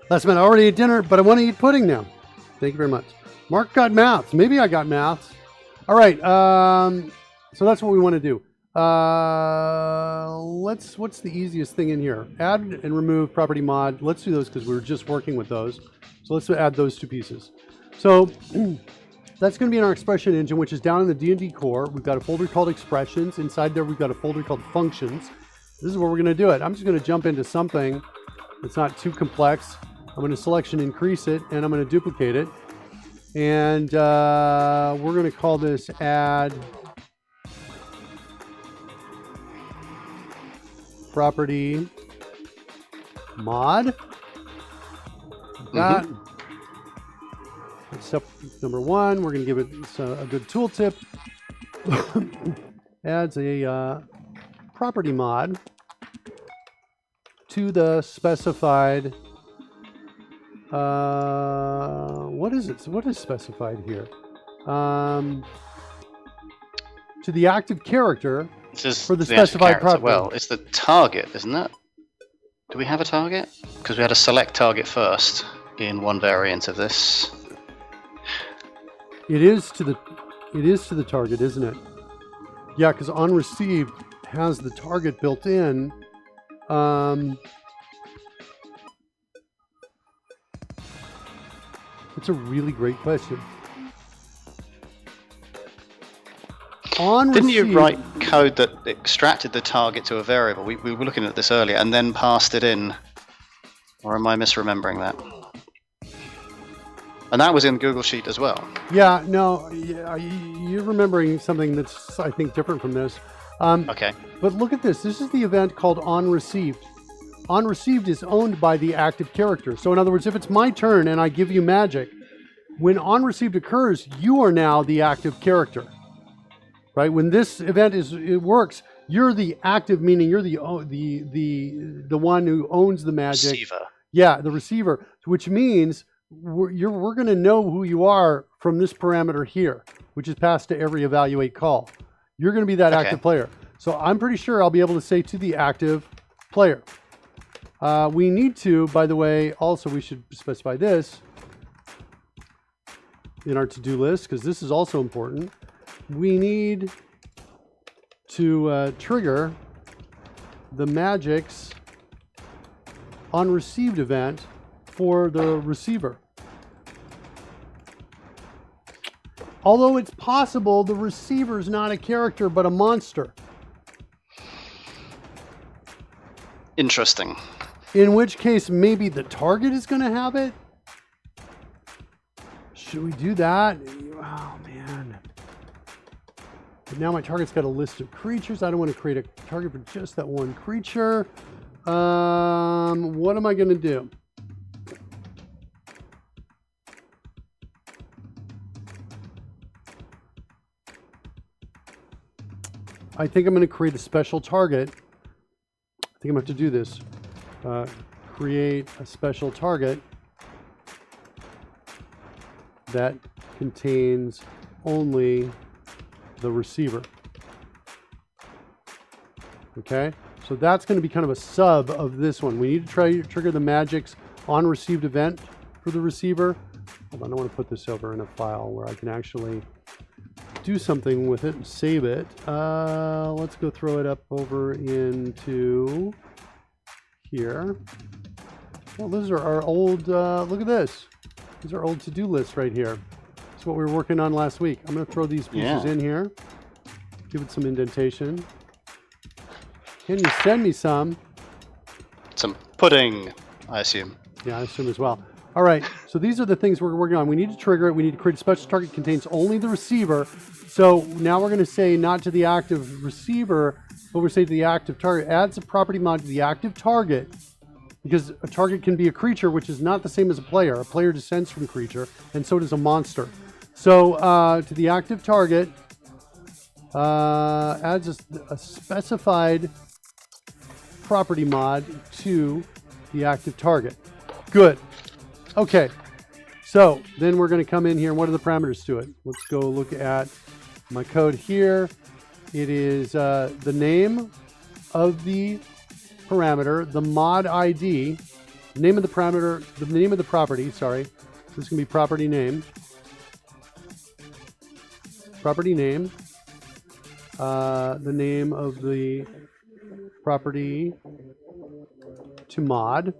Last minute, I already ate dinner, but I want to eat pudding now. Thank you very much. Mark got maths. Maybe I got maths. All right. So that's what we want to do. What's the easiest thing in here? Add and remove property mod. Let's do those because we were just working with those. So let's add those two pieces. So that's going to be in our expression engine, which is down in the D&D core. We've got a folder called expressions. Inside there, we've got a folder called functions. This is where we're going to do it. I'm just going to jump into something that's not too complex. I'm going to selection increase it, and I'm going to duplicate it. And we're going to call this add property mod. That. That's step number one. We're going to give it a good tooltip. Adds a property mod to the specified. What is it? What is specified here? To the active character for the specified property. Well, it's the target, isn't it? Do we have a target? Because we had a select target first in one variant of this. It is to the target, isn't it? Yeah, because onReceived has the target built in. It's a really great question. Didn't you write code that extracted the target to a variable? We were looking at this earlier and then passed it in. Or am I misremembering that? And that was in Google Sheet as well. Yeah, no, you're remembering something that's, I think, different from this. Okay. But look at this. This is the event called onReceived. OnReceived is owned by the active character. So in other words, if it's my turn and I give you magic, when onReceived occurs, you are now the active character. Right? When this event works, you're the active, meaning you're the one who owns the magic. Receiver. Yeah, the receiver, which means we're going to know who you are from this parameter here, which is passed to every evaluate call. You're going to be that active player. So I'm pretty sure I'll be able to say to the active player. We need to, by the way, also we should specify this in our to-do list because this is also important. We need to trigger the magic's onReceived event for the receiver. Although it's possible the receiver is not a character but a monster. Interesting. In which case, maybe the target is going to have it? Should we do that? Oh, man. But now my target's got a list of creatures. I don't want to create a target for just that one creature. What am I going to do? I think I'm going to create a special target. I think I'm going to have to do this. Create a special target that contains only the receiver. Okay, so that's going to be kind of a sub of this one. We need to try to trigger the magic's on received event for the receiver. Hold on, I want to put this over in a file where I can actually do something with it and save it. Let's go throw it up over into here. Well, those are our old, look at this. These are old to-do lists right here. That's what we were working on last week. I'm going to throw these pieces in here. Give it some indentation. Can you send me some? Some pudding, I assume. Yeah, I assume as well. All right, so these are the things we're working on. We need to trigger it. We need to create a special target that contains only the receiver. So now we're going to say not to the active receiver, but we're saying to the active target. Adds a property mod to the active target, because a target can be a creature, which is not the same as a player. A player descends from creature, and so does a monster. So to the active target, adds a specified property mod to the active target. Good. Okay. So then we're going to come in here. And what are the parameters to it? Let's go look at my code here. It is the name of the parameter, the mod ID, the name of the parameter, the name of the property. Sorry, this can be property name. Property name. The name of the property to mod.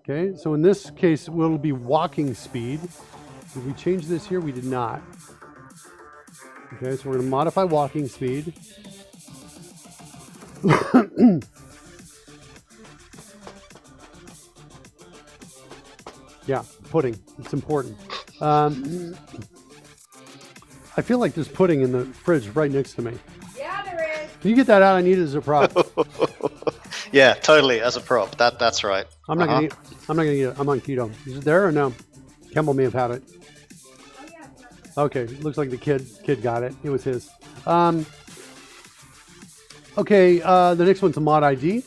Okay, so in this case, it will be walking speed. Did we change this here? We did not. Okay, so we're going to modify walking speed. Yeah, pudding. It's important. I feel like there's pudding in the fridge right next to me. Yeah, there is. Can you get that out? I need it as a prop. Yeah, totally, as a prop. That's right. I'm not gonna eat. I'm not gonna eat it. I'm on keto. Is it there or no? Campbell may have had it. Oh, yeah, it's not there. Okay, looks like the kid got it. It was his. Okay, the next one's a mod ID.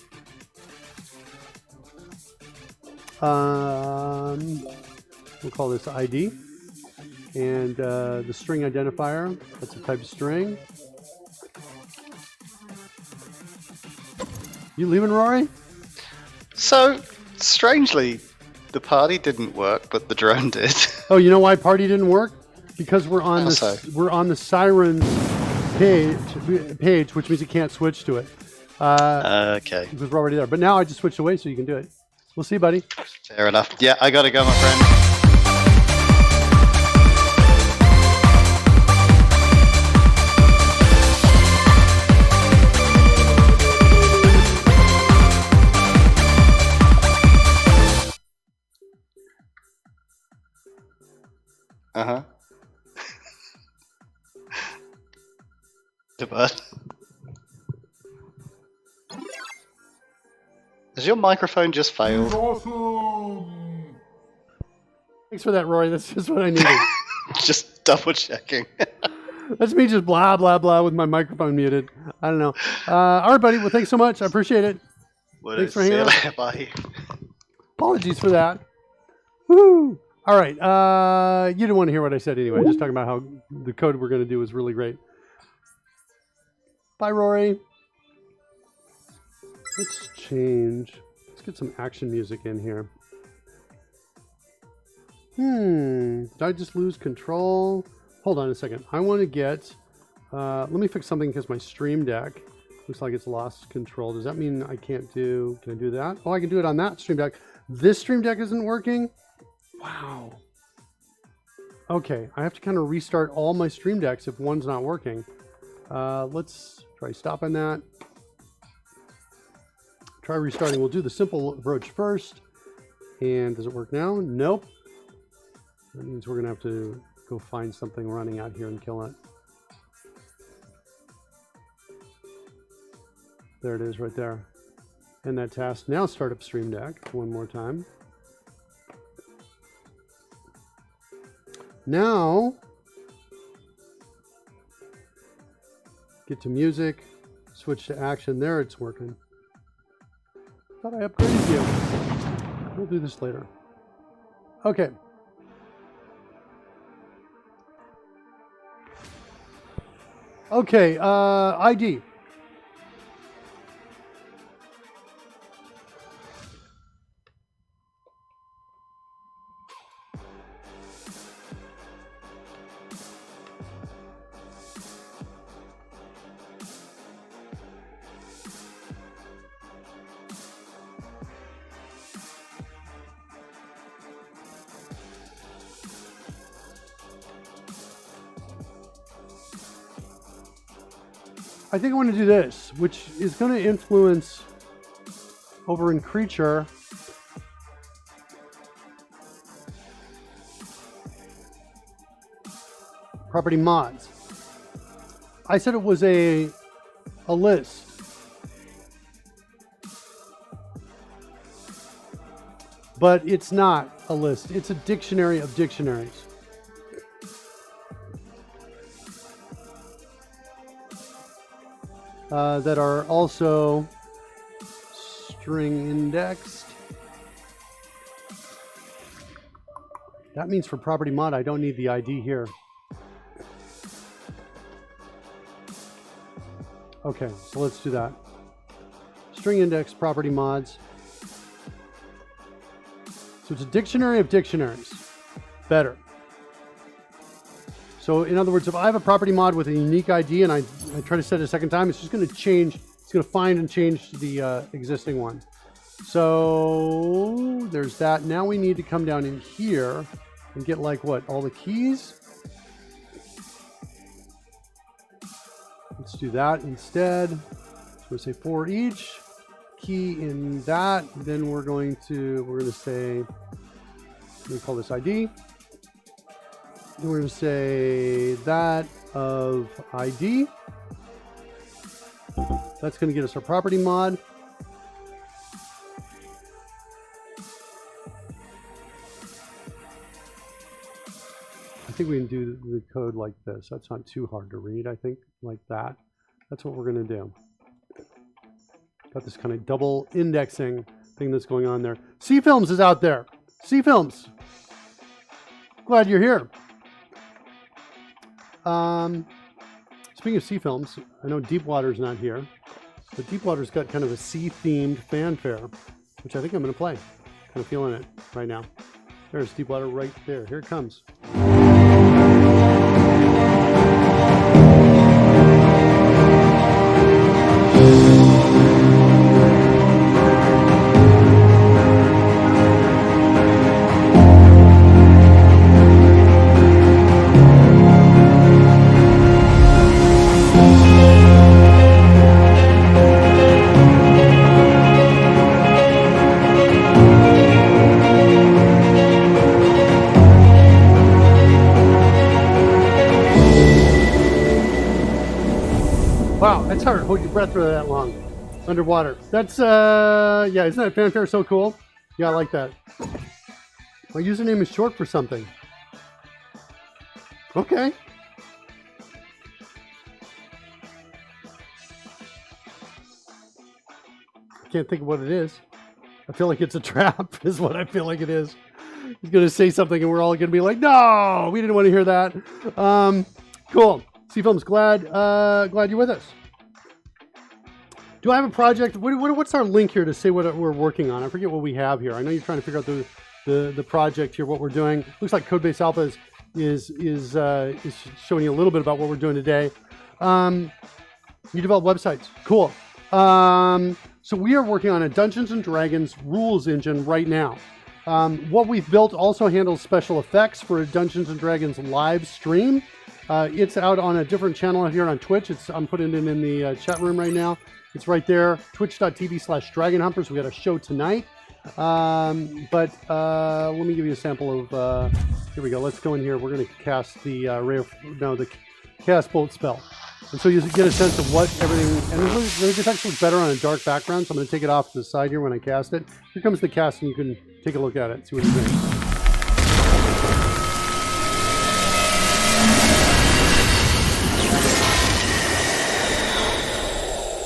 We'll call this ID. And the string identifier, that's a type of string. You leaving, Rory? So, strangely, the party didn't work, but the drone did. Oh, you know why party didn't work? Because we're on How the so? we're on the sirens page, which means you can't switch to it. Okay, Because we're already there. But now I just switched away, so you can do it. We'll see, buddy. fair enough. Yeah, I gotta go, my friend. Uh-huh. But has your microphone just failed? Awesome! Thanks for that, Rory. That's just what I needed. Just double checking. That's me just blah, blah, blah with my microphone muted. I don't know. All right, buddy. Well, thanks so much. I appreciate it. Thanks for hanging out. Bye. Apologies for that. Woo! All right. You didn't want to hear what I said anyway. Just talking about how the code we're going to do is really great. Bye, Rory. Let's change. Let's get some action music in here. Did I just lose control? Hold on a second. I want to get... let me fix something because my Stream Deck looks like it's lost control. Does that mean I can't do... Can I do that? Oh, I can do it on that Stream Deck. This Stream Deck isn't working? Wow. Okay, I have to kind of restart all my Stream Decks if one's not working. Let's try stopping that. Try restarting. We'll do the simple approach first. And does it work now? Nope. That means we're going to have to go find something running out here and kill it. There it is right there. And that task. Now start up Stream Deck one more time. Now, Get to music. Switch to action. There, it's working. Thought I upgraded you. We'll do this later. Okay. Okay, ID. I think I want to do this, which is going to influence over in creature. Property mods. I said it was a list. But it's not a list. It's a dictionary of dictionaries. That are also string indexed. That means for property mod, I don't need the ID here. Okay, so let's do that. String index property mods. So it's a dictionary of dictionaries. Better. So in other words, if I have a property mod with a unique ID and I try to set it a second time, it's just going to change. It's going to find and change the existing one. So there's that. Now we need to come down in here and get like what? All the keys? Let's do that instead. So we'll say for each key in that. Then we're going to say, let me call this ID. Then we're going to say that of ID. That's going to get us our property mod. I think we can do the code like this. That's not too hard to read, I think, like that. That's what we're going to do. Got this kind of double indexing thing that's going on there. C-Films is out there. C-Films. Glad you're here. Speaking of C-Films, I know Deepwater's not here, but Deepwater's got kind of a sea-themed fanfare, which I think I'm going to play. Kind of feeling it right now. There's Deepwater right there. Here it comes. Wow, that's hard to hold your breath for that long underwater. That's, yeah, isn't that fanfare so cool? Yeah, I like that. My username is short for something. Okay. I can't think of what it is. I feel like it's a trap, is what I feel like it is. He's going to say something and we're all going to be like, no, we didn't want to hear that. Cool. C-Films, glad you're with us. Do I have a project? What's our link here to say what we're working on? I forget what we have here. I know you're trying to figure out the project here, what we're doing. Looks like Codebase Alpha is showing you a little bit about what we're doing today. You develop websites. Cool. So we are working on a Dungeons and Dragons rules engine right now. What we've built also handles special effects for a Dungeons and Dragons live stream. It's out on a different channel here on Twitch. I'm putting it in the chat room right now. It's right there, twitch.tv/dragonhumpers. We got a show tonight. Let me give you a sample of, here we go. Let's go in here. We're going to cast the the cast bolt spell. And so you get a sense of what everything, and this effects look better on a dark background. So I'm going to take it off to the side here when I cast it. Here comes the cast and you can take a look at it, see what you think.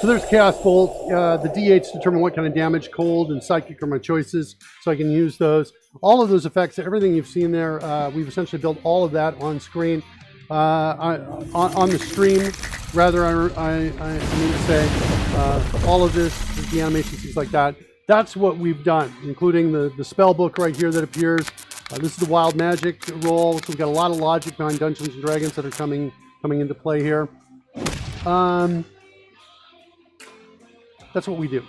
So there's Chaos Bolt. The D8s determine what kind of damage. Cold and Psychic are my choices, so I can use those. All of those effects, everything you've seen there, we've essentially built all of that on screen, on the stream. Rather, I mean to say, all of this, the animation, things like that. That's what we've done, including the spell book right here that appears. This is the Wild Magic roll, so we've got a lot of logic behind Dungeons and Dragons that are coming into play here. That's what we do.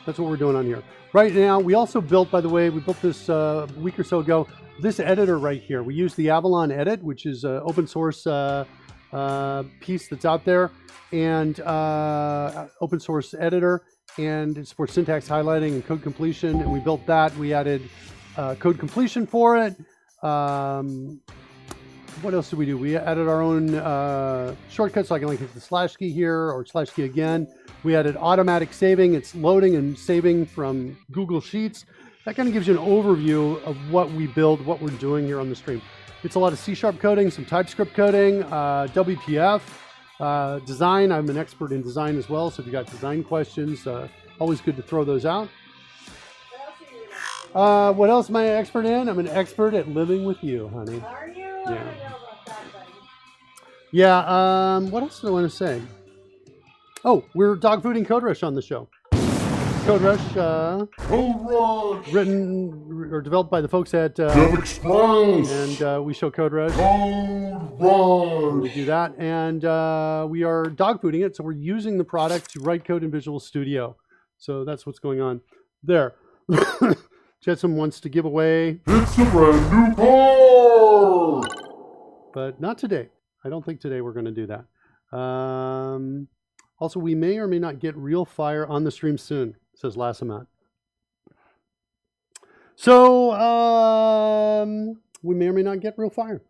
That's what we're doing on here. Right now, we also built, by the way, we built this a week or so ago, this editor right here. We use the Avalon Edit, which is an open source piece that's out there, and open source editor, and it's for syntax highlighting and code completion, and we built that. We added code completion for it. What else did we do? We added our own shortcuts, so I can like hit the slash key here or slash key again. We added automatic saving. It's loading and saving from Google Sheets. That kind of gives you an overview of what we build, what we're doing here on the stream. It's a lot of C# coding, some TypeScript coding, WPF, design. I'm an expert in design as well, so if you got design questions, always good to throw those out. What else am I an expert in? I'm an expert at living with you, honey. Are you? Yeah. I don't know about that, buddy. Yeah, what else do I want to say? Oh, we're dog fooding Code Rush on the show. Code Rush, written or developed by the folks at and we show Code Rush. We do that, and we are dog fooding it, so we're using the product to write code in Visual Studio. So that's what's going on there. Jetsam wants to give away. It's a brand new car! But not today. I don't think today we're going to do that. Also, we may or may not get real fire on the stream soon, says Lassamat. So, we may or may not get real fire.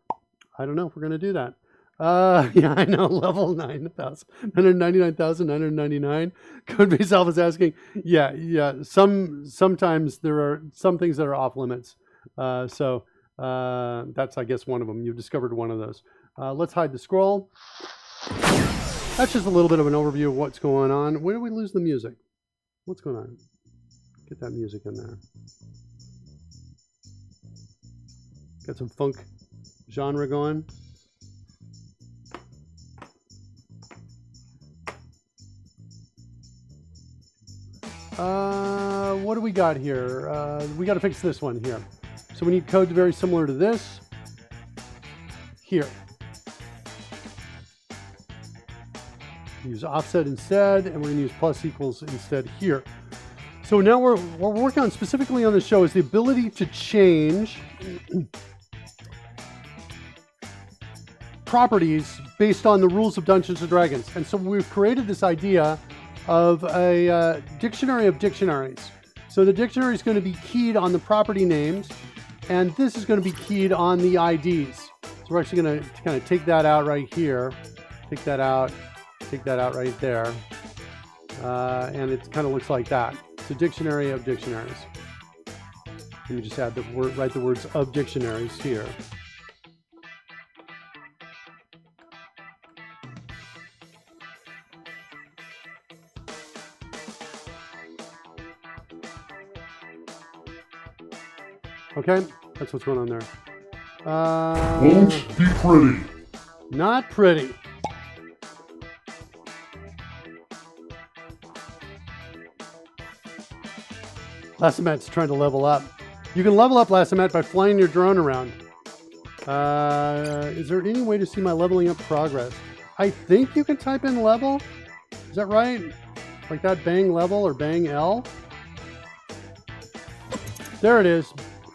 I don't know if we're going to do that. Yeah, I know, level 999,999. Codebase Alpha is asking, yeah, sometimes there are some things that are off limits. So that's, I guess, one of them. You've discovered one of those. Let's hide the scroll. That's just a little bit of an overview of what's going on. Where did we lose the music? What's going on? Get that music in there. Got some funk genre going. What do we got here? We got to fix this one here. So we need code very similar to this. Here. Use offset instead, and we're going to use plus equals instead here. So now what we're working on specifically on the show is the ability to change properties based on the rules of Dungeons and Dragons. And so we've created this idea of a dictionary of dictionaries. So the dictionary is going to be keyed on the property names, and this is going to be keyed on the IDs. So we're actually going to kind of take that out right here, take that out right there, and it kind of looks like that. It's a dictionary of dictionaries. Let me just add the word, write the words of dictionaries here. Okay, that's what's going on there. Won't be pretty. Not pretty. Lassamat's trying to level up. You can level up, Lassamat, by flying your drone around. Is there any way to see my leveling up progress? I think you can type in level. Is that right? Like that, bang level or bang L? There it is.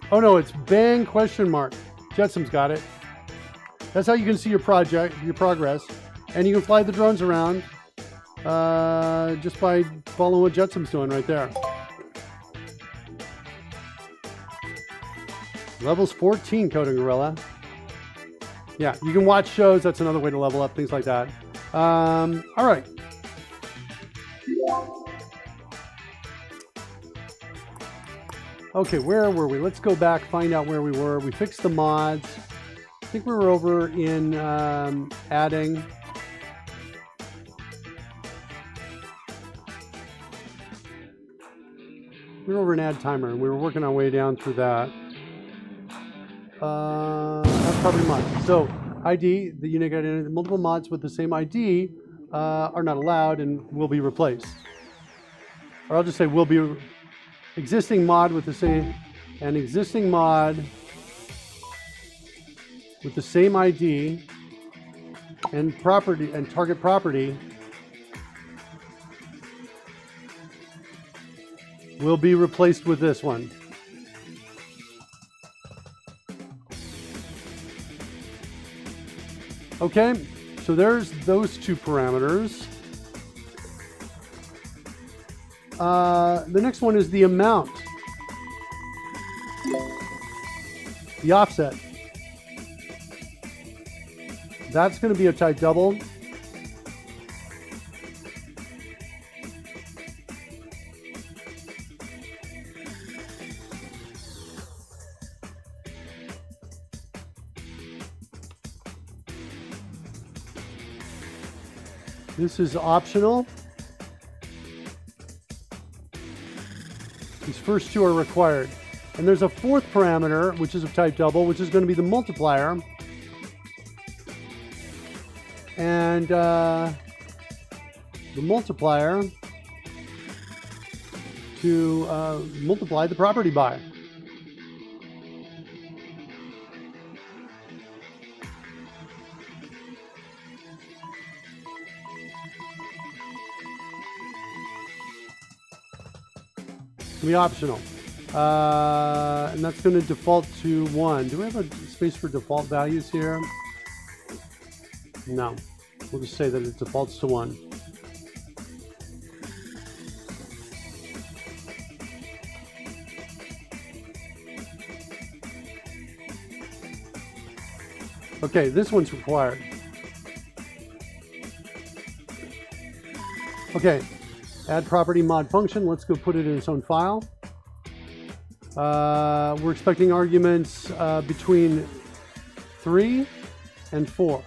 Oh no, it's bang question mark. Jetsam's got it. That's how you can see your progress. And you can fly the drones around just by following what Jetsam's doing right there. Levels 14, Coding Gorilla. Yeah, you can watch shows. That's another way to level up, things like that. All right. Okay, where were we? Let's go back, find out where we were. We fixed the mods. I think we were over in adding. go over and add timer, and we were working our way down through that. That's property mod. So ID, the unique identity, multiple mods with the same ID are not allowed and will be replaced. Or I'll just say will be existing mod with the same, an existing mod with the same ID and property and target property will be replaced with this one. Okay, so there's those two parameters. The next one is the amount, the offset. That's going to be a type double. This is optional. These first two are required. And there's a fourth parameter, which is of type double, which is going to be the multiplier. And the multiplier to multiply the property by. Be optional, and that's going to default to 1. Do we have a space for default values here? No, we'll just say that it defaults to 1. Okay, this one's required. Okay. Add property mod function. Let's go put it in its own file. We're expecting arguments between 3 and 4.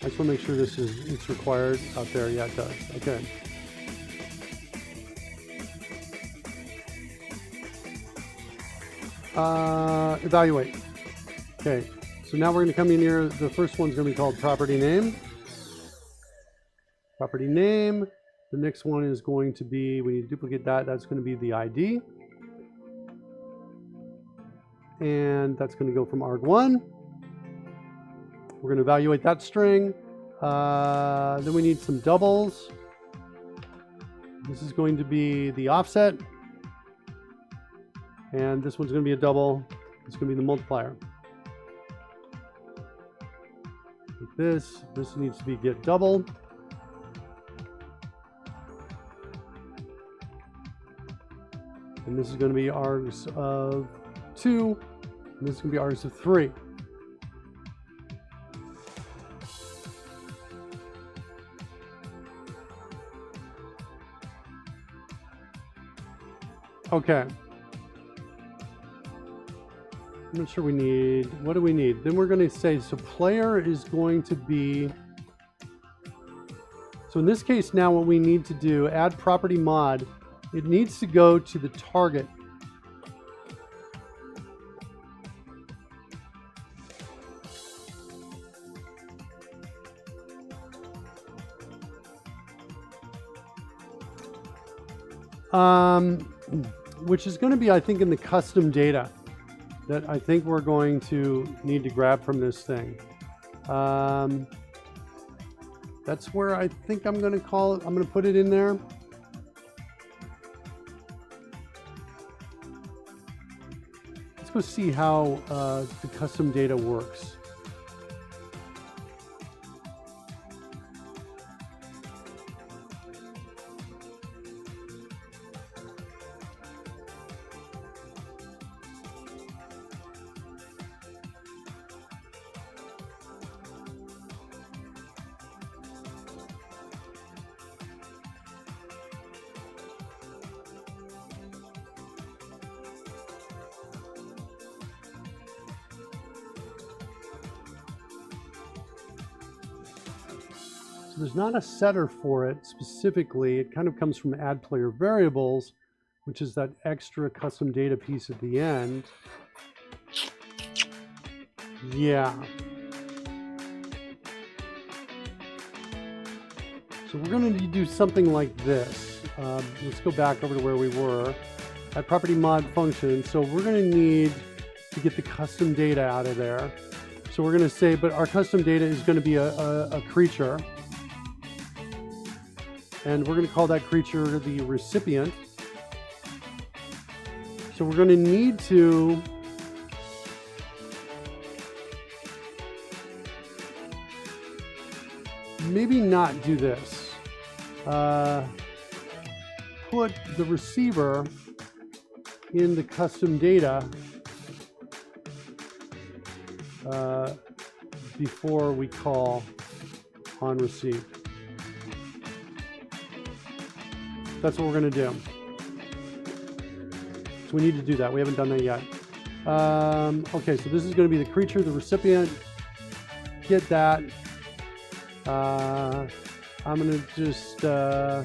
I just want to make sure it's required out there. Yeah, it does. Okay. Evaluate. Okay. So now we're going to come in here. The first one's going to be called property name. Property name. The next one is going to be, when you duplicate that, that's going to be the ID. And that's going to go from arg1. We're going to evaluate that string. Then we need some doubles. This is going to be the offset. And this one's going to be a double. It's going to be the multiplier. Like this. This needs to be get double. And this is going to be args of 2, and this is going to be args of 3. Okay. I'm not sure we need, what do we need? Then we're going to say, so player is going to be, so in this case now what we need to do, add property mod, it needs to go to the target. Which is going to be, I think, in the custom data that I think we're going to need to grab from this thing. That's where I think I'm going to call it. I'm going to put it in there. Let's go see how the custom data works. So there's not a setter for it specifically. It kind of comes from add player variables, which is that extra custom data piece at the end. Yeah. So we're going to do something like this. Let's go back over to where we were at property mod function. So we're going to need to get the custom data out of there. So we're going to say, but our custom data is going to be a creature. And we're going to call that creature the recipient. So we're going to need to maybe not do this. Put the receiver in the custom data before we call on receive. That's what we're going to do. So we need to do that. We haven't done that yet. Okay, so this is going to be the creature, the recipient. Get that. I'm going to just... I'm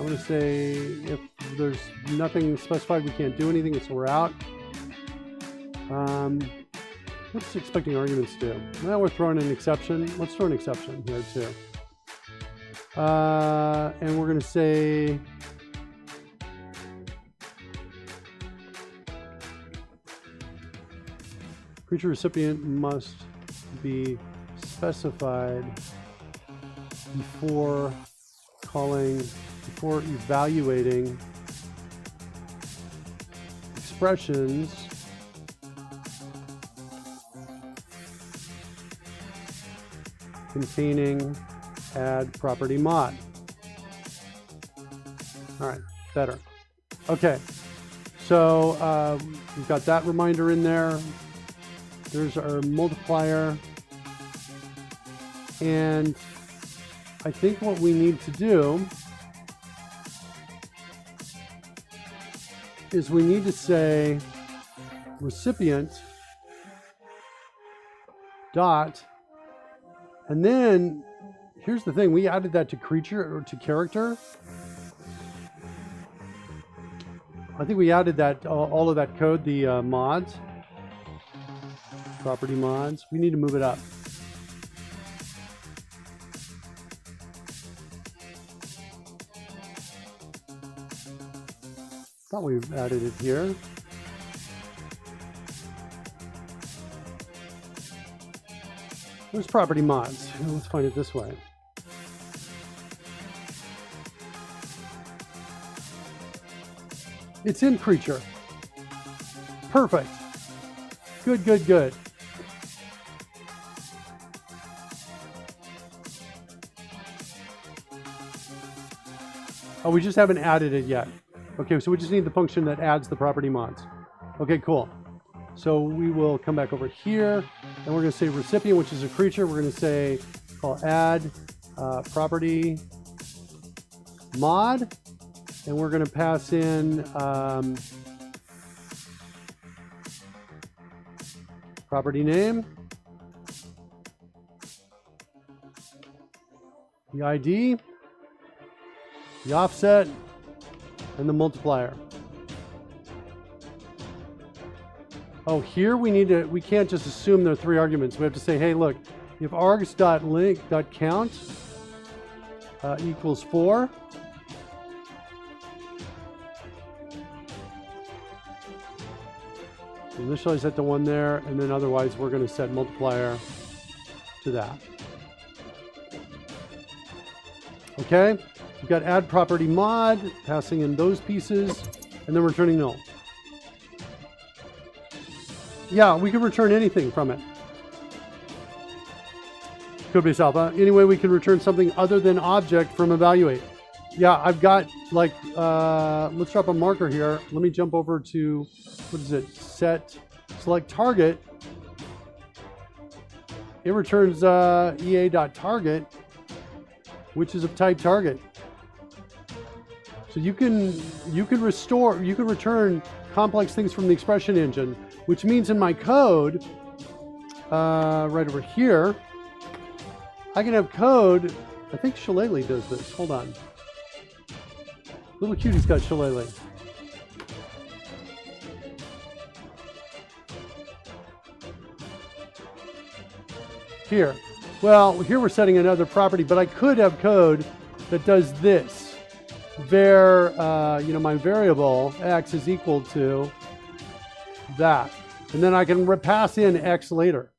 going to say if there's nothing specified, we can't do anything, so we're out. What's expecting arguments do? Now we're throwing an exception. Let's throw an exception here too. And we're going to say creature recipient must be specified before evaluating expressions containing add property mod. All right, better. Okay, so we've got that reminder in there. There's our multiplier. And I think what we need to do is we need to say recipient dot, and then here's the thing, we added that to creature or to character. I think we added that all of that code, the mods, property mods. We need to move it up. Thought we added it here. There's property mods. Let's find it this way. It's in creature. Perfect. Good, good, good. Oh, we just haven't added it yet. Okay, so we just need the function that adds the property mods. Okay, cool. So we will come back over here, and we're going to say recipient, which is a creature. We're going to say call add property mod, and we're going to pass in property name, the ID, the offset, and the multiplier. Oh, here we can't just assume there are 3 arguments. We have to say, hey, look, if args.link.count equals 4, initialize that to 1 there, and then otherwise we're going to set multiplier to that. Okay, we've got add property mod, passing in those pieces, and then returning null. Yeah, we can return anything from it. Codebase alpha. Anyway, we can return something other than object from evaluate. Yeah, I've got like, let's drop a marker here. Let me jump over to, what is it? Select target. It returns ea.target, which is of type target. So you can return complex things from the expression engine, which means in my code, right over here, I can have code. I think Shillelagh does this. Hold on. Little cutie's got shillelagh. Here. Well, here we're setting another property, but I could have code that does this. Var, my variable x is equal to that. And then I can pass in x later.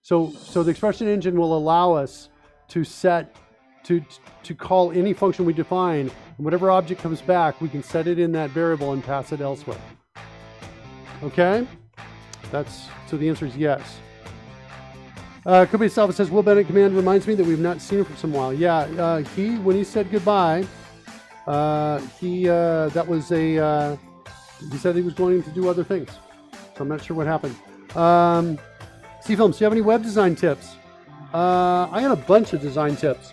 So the expression engine will allow us to set, to call any function we define, and whatever object comes back, we can set it in that variable and pass it elsewhere. Okay? So the answer is yes. Company Salva says, Will Bennett command reminds me that we've not seen him for some while. Yeah, when he said goodbye, he said he was going to do other things. So I'm not sure what happened. C-Films, do you have any web design tips? I got a bunch of design tips.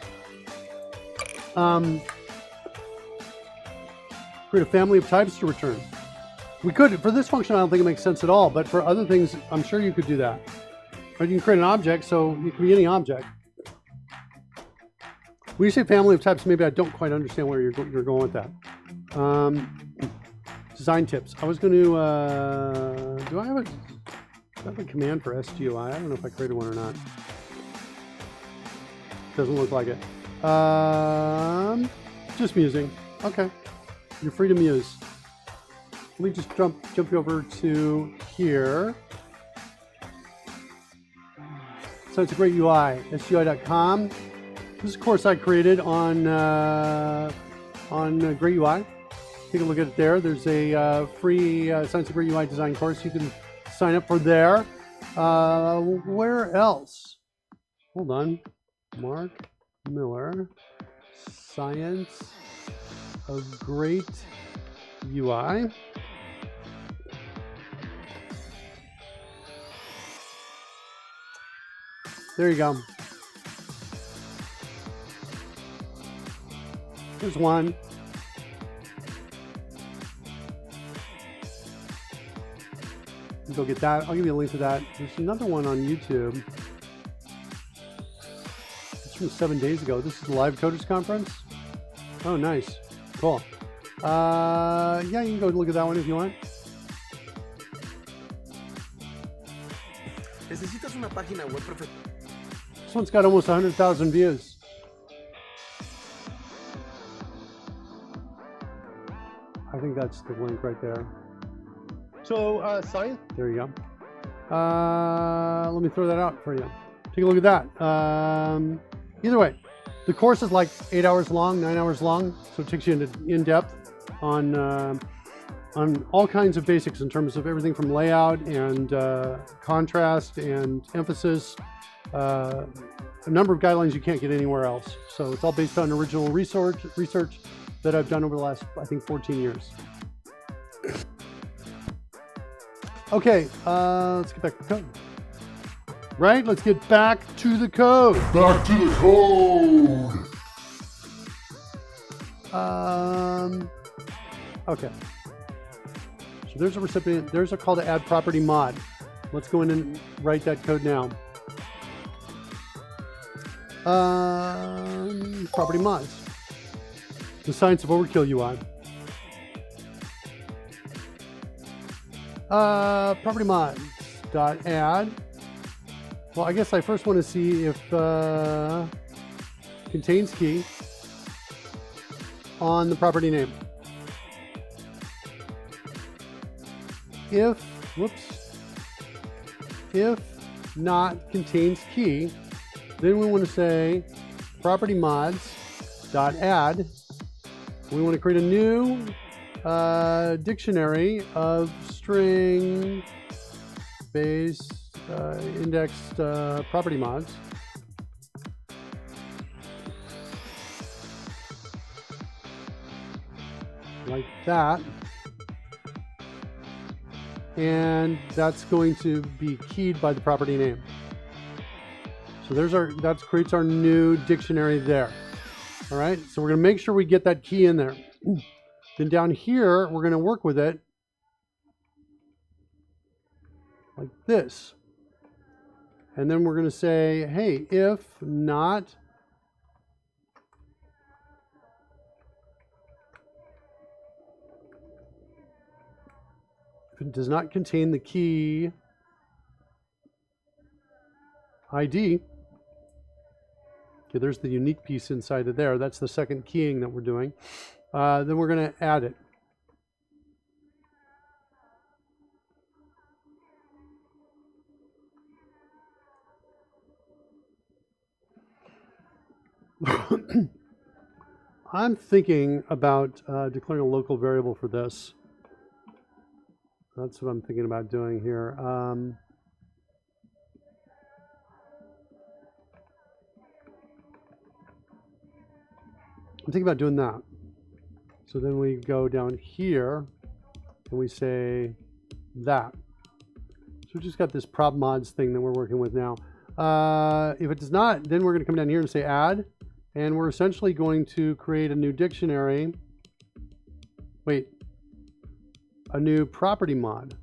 Create a family of types to return. We could, for this function, I don't think it makes sense at all, but for other things, I'm sure you could do that. Or you can create an object, so you can be any object. When you say family of types, maybe I don't quite understand where you're going with that. Design tips. I was going to, do I have a command for SGUI? I don't know if I created one or not. Doesn't look like it. Just musing. Okay. You're free to muse. Let me just jump you over to here. So it's a great UI, SGUI.com. This is a course I created on Great UI. Take a look at it there. There's a free Science of Great UI design course. You can sign up for there. Where else? Hold on. Mark Miller, Science of Great UI. There you go. Here's one. You go get that. I'll give you a link to that. There's another one on YouTube. It's from 7 days ago. This is the Live Coders Conference. Oh, nice. Cool. Yeah, you can go look at that one if you want. Necesitas una página web perfecta. This one's got almost 100,000 views. I think that's the link right there. So, science. There you go. Let me throw that out for you. Take a look at that. Either way, the course is like 8 hours long, 9 hours long, so it takes you into in-depth on all kinds of basics in terms of everything from layout and contrast and emphasis. A number of guidelines you can't get anywhere else. So it's all based on original research that I've done over the last, I think, 14 years. Okay, let's get back to the code. Right? Let's get back to the code. Back to the code. Okay. So there's a recipient. There's a call to add property mod. Let's go in and write that code now. Property mods. The Science of Overkill UI. Property mods dot add. Well, I guess I first want to see if contains key on the property name. If not contains key, then we want to say property mods dot add. We want to create a new dictionary of string based indexed property mods. Like that. And that's going to be keyed by the property name. So that creates our new dictionary there. All right, so we're going to make sure we get that key in there. Then down here, we're going to work with it like this. And then we're going to say, hey, if not If it does not contain the key ID, okay, there's the unique piece inside of there. That's the second keying that we're doing. Then we're going to add it. I'm thinking about declaring a local variable for this. That's what I'm thinking about doing here. I'm thinking about doing that. So then we go down here and we say that. So we just got this prop mods thing that we're working with now. If it does not, then we're going to come down here and say add. And we're essentially going to create a new dictionary. Wait, a new property mod.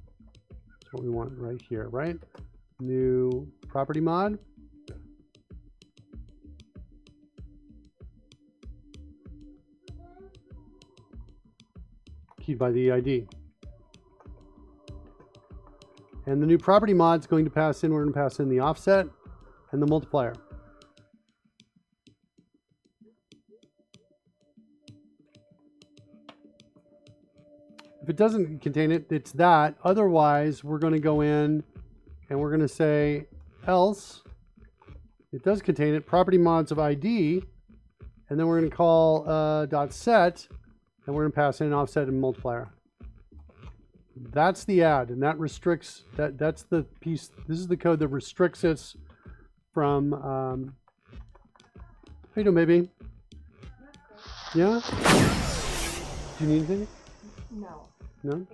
That's what we want right here, right? New property mod. Keyed by the ID. And the new property mod is going to pass in, we're going to pass in the offset and the multiplier. If it doesn't contain it, it's that. Otherwise, we're going to go in and we're going to say else. It does contain it, property mods of ID. And then we're going to call dot set, and we're going to pass in an offset and multiplier. That's the add, and that restricts, that's the piece, this is the code that restricts us from, how you doing, baby? Yeah? Do you need anything? No. No?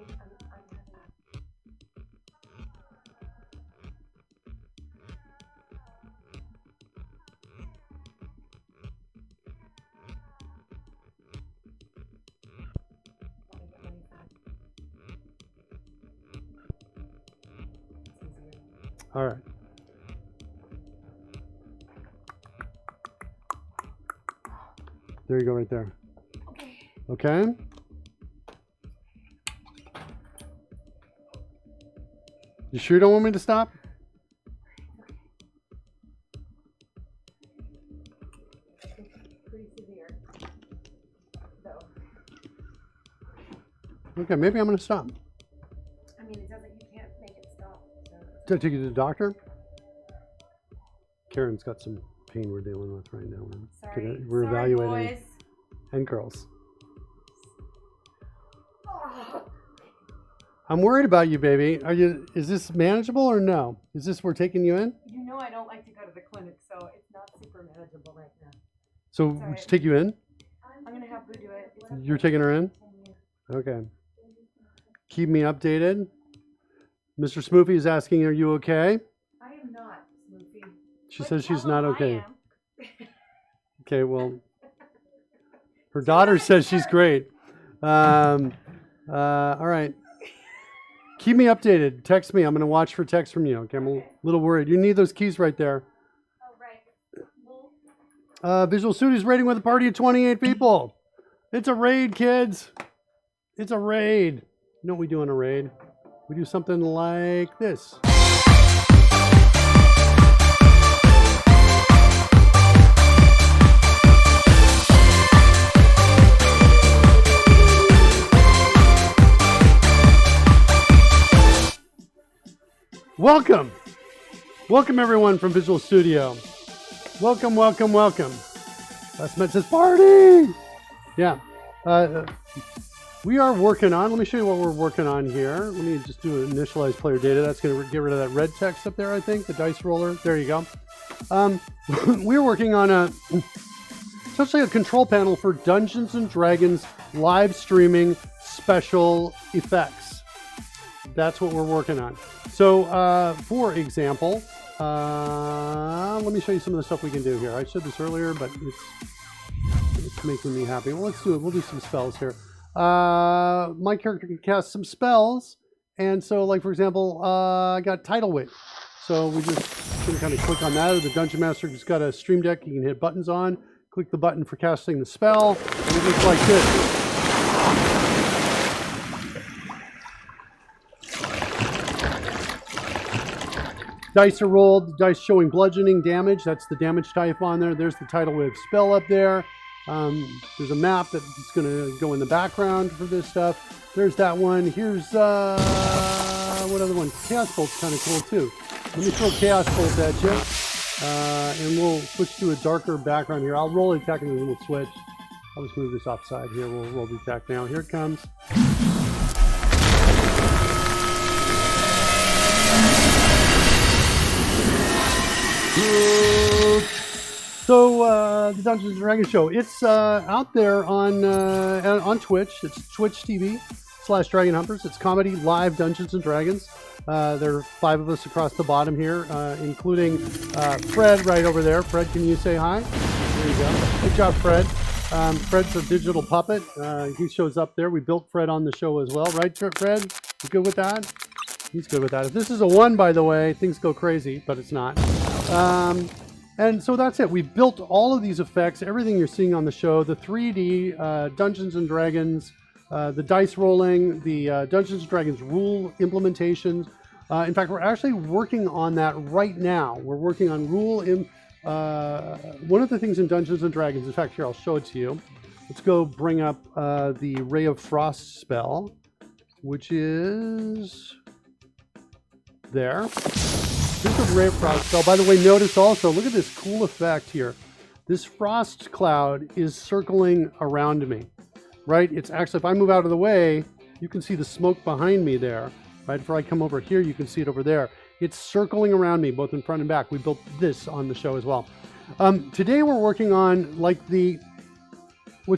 All right. There you go right there. Okay. You sure you don't want me to stop? Pretty severe. Though. Okay, maybe I'm going to stop. I mean, it doesn't, you can't make it stop. So. Did I take you to the doctor? Karen's got some pain we're dealing with right now. We're evaluating. Boys. And girls. Oh. I'm worried about you, baby. Is this manageable or no? Is this we're taking you in? You know I don't like to go to the clinic, so it's not super manageable right now. So It's all we right. just take you in? I'm going to have Boo do it. It's okay. You're taking her in? Okay. Keep me updated. Mr. Smoofy is asking, are you okay? I am not, Smoofy. She But says she's tell him not I okay. am. Okay, well, her daughter says she's great. All right. Keep me updated. Text me. I'm going to watch for texts from you. Okay, I'm a little worried. You need those keys right there. Oh, right. Well, Visual Studio's raiding with a party of 28 people. It's a raid, kids. It's a raid. You know what we do in a raid? We do something like this. Welcome. Welcome everyone from Visual Studio. Welcome, welcome, welcome. Last Met says party. Yeah. We are working on, let me show you what we're working on here. Let me just do initialize player data. That's going to get rid of that red text up there, I think, the dice roller. There you go. We're working on essentially a control panel for Dungeons and Dragons live streaming special effects. That's what we're working on. So, for example, let me show you some of the stuff we can do here. I said this earlier, but it's making me happy. Well, let's do it. We'll do some spells here. My character can cast some spells, and so, like for example, I got Tidal Wave. So we just can kind of click on that, or the Dungeon Master just got a Stream Deck you can hit buttons on. Click the button for casting the spell, and it looks like this. Dice are rolled, dice showing bludgeoning damage. That's the damage type on there. There's the tidal wave spell up there. There's a map that's going to go in the background for this stuff. There's that one. Here's, what other one? Chaos Bolt's kind of cool too. Let me throw Chaos Bolt at you. And we'll switch to a darker background here. I'll roll the attack and then we'll switch. I'll just move this offside here. We'll roll the attack now. Here it comes. So the Dungeons and Dragons show, it's out there on Twitch. It's Twitch TV/Dragon Humpers. It's comedy live Dungeons and Dragons. There are 5 of us across the bottom here, including Fred right over there. Fred, can you say hi? There you go. Good job, Fred. Fred's a digital puppet. He shows up there. We built Fred on the show as well, right, Fred? You good with that? He's good with that. If this is a 1, by the way, things go crazy, but it's not. And so that's it. We built all of these effects, everything you're seeing on the show, the 3D Dungeons and Dragons, the dice rolling, the Dungeons and Dragons rule implementations. In fact, we're actually working on that right now. We're working on one of the things in Dungeons and Dragons, in fact, here, I'll show it to you. Let's go bring up the Ray of Frost spell, which is there. Here's the Ray of Frost spell. By the way, notice also, look at this cool effect here. This frost cloud is circling around me, right? It's actually, if I move out of the way, you can see the smoke behind me there, right? If I come over here, you can see it over there. It's circling around me, both in front and back. We built this on the show as well. Today we're working on what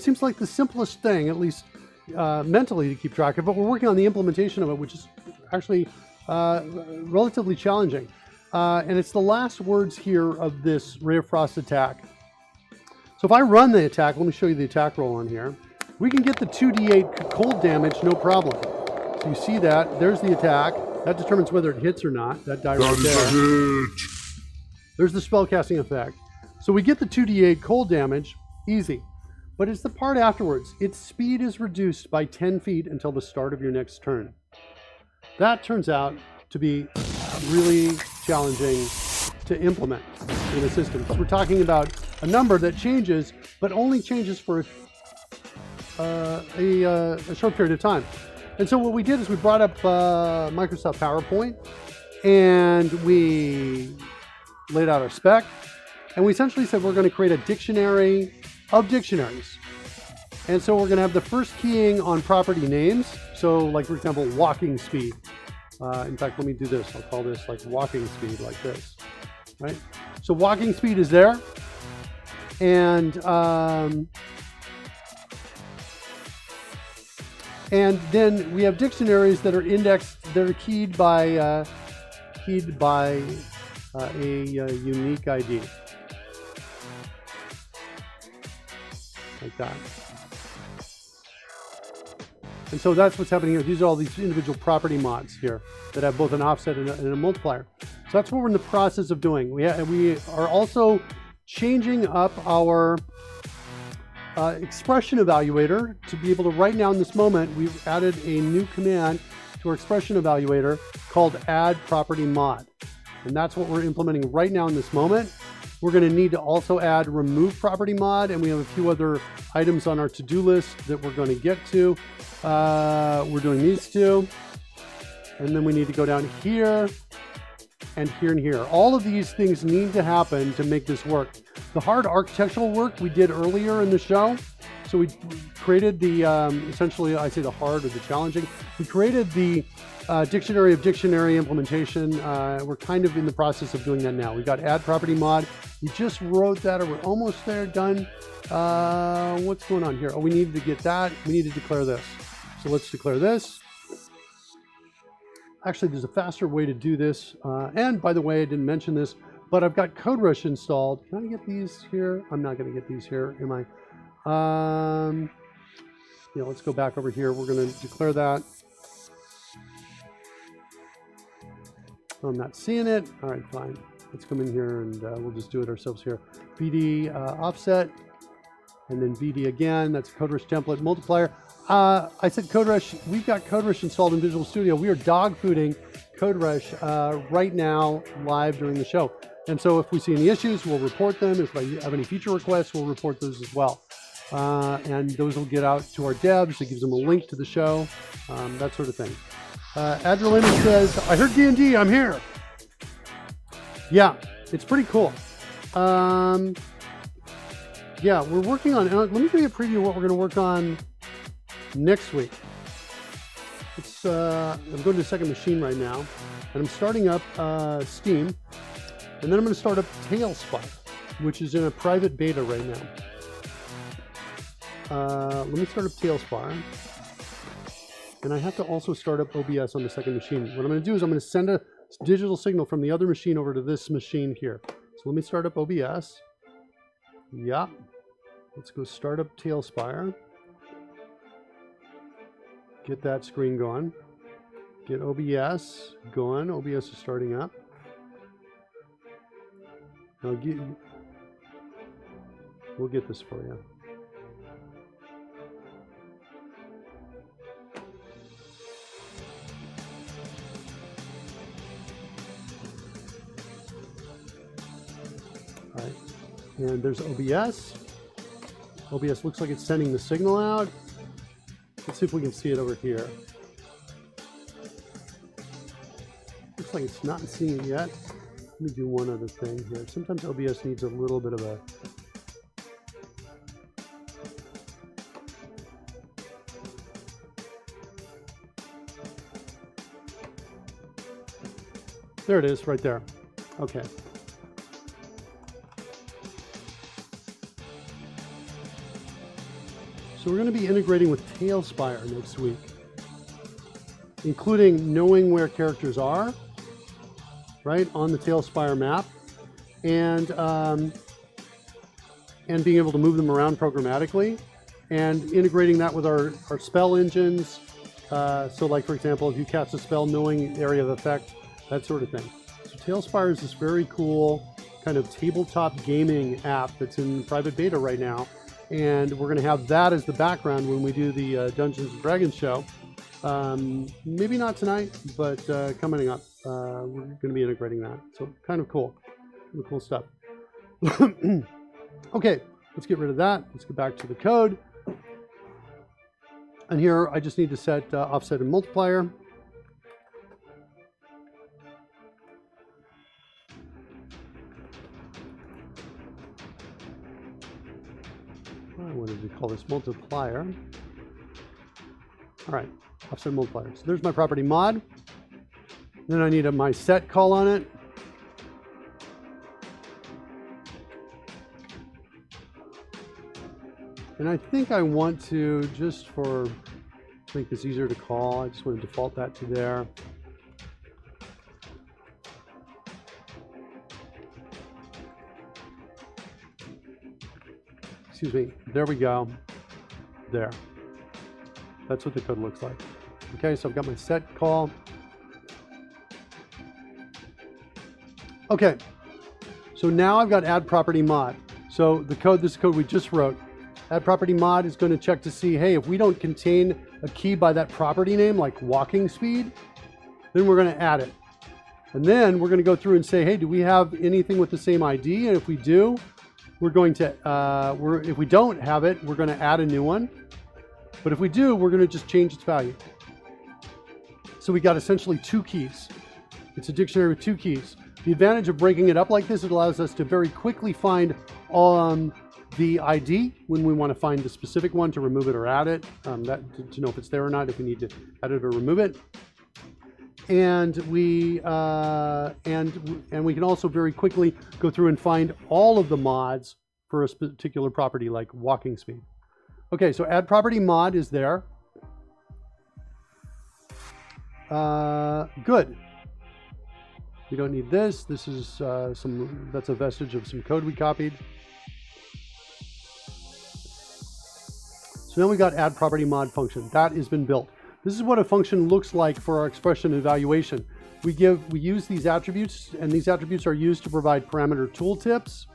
seems like the simplest thing, at least mentally to keep track of, but we're working on the implementation of it, which is actually relatively challenging. And it's the last words here of this Ray of Frost attack. So if I run the attack, let me show you the attack roll on here. We can get the 2d8 cold damage, no problem. So you see that, there's the attack. That determines whether it hits or not. That die right there. There's the spellcasting effect. So we get the 2d8 cold damage, easy. But it's the part afterwards. Its speed is reduced by 10 feet until the start of your next turn. That turns out to be really challenging to implement in a system. So we're talking about a number that changes, but only changes for a short period of time. And so what we did is we brought up Microsoft PowerPoint and we laid out our spec. And we essentially said we're going to create a dictionary of dictionaries. And so we're going to have the first keying on property names. So like, for example, walking speed. In fact, let me do this. I'll call this like walking speed like this, right? So walking speed is there. And then we have dictionaries that are indexed, that are keyed by a unique ID. Like that. And so that's what's happening here. These are all these individual property mods here that have both an offset and a multiplier. So that's what we're in the process of doing. We are also changing up our expression evaluator to be able to, right now in this moment, we've added a new command to our expression evaluator called add property mod. And that's what we're implementing right now in this moment. We're going to need to also add remove property mod, and we have a few other items on our to-do list that we're going to get to. We're doing these two, and then we need to go down here and here and here. All of these things need to happen to make this work. The hard architectural work we did earlier in the show. So we created the, essentially, I say the hard or the challenging. We created the dictionary of dictionary implementation. We're kind of in the process of doing that now. We got add property mod. We just wrote that, or we're almost there, done. What's going on here? Oh, we needed to get that. We need to declare this. So let's declare this. Actually, there's a faster way to do this. And by the way, I didn't mention this, but I've got CodeRush installed. Can I get these here? I'm not going to get these here, am I? Let's go back over here. We're going to declare that. I'm not seeing it. All right, fine. Let's come in here and we'll just do it ourselves here. VD offset, and then VD again. That's a CodeRush template multiplier. I said CodeRush. We've got CodeRush installed in Visual Studio. We are dog fooding Code Rush right now, live during the show. And so if we see any issues, we'll report them. If I have any feature requests, we'll report those as well. And those will get out to our devs. It gives them a link to the show, that sort of thing. Adrenaline says, I heard D&D, I'm here. Yeah, it's pretty cool. Yeah, we're working on, let me give you a preview of what we're going to work on next week. It's, I'm going to the second machine right now, and I'm starting up Steam, and then I'm going to start up Tailspire, which is in a private beta right now. Let me start up Tailspire, and I have to also start up OBS on the second machine. What I'm going to do is I'm going to send a digital signal from the other machine over to this machine here. So let me start up OBS. Yeah. Let's go start up Tailspire. Get that screen going. Get OBS going. OBS is starting up. We'll get this for you. All right. And there's OBS. OBS looks like it's sending the signal out. Let's see if we can see it over here. Looks like it's not seeing it yet. Let me do one other thing here. Sometimes OBS needs a little bit of a... There it is, right there. Okay. So we're going to be integrating with Tailspire next week, including knowing where characters are, right, on the Tailspire map, and being able to move them around programmatically, and integrating that with our spell engines. So like, for example, if you cast a spell, knowing area of effect, that sort of thing. So Tailspire is this very cool kind of tabletop gaming app that's in private beta right now. And we're going to have that as the background when we do the Dungeons & Dragons show. Maybe not tonight, but coming up, we're going to be integrating that. So kind of cool. Kind of cool stuff. Okay, let's get rid of that. Let's get back to the code. And here I just need to set offset and multiplier. I wanted to call this multiplier. All right, offset multiplier. So there's my property mod. Then I need my set call on it. And I think I want to, just to make this easier to call, I just want to default that to there. Excuse me, there we go. There. That's what the code looks like. Okay, so I've got my set call. Okay, so now I've got add property mod. So the code, this code we just wrote, add property mod is going to check to see, hey, if we don't contain a key by that property name, like walking speed, then we're going to add it. And then we're going to go through and say, hey, do we have anything with the same ID? And if we do, we're going to, if we don't have it, we're going to add a new one. But if we do, we're going to just change its value. So we got essentially two keys. It's a dictionary with two keys. The advantage of breaking it up like this, it allows us to very quickly find the ID when we want to find the specific one to remove it or add it, to know if it's there or not, if we need to add it or remove it. And we can also very quickly go through and find all of the mods for a particular property like walking speed. Okay, so add property mod is there. Good. We don't need this. This is that's a vestige of some code we copied. So now we got add property mod function. That has been built. This is what a function looks like for our expression evaluation. We use these attributes, and these attributes are used to provide parameter tooltips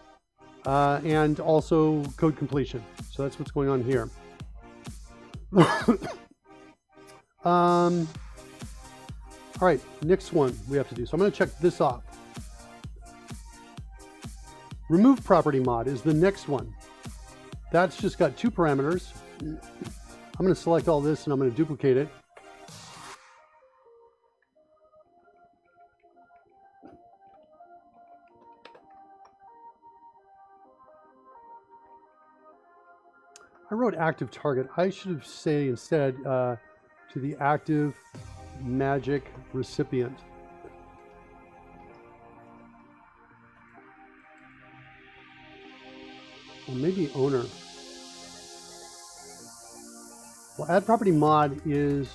and also code completion. So that's what's going on here. All All right, next one we have to do. So I'm going to check this off. Remove property mod is the next one. That's just got 2 parameters. I'm going to select all this and I'm going to duplicate it. I wrote active target. I should have said instead to the active magic recipient. Or maybe owner. Well, add property mod is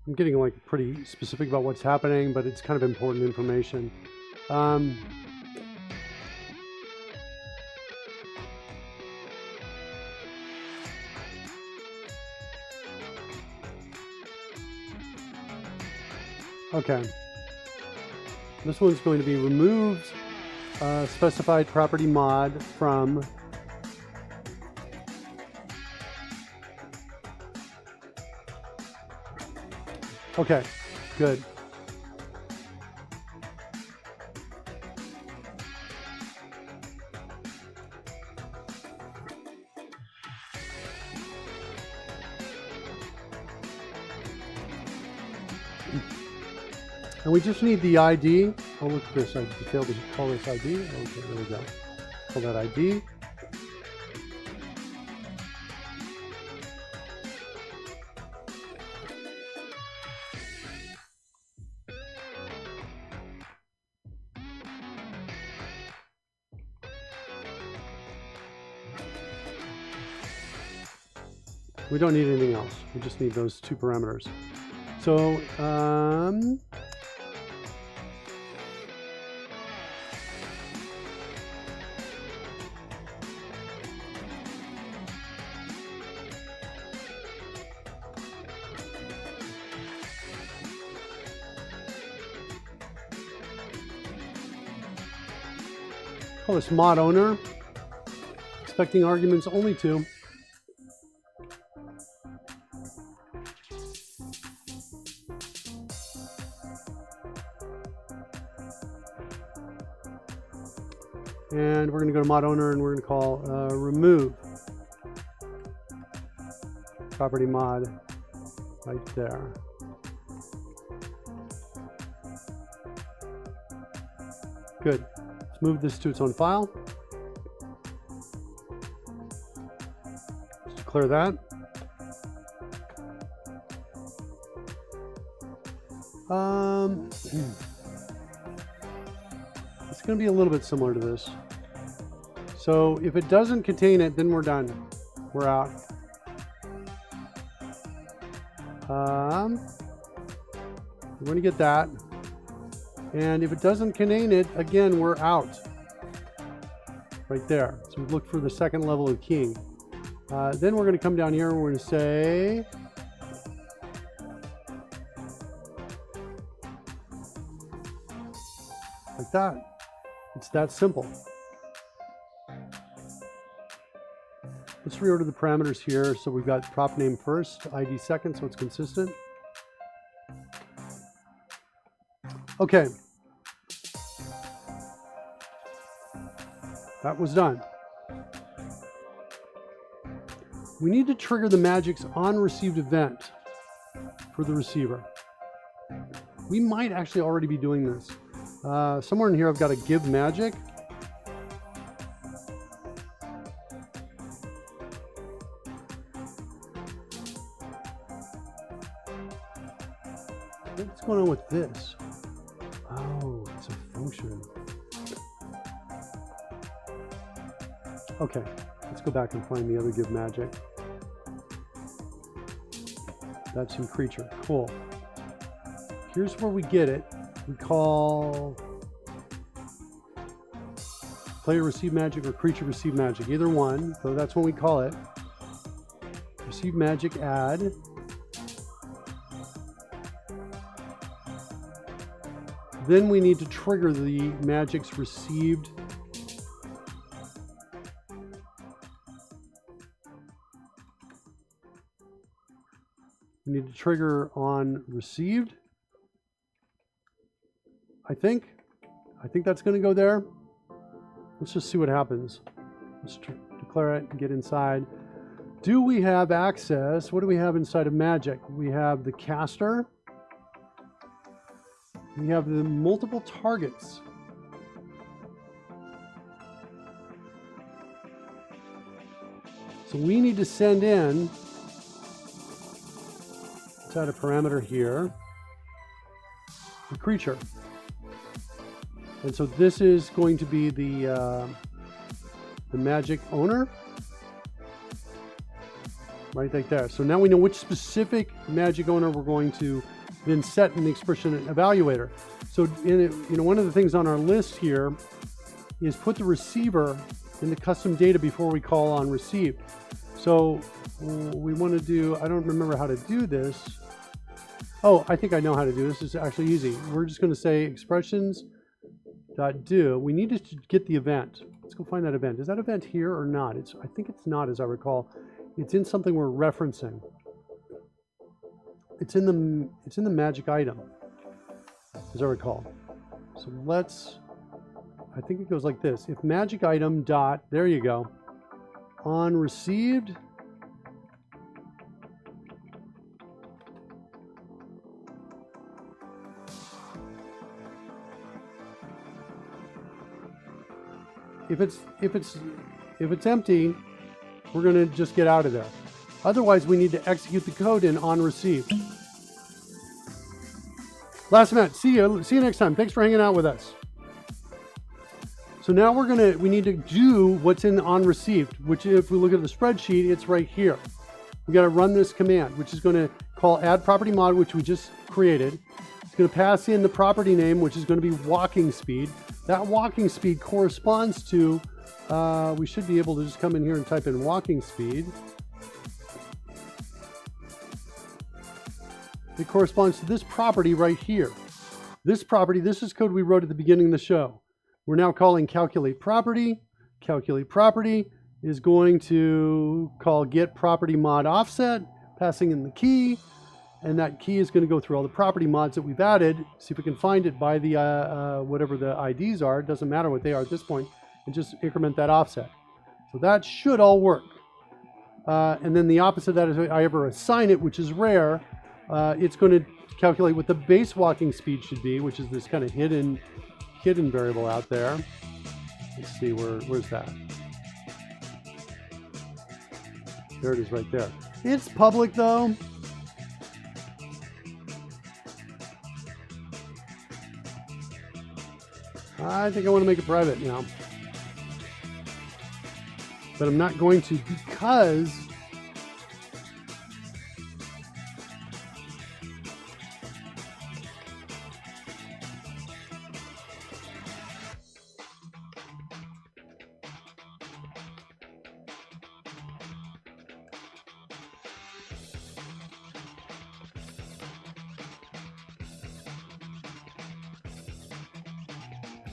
I'm getting like pretty specific about what's happening, but it's kind of important information. Okay. This one's going to be removed specified property mod from okay, good. And we just need the ID. Oh, look at this. I failed to call this ID. Okay, there we go. Call that ID. We don't need anything else. We just need those 2 parameters. So, call this mod owner, expecting arguments only 2. And we're going to go to mod owner and we're going to call remove property mod right there. Good. Let's move this to its own file. Let's declare that. It's going to be a little bit similar to this. So if it doesn't contain it, then we're done. We're out. We're going to get that. And if it doesn't contain it, again, we're out. Right there. So we look for the second level of keying. Then we're going to come down here and we're going to say like that. It's that simple. Let's reorder the parameters here. So we've got prop name first, ID second, so it's consistent. Okay. That was done. We need to trigger the magic's on received event for the receiver. We might actually already be doing this. Somewhere in here I've got a give magic. What's going on with this? Oh, it's a function. Okay, let's go back and find the other give magic. That's in creature. Cool. Here's where we get it. We call player receive magic or creature receive magic. Either one. So that's what we call it. Receive magic add. Then we need to trigger the magics received. We need to trigger on received. I think that's going to go there. Let's just see what happens. Let's declare it and get inside. Do we have access? What do we have inside of magic? We have the caster. We have the multiple targets. So we need to send in, let's add a parameter here, the creature. And so this is going to be the magic owner. Right there. So now we know which specific magic owner we're going to then set in the expression evaluator. So one of the things on our list here is put the receiver in the custom data before we call on received. So we want to do, I don't remember how to do this. Oh, I think I know how to do this. It's actually easy. We're just going to say expressions.do. We need to get the event. Let's go find that event. Is that event here or not? I think it's not, as I recall. It's in something we're referencing. It's in the magic item, as I recall. So I think it goes like this. If magic item dot, there you go, on received, if it's empty, we're going to just get out of there. Otherwise, we need to execute the code in on received. Last event. See you next time. Thanks for hanging out with us. So now we need to do what's in on received, which if we look at the spreadsheet, it's right here. We got to run this command, which is going to call add property mod, which we just created. It's going to pass in the property name, which is going to be walking speed. That walking speed corresponds to, we should be able to just come in here and type in walking speed. It corresponds to this property right here. This property, this is code we wrote at the beginning of the show. We're now calling calculate property. Calculate property is going to call get property mod offset, passing in the key, and that key is going to go through all the property mods that we've added, see if we can find it by the whatever the IDs are. It doesn't matter what they are at this point, and just increment that offset. So that should all work. And then the opposite of that is if I ever assign it, which is rare. It's going to calculate what the base walking speed should be, which is this kind of hidden variable out there. Let's see, where's that? There it is right there. It's public though. I think I want to make it private now. But I'm not going to because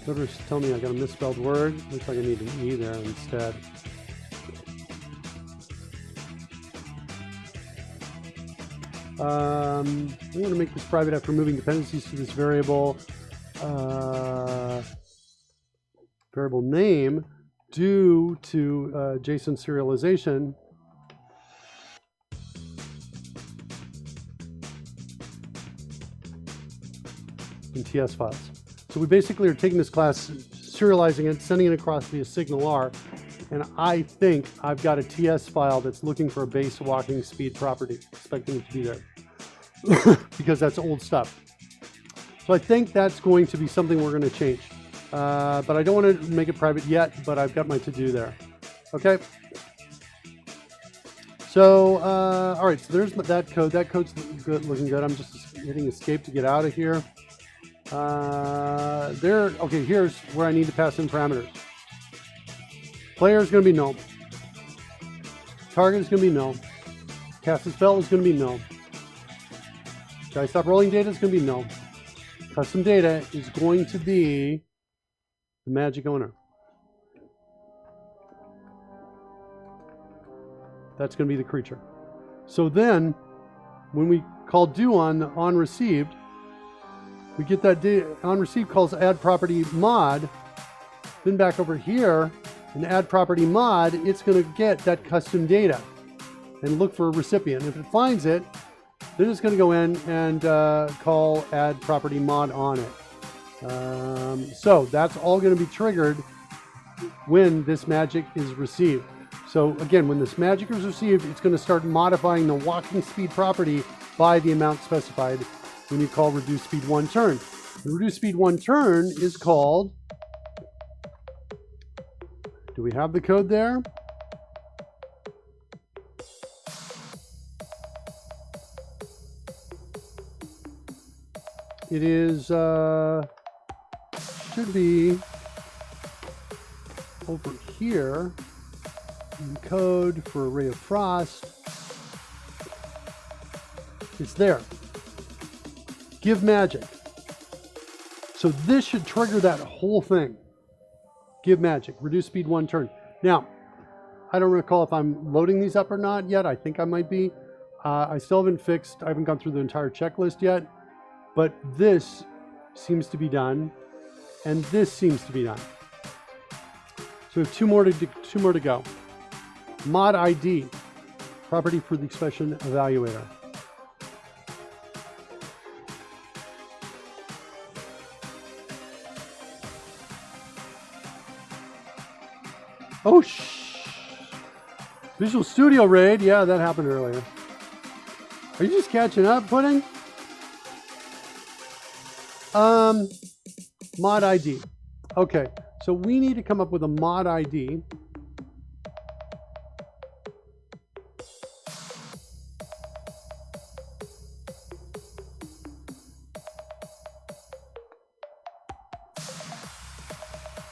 Coder's telling me I got a misspelled word. Looks like I need an E there instead. I'm going to make this private after moving dependencies to this variable name due to JSON serialization. In TS files. So we basically are taking this class, serializing it, sending it across via signal R, and I think I've got a TS file that's looking for a base walking speed property, expecting it to be there, because that's old stuff. So I think that's going to be something we're going to change. But I don't want to make it private yet, but I've got my to-do there. Okay. So, all right, so there's that code. That code's looking good. I'm just hitting escape to get out of here. Okay, here's where I need to pass in parameters. Player is going to be null. Target is going to be null. Cast a spell is going to be null. Dice stop rolling data is going to be null. Custom data is going to be the magic owner. That's going to be the creature. So then, when we call do on received, we get that data on received calls add property mod. Then back over here, and add property mod, it's going to get that custom data and look for a recipient. If it finds it, then it's going to go in and call add property mod on it. So that's all going to be triggered when this magic is received. So again, when this magic is received, it's going to start modifying the walking speed property by the amount specified when you call reduce speed 1 turn. The reduce speed 1 turn is called, do we have the code there? It is, should be over here in code for Ray of Frost. It's there. Give magic. So this should trigger that whole thing. Give magic. Reduce speed 1 turn. Now, I don't recall if I'm loading these up or not yet. I think I might be. I still haven't fixed. I haven't gone through the entire checklist yet. But this seems to be done. And this seems to be done. So we have two more to go. Mod ID. Property for the expression evaluator. Oh, Visual Studio raid. Yeah, that happened earlier. Are you just catching up, Pudding? Mod ID. Okay, so we need to come up with a mod ID.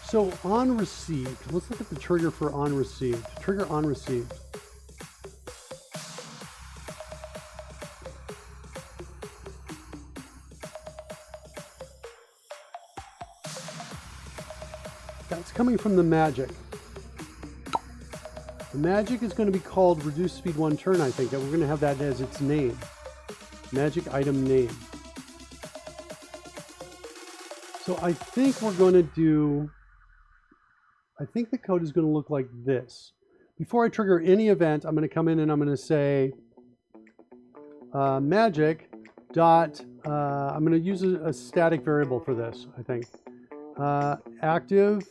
So on received, let's look at the trigger for on received. Trigger on received. That's coming from the magic. The magic is going to be called reduce speed 1 turn, I think, and we're going to have that as its name. Magic item name. So I think we're going to do, I think the code is going to look like this. Before I trigger any event, I'm going to come in and I'm going to say magic dot, I'm going to use a static variable for this, I think. Active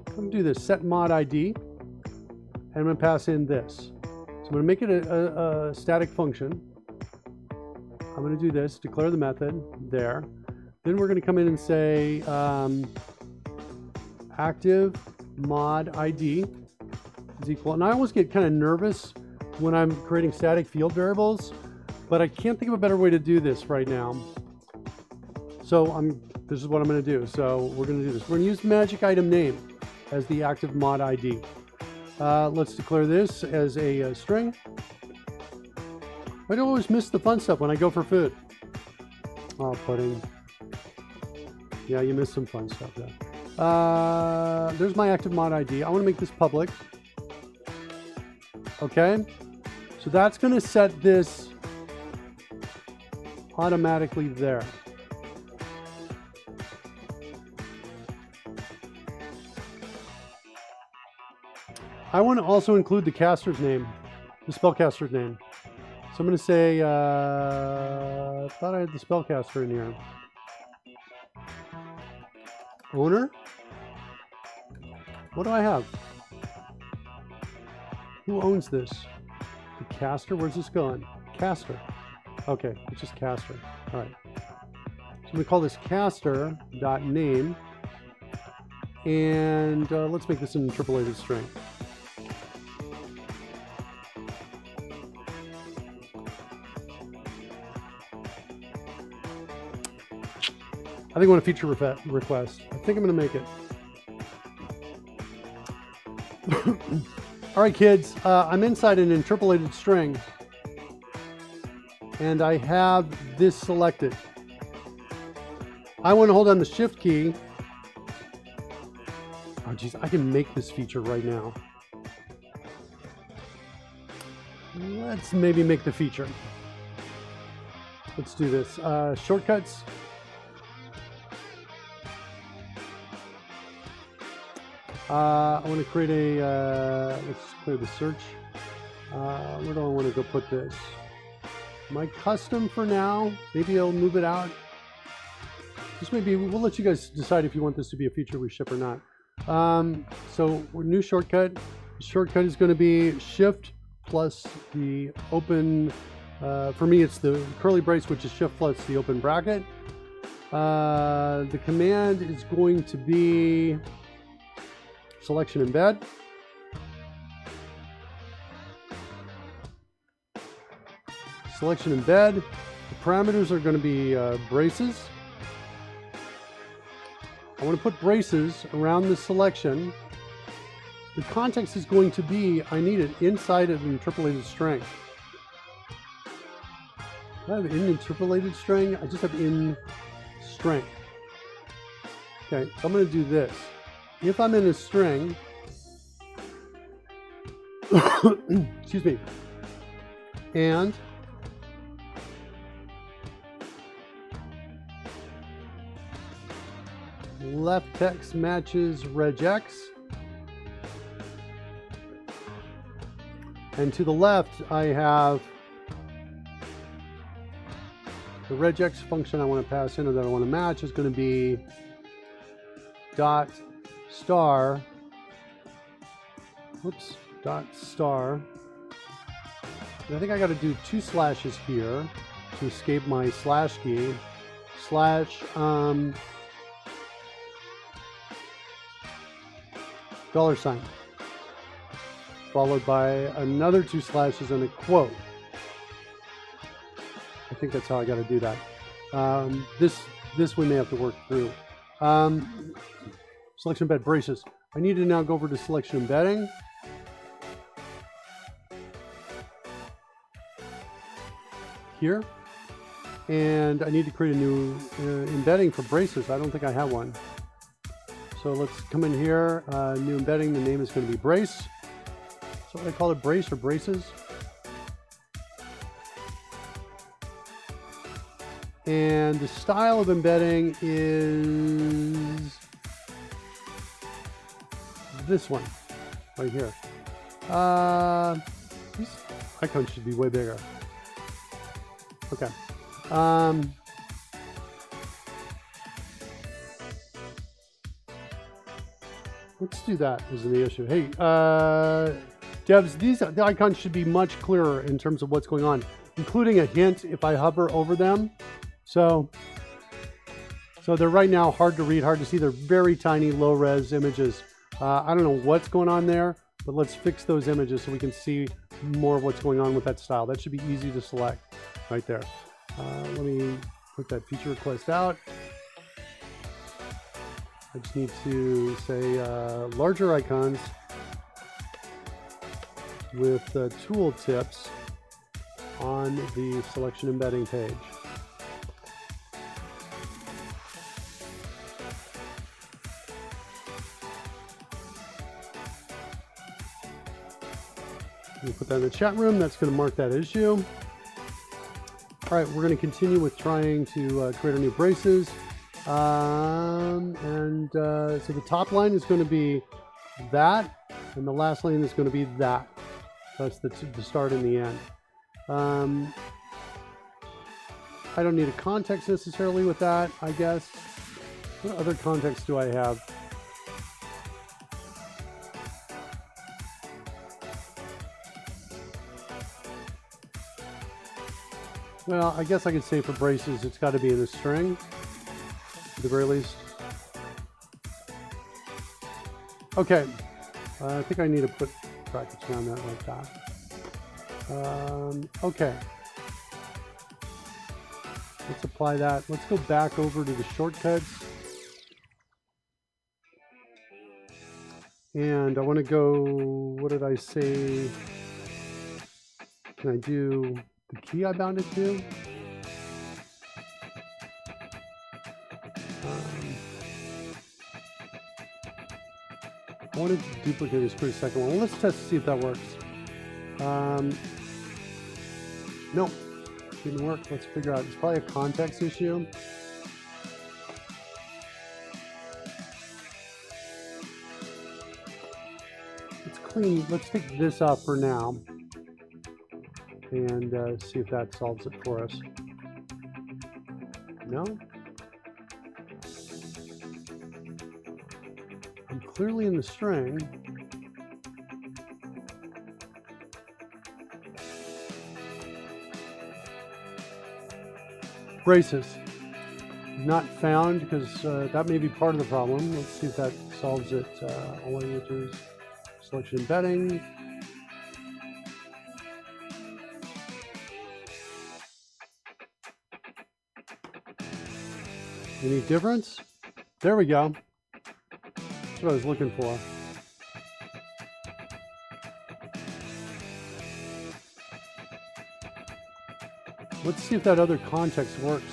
I'm going to do this, set mod ID, and I'm going to pass in this. So I'm going to make it a static function. I'm going to do this, declare the method there. Then we're going to come in and say active mod ID is equal, and I always get kind of nervous when I'm creating static field variables, but I can't think of a better way to do this right now. So this is what I'm going to do. So we're going to do this. We're going to use the magic item name as the active mod ID. Let's declare this as a string. I always miss the fun stuff when I go for food. Oh, pudding. Yeah, you missed some fun stuff there. There's my active mod ID. I want to make this public. Okay. So that's going to set this automatically there. I want to also include the caster's name, the spellcaster's name. So I'm going to say, I thought I had the spellcaster in here. Owner? What do I have? Who owns this? The caster? Where's this going? Caster. Okay, it's just caster. All right. So we call this caster.name. And let's make this an interpolated string. I think I want a feature request. I think I'm going to make it. All right, kids. I'm inside an interpolated string. And I have this selected. I want to hold on the shift key. Oh, geez. I can make this feature right now. Let's maybe make the feature. Let's do this. Shortcuts. I want to create a, let's clear the search. Where do I want to go put this? My custom for now. Maybe I'll move it out. This maybe, we'll let you guys decide if you want this to be a feature we ship or not. So new shortcut. The shortcut is going to be shift plus the open, for me it's the curly brace, which is shift plus the open bracket. The command is going to be selection embed. Selection embed. The parameters are going to be braces. I want to put braces around the selection. The context is going to be, I need it inside of an interpolated string. Do I have in interpolated string? I just have in string. Okay, so I'm going to do this. If I'm in a string, excuse me, and left text matches regex, and to the left I have the regex function I want to pass in or that I want to match is going to be dot star, whoops, dot star. And I think I got to do 2 slashes here to escape my slash key, slash $, followed by another 2 slashes and a quote. I think that's how I got to do that. This we may have to work through. Selection embed braces. I need to now go over to selection embedding. Here. And I need to create a new embedding for braces. I don't think I have one. So let's come in here, new embedding. The name is going to be brace. So what I call it, brace or braces. And the style of embedding is this one right here. These icons should be way bigger. Okay. Let's do that as the issue. Hey, devs, the icons should be much clearer in terms of what's going on, including a hint if I hover over them. So they're right now hard to read, hard to see. They're very tiny, low-res images. I don't know what's going on there, but let's fix those images so we can see more of what's going on with that style. That should be easy to select right there. Let me put that feature request out. I just need to say larger icons with tool tips on the selection embedding page. We'll put that in the chat room. That's going to mark that issue. All right, we're going to continue with trying to create our new braces. So the top line is going to be that, and the last line is going to be that. That's the start and the end. I don't need a context necessarily with that, I guess. What other context do I have? Well, I guess I could say for braces, it's got to be in a string, at the very least. Okay, I think I need to put brackets around that like that. Okay. Let's apply that. Let's go back over to the shortcuts. And I want to go, what did I say? Can I do the key I bound it to? I wanted to duplicate this for a second one. Let's test to see if that works. No, didn't work. Let's figure out. It's probably a context issue. Let's clean. Let's take this off for now and see if that solves it for us. No? I'm clearly in the string. Braces. Not found because that may be part of the problem. Let's see if that solves it. All languages, selection embedding. Any difference? There we go. That's what I was looking for. Let's see if that other context works.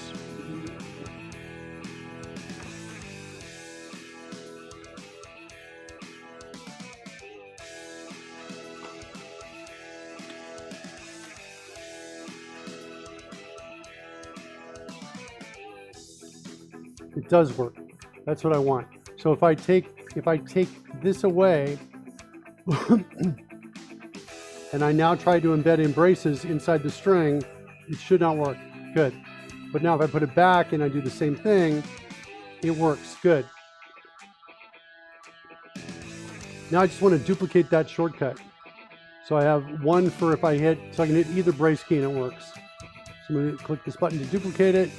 It does work. That's what I want. So if I take this away and I now try to embed in braces inside the string, it should not work. Good. But now if I put it back and I do the same thing, it works. Good. Now I just want to duplicate that shortcut. So I have one for if I hit, so I can hit either brace key and it works. So I'm going to click this button to duplicate it,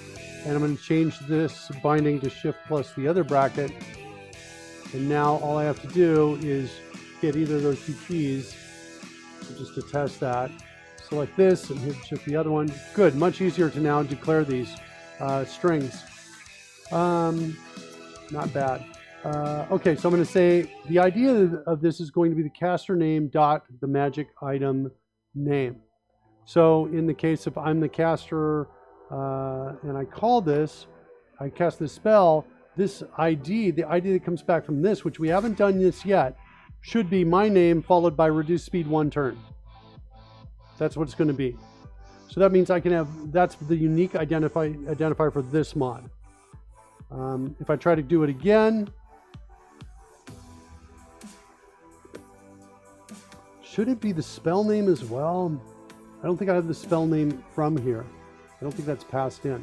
and I'm going to change this binding to Shift plus the other bracket. And now all I have to do is hit either of those two keys just to test that. Select this and hit Shift the other one. Good, much easier to now declare these strings. Not bad. Okay, so I'm going to say the idea of this is going to be the caster name dot the magic item name. So in the case if I'm the caster and I call this, I cast this spell, this ID, the ID that comes back from this, which we haven't done this yet, should be my name followed by reduced speed 1 turn. That's what it's going to be. So that means I can have, that's the unique identifier for this mod. If I try to do it again, should it be the spell name as well? I don't think I have the spell name from here. I don't think that's passed in.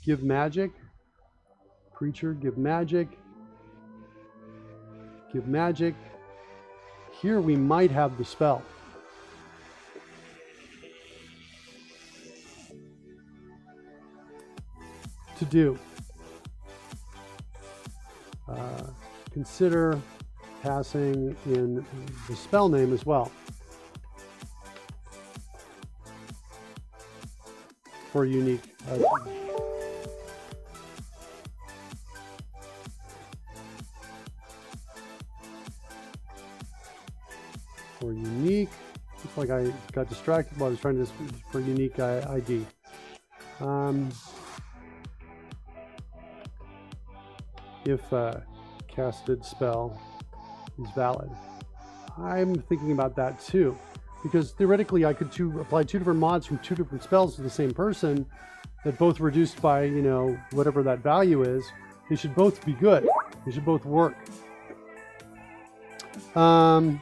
Give magic. Creature, give magic. Give magic. Here we might have the spell. To do. Consider passing in the spell name as well. For unique. For unique. Looks like I got distracted while I was trying to for unique ID. If casted spell is valid. I'm thinking about that too, because theoretically I could apply 2 different mods from 2 different spells to the same person that both reduced by, you know, whatever that value is. They should both be good. They should both work. In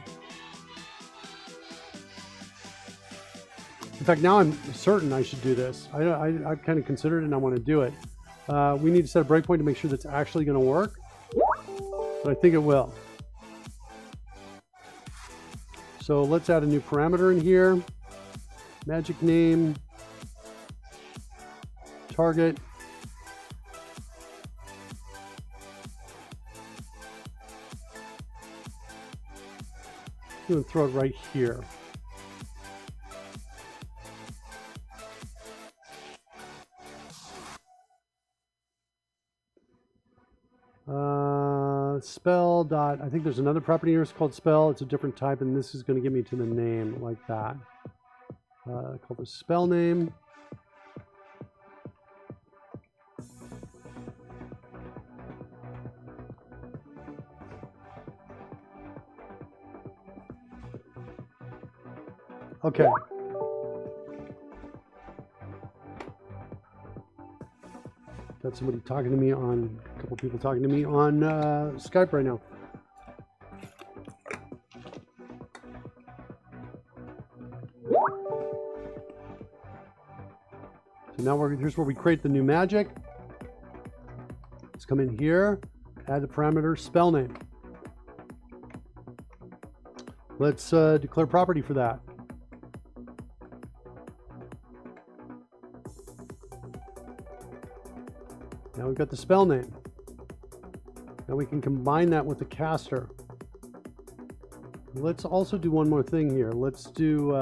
fact, now I'm certain I should do this. I've kind of considered it and I want to do it. We need to set a breakpoint to make sure that's actually going to work, but I think it will. So let's add a new parameter in here. Magic name, target. I'm going to throw it right here. Spell dot, I think there's another property here, it's called spell. It's a different type, and this is going to get me to the name like that. Call this spell name. Okay. Got somebody talking to me on, a couple people talking to me on Skype right now. So now here's where we create the new magic. Let's come in here, add the parameter spell name. Let's declare property for that. Now we've got the spell name. Now we can combine that with the caster. Let's also do one more thing here. Let's do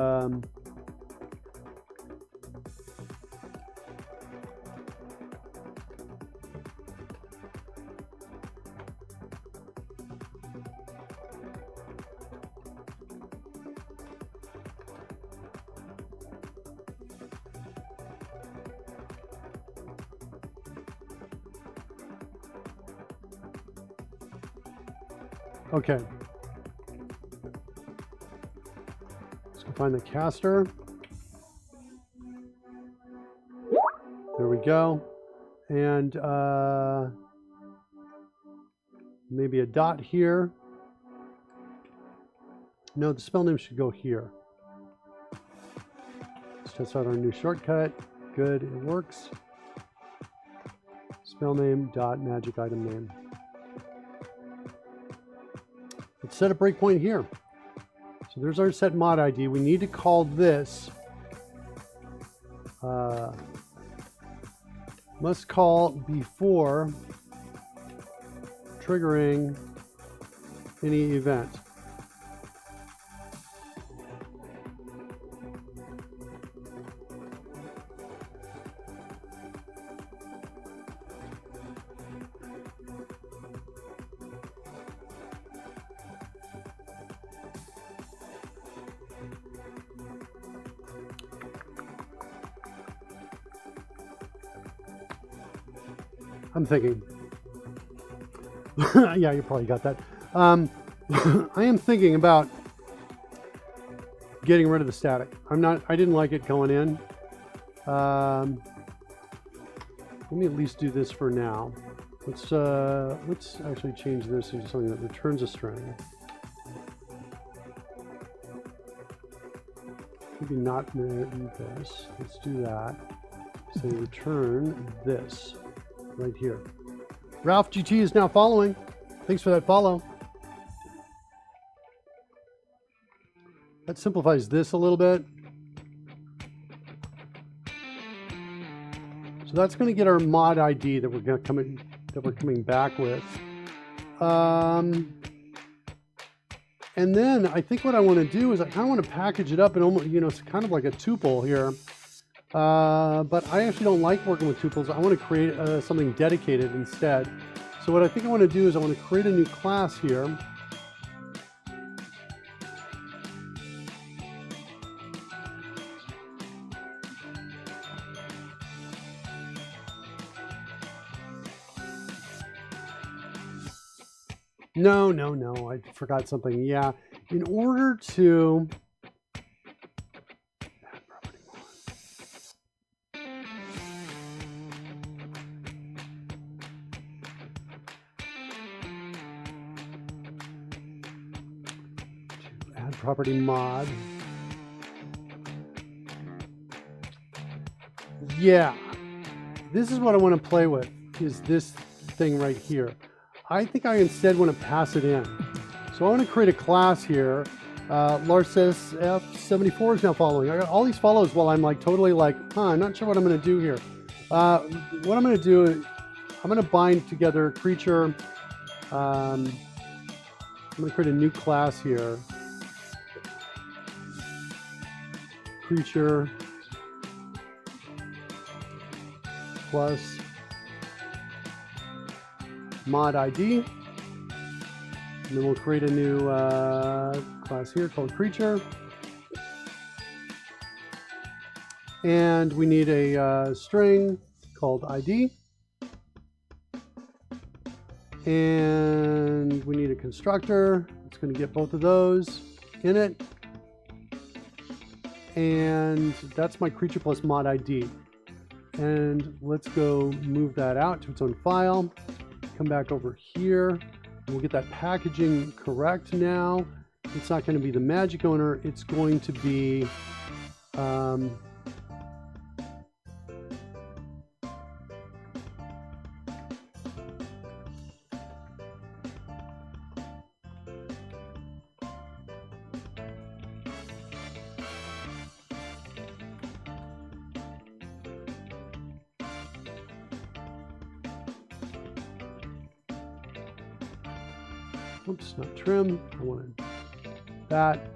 okay. Let's go find the caster. There we go. And maybe a dot here. No, the spell name should go here. Let's test out our new shortcut. Good, it works. Spell name dot magic item name. Let's set a breakpoint here. So there's our set mod ID. We need to call this must call before triggering any event. I'm thinking, yeah, you probably got that. I am thinking about getting rid of the static. I didn't like it going in. Let me at least do this for now. Let's actually change this into something that returns a string. Maybe not this. Let's do that. Say return this. Right here. Ralph GT is now following. Thanks for that follow. That simplifies this a little bit. So that's going to get our mod ID that we're coming back with. And then I think what I want to do is I kind of want to package it up and almost, it's kind of like a tuple here. But I actually don't like working with tuples. I want to create something dedicated instead. So what I think I want to do is I want to create a new class here. No, I forgot something. Yeah, in order to property mod. Yeah, this is what I want to play with, is this thing right here. I think I instead want to pass it in. So I want to create a class here Lars says F74 is now following. I got all these follows while I'm like totally like, I'm not sure what I'm going to do here. What I'm going to do, I'm going to bind together creature. I'm going to create a new class here. Creature plus mod ID. And then we'll create a new class here called creature. And we need a string called ID. And we need a constructor. It's going to get both of those in it. And that's my creature plus mod ID. And let's go move that out to its own file. Come back over here. We'll get that packaging correct now. It's not going to be the magic owner. It's going to be oops, not trim. I wanted that.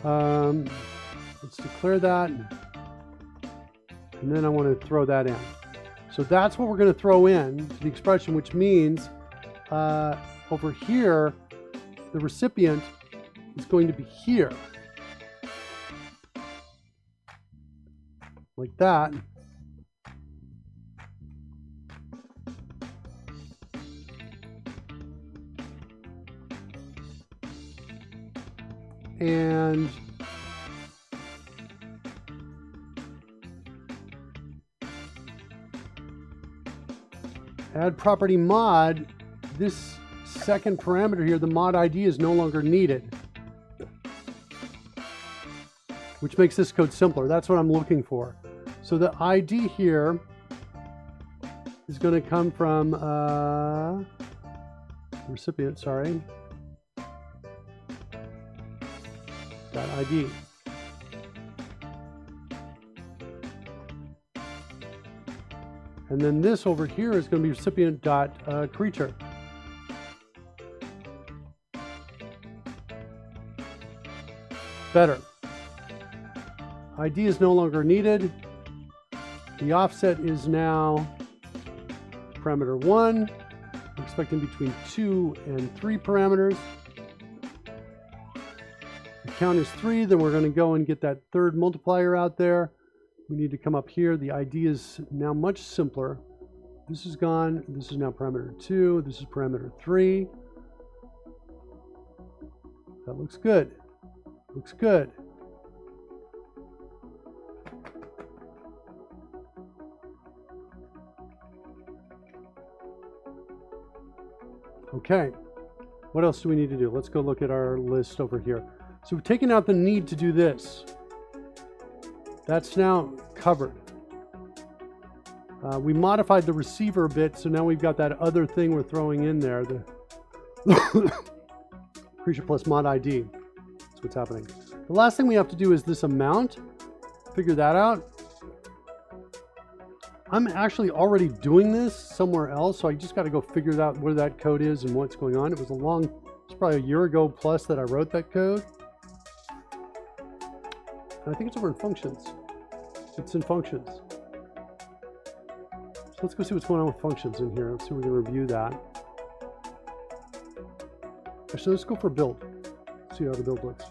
Let's declare that. And then I want to throw that in. So that's what we're going to throw in the expression, which means over here, the recipient is going to be here. Like that. And add property mod, this second parameter here, the mod ID is no longer needed, which makes this code simpler. That's what I'm looking for. So the ID here is going to come from recipient, sorry. .id. And then this over here is going to be recipient creature. Better. ID is no longer needed. The offset is now parameter 1. We're expecting between 2 and 3 parameters. Count is 3, then we're going to go and get that third multiplier out there. We need to come up here. The ID is now much simpler. This is gone. This is now parameter 2. This is parameter 3. That looks good. Looks good. Okay. What else do we need to do? Let's go look at our list over here. So we've taken out the need to do this. That's now covered. We modified the receiver a bit, so now we've got that other thing we're throwing in there, the creature plus mod ID. That's what's happening. The last thing we have to do is this amount. Figure that out. I'm actually already doing this somewhere else, so I just got to go figure out where that code is and what's going on. It's probably a year ago plus that I wrote that code. I think it's over in functions. It's in functions. So let's go see what's going on with functions in here. Let's see if we can review that. Actually, let's go for build. See how the build looks.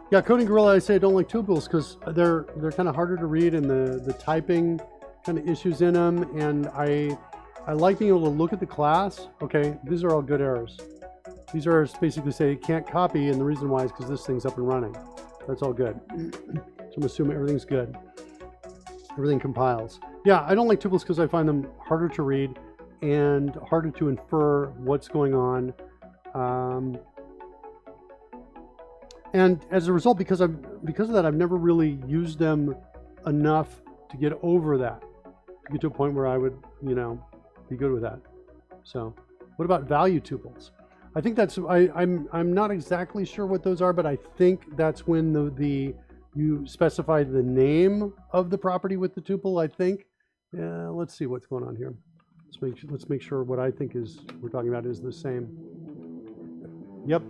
Yeah, Coding Gorilla, I say I don't like tubules because they're kind of harder to read and the typing kind of issues in them, and I like being able to look at the class. Okay, these are all good errors. These errors basically say it can't copy, and the reason why is because this thing's up and running. That's all good. So I'm assuming everything's good. Everything compiles. Yeah, I don't like tuples because I find them harder to read and harder to infer what's going on. And as a result, because of that, I've never really used them enough to get over that, to get to a point where I would, you know, be good with that. So what about value tuples? I think that's, I'm not exactly sure what those are, but I think that's when you specify the name of the property with the tuple, I think. Let's see what's going on here. Let's make sure what I think we're talking about is the same. Yep.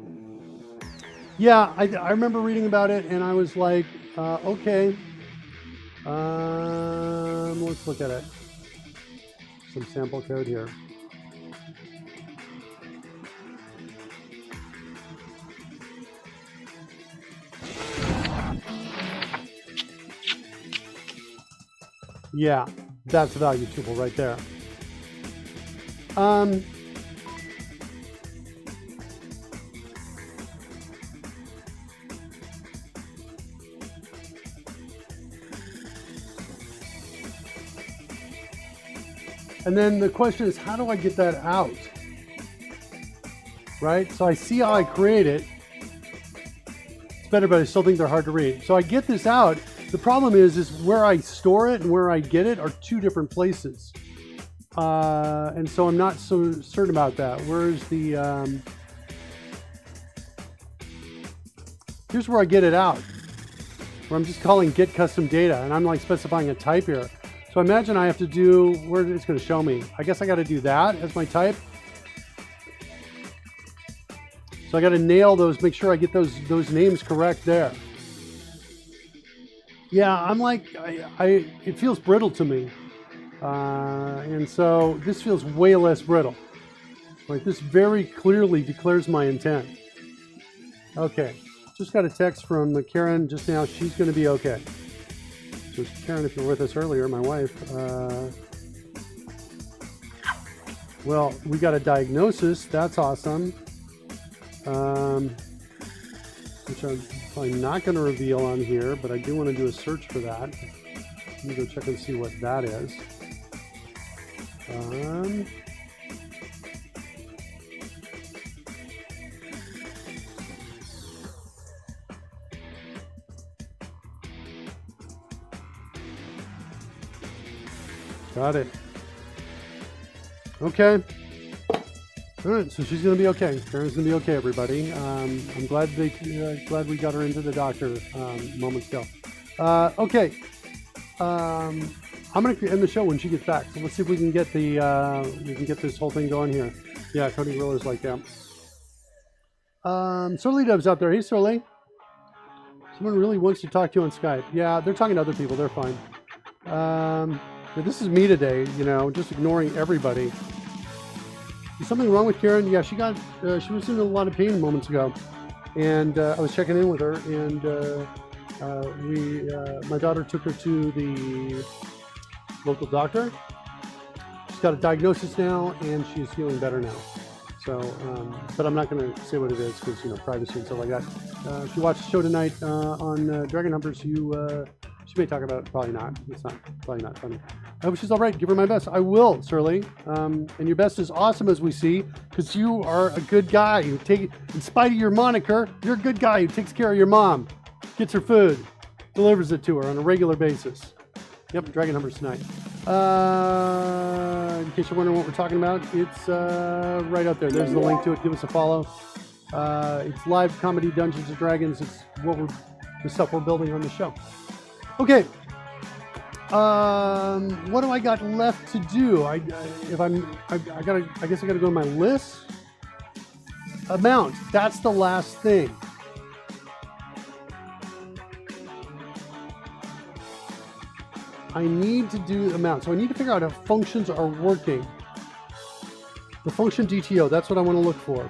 Yeah, I remember reading about it and I was like, okay. Let's look at it. Some sample code here. Yeah, that's a value tuple right there. And then the question is, how do I get that out? Right? So I see how I create it. It's better, but I still think they're hard to read. So I get this out. The problem is where I store it and where I get it are two different places. And so I'm not so certain about that. Where's the, here's where I get it out. Where I'm just calling get custom data and I'm like specifying a type here. So imagine I have to do, where it's going to show me. I guess I got to do that as my type. So I got to nail those, make sure I get those names correct there. Yeah, I'm like, it feels brittle to me. And so this feels way less brittle. Like this very clearly declares my intent. Okay, just got a text from Karen just now. She's going to be okay. So Karen, if you were with us earlier, my wife, well, we got a diagnosis. That's awesome. Which I'm probably not going to reveal on here, but I do want to do a search for that. Let me go check and see what that is. Got it. Okay. All right, so she's going to be okay. Karen's going to be okay, everybody. I'm glad glad we got her into the doctor moments ago. Okay. I'm going to end the show when she gets back. So let's see if we can get this whole thing going here. Yeah, Cody Griller's like that. Surly Dub's out there. Hey, Surly. Someone really wants to talk to you on Skype. Yeah, they're talking to other people. They're fine. But this is me today, you know, just ignoring everybody. Is something wrong with Karen? Yeah, she was in a lot of pain moments ago, and I was checking in with her, and my daughter took her to the local doctor. She's got a diagnosis now, and she's feeling better now. So, but I'm not going to say what it is because, you know, privacy and stuff like that. If you watch the show tonight on Dragon Numbers, she may talk about it. Probably not. It's probably not funny. I hope she's all right. Give her my best. I will, Surly. And your best is awesome, as we see, because you are a good guy. In spite of your moniker, you're a good guy who takes care of your mom, gets her food, delivers it to her on a regular basis. Yep, Dragon Numbers tonight. In case you're wondering what we're talking about, it's right out there. There's the link to it. Give us a follow. It's live comedy Dungeons and Dragons. It's the stuff we're building on the show. Okay. What do I got left to do? I guess I gotta go to my list. Amount. That's the last thing. I need to do amount. So I need to figure out if functions are working. The function DTO, that's what I want to look for.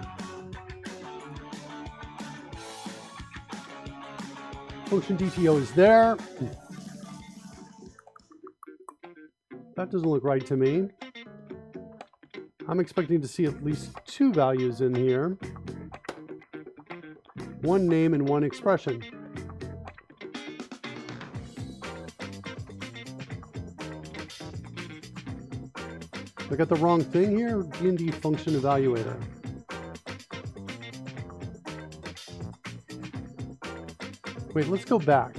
Function DTO is there. That doesn't look right to me. I'm expecting to see at least two values in here. One name and one expression. I got the wrong thing here. D&D function evaluator. Wait, let's go back.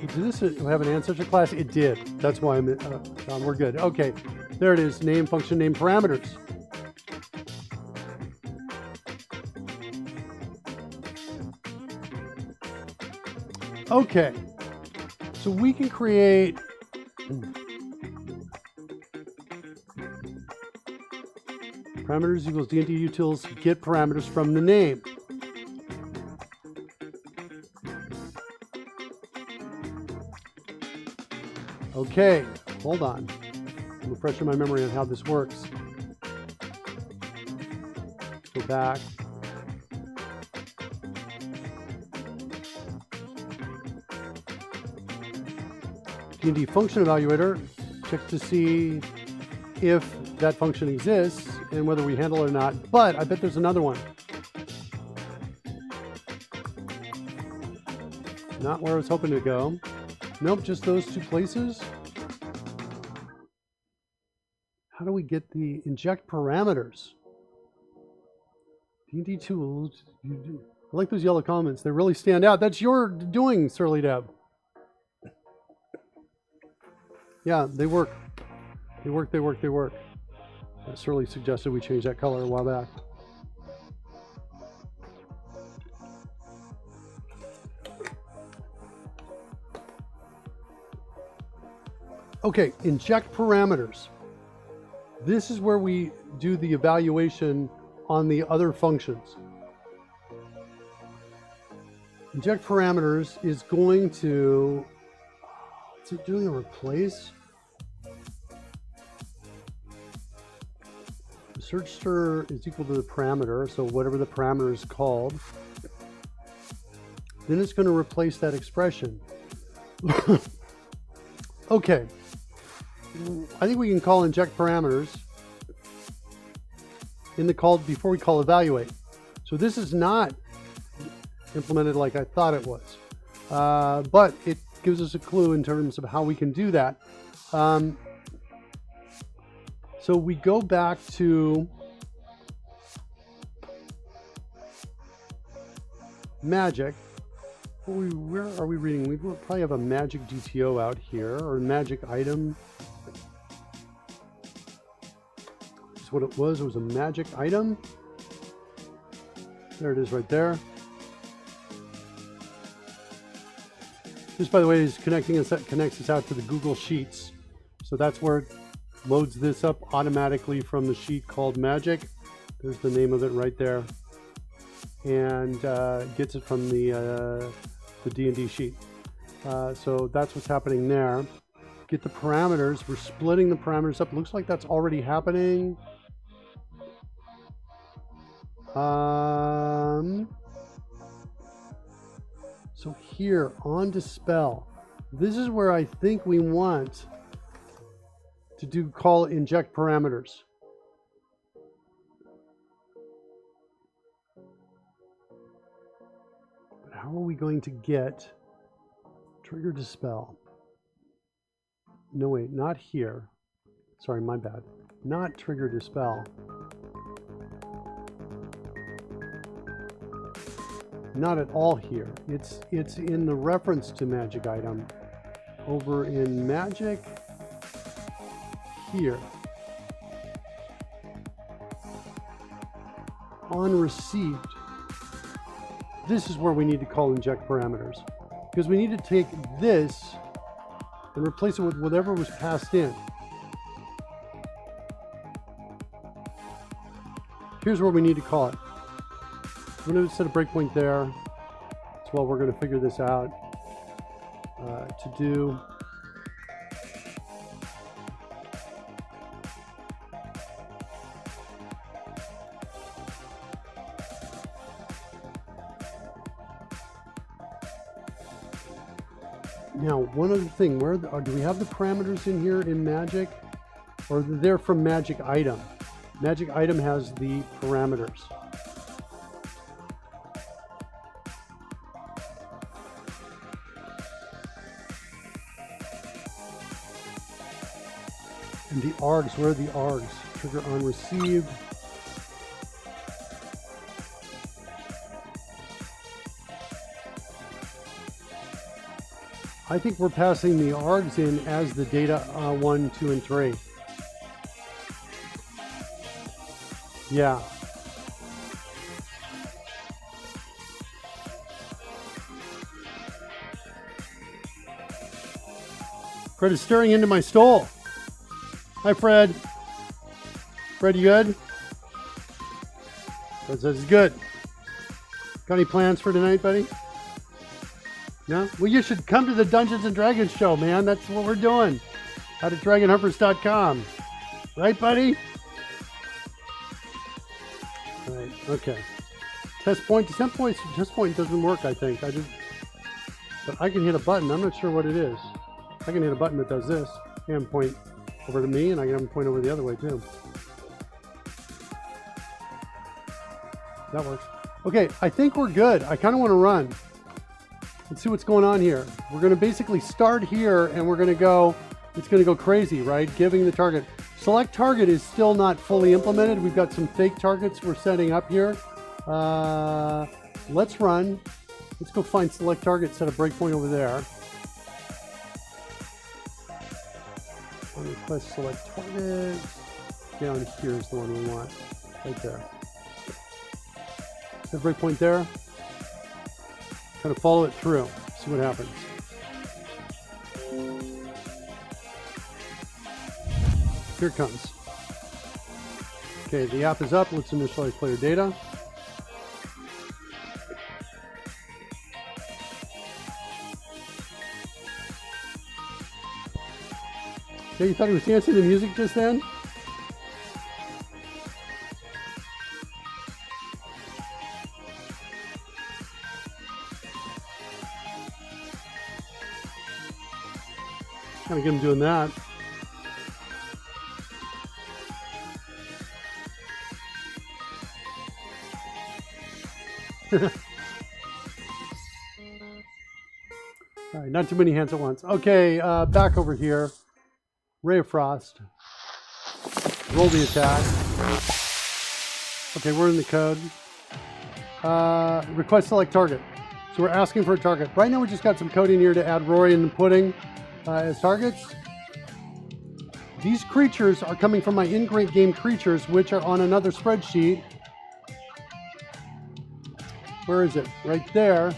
Did this have an ancestor class? It did. That's why we're good. Okay, there it is. Name, function, name, parameters. Okay, so we can create parameters equals D&D utils get parameters from the name. Okay, hold on. I'm refreshing my memory on how this works. Go back. D&D function evaluator checks to see if that function exists and whether we handle it or not. But I bet there's another one. Not where I was hoping to go. Nope, just those two places. How do we get the inject parameters? D&D tools. I like those yellow comments. They really stand out. That's your doing, Surly Deb. Yeah, they work. They work, they work, they work. Surly suggested we change that color a while back. Okay, inject parameters. This is where we do the evaluation on the other functions. Inject parameters is going to, is it doing a replace? Search stir is equal to the parameter, so whatever the parameter is called. Then it's going to replace that expression. Okay. I think we can call inject parameters in the call before we call evaluate. So this is not implemented like I thought it was, but it gives us a clue in terms of how we can do that. So we go back to magic. Where are we reading? We probably have a magic DTO out here, or magic item. That's what it was. It was a magic item. There it is right there. This, by the way, is connects us out to the Google Sheets. So that's where it loads this up automatically from the sheet called Magic. There's the name of it right there. And gets it from the D&D sheet. So that's what's happening there. Get the parameters. We're splitting the parameters up. Looks like that's already happening. So here on dispel, this is where I think we want to call inject parameters. But how are we going to get trigger dispel? No, wait, not here. Sorry, my bad. Not trigger dispel. Not at all here. It's in the reference to magic item over in magic here. On received, this is where we need to call inject parameters, because we need to take this and replace it with whatever was passed in. Here's where we need to call it. I'm going to set a breakpoint there. That's while we're going to figure this out. To do. Now, one other thing, do we have the parameters in here in Magic? Or they're from Magic Item? Magic Item has the parameters. And the args, where are the args? Trigger on received. I think we're passing the args in as the data 1, 2, and 3. Yeah. Fred is staring into my stole. Hi, Fred. Fred, you good? Fred says he's good. Got any plans for tonight, buddy? No? Well, you should come to the Dungeons and Dragons show, man. That's what we're doing. Out at dragonhumpers.com. Right, buddy? All right, okay. Test point doesn't work, I think. But I can hit a button. I'm not sure what it is. I can hit a button that does this and point over to me, and I can have them point over the other way too. That works. Okay, I think we're good. I kind of want to run. Let's see what's going on here. We're going to basically start here, and we're going to go, it's going to go crazy, right? Giving the target. Select target is still not fully implemented. We've got some fake targets we're setting up here. Let's run. Let's go find select target, set a breakpoint over there. Request select target. Down here is the one we want. Right there. Set a breakpoint there. Kind of follow it through. See what happens. Here it comes. Okay, the app is up. Let's initialize player data. Okay, you thought he was dancing to music just then? Kind of get him doing that. All right, not too many hands at once. Okay, back over here. Ray of Frost. Roll the attack. Okay, we're in the code. Request select target. So we're asking for a target. Right now we just got some code in here to add Rory and Pudding as targets. These creatures are coming from my in-game creatures, which are on another spreadsheet. Where is it? Right there.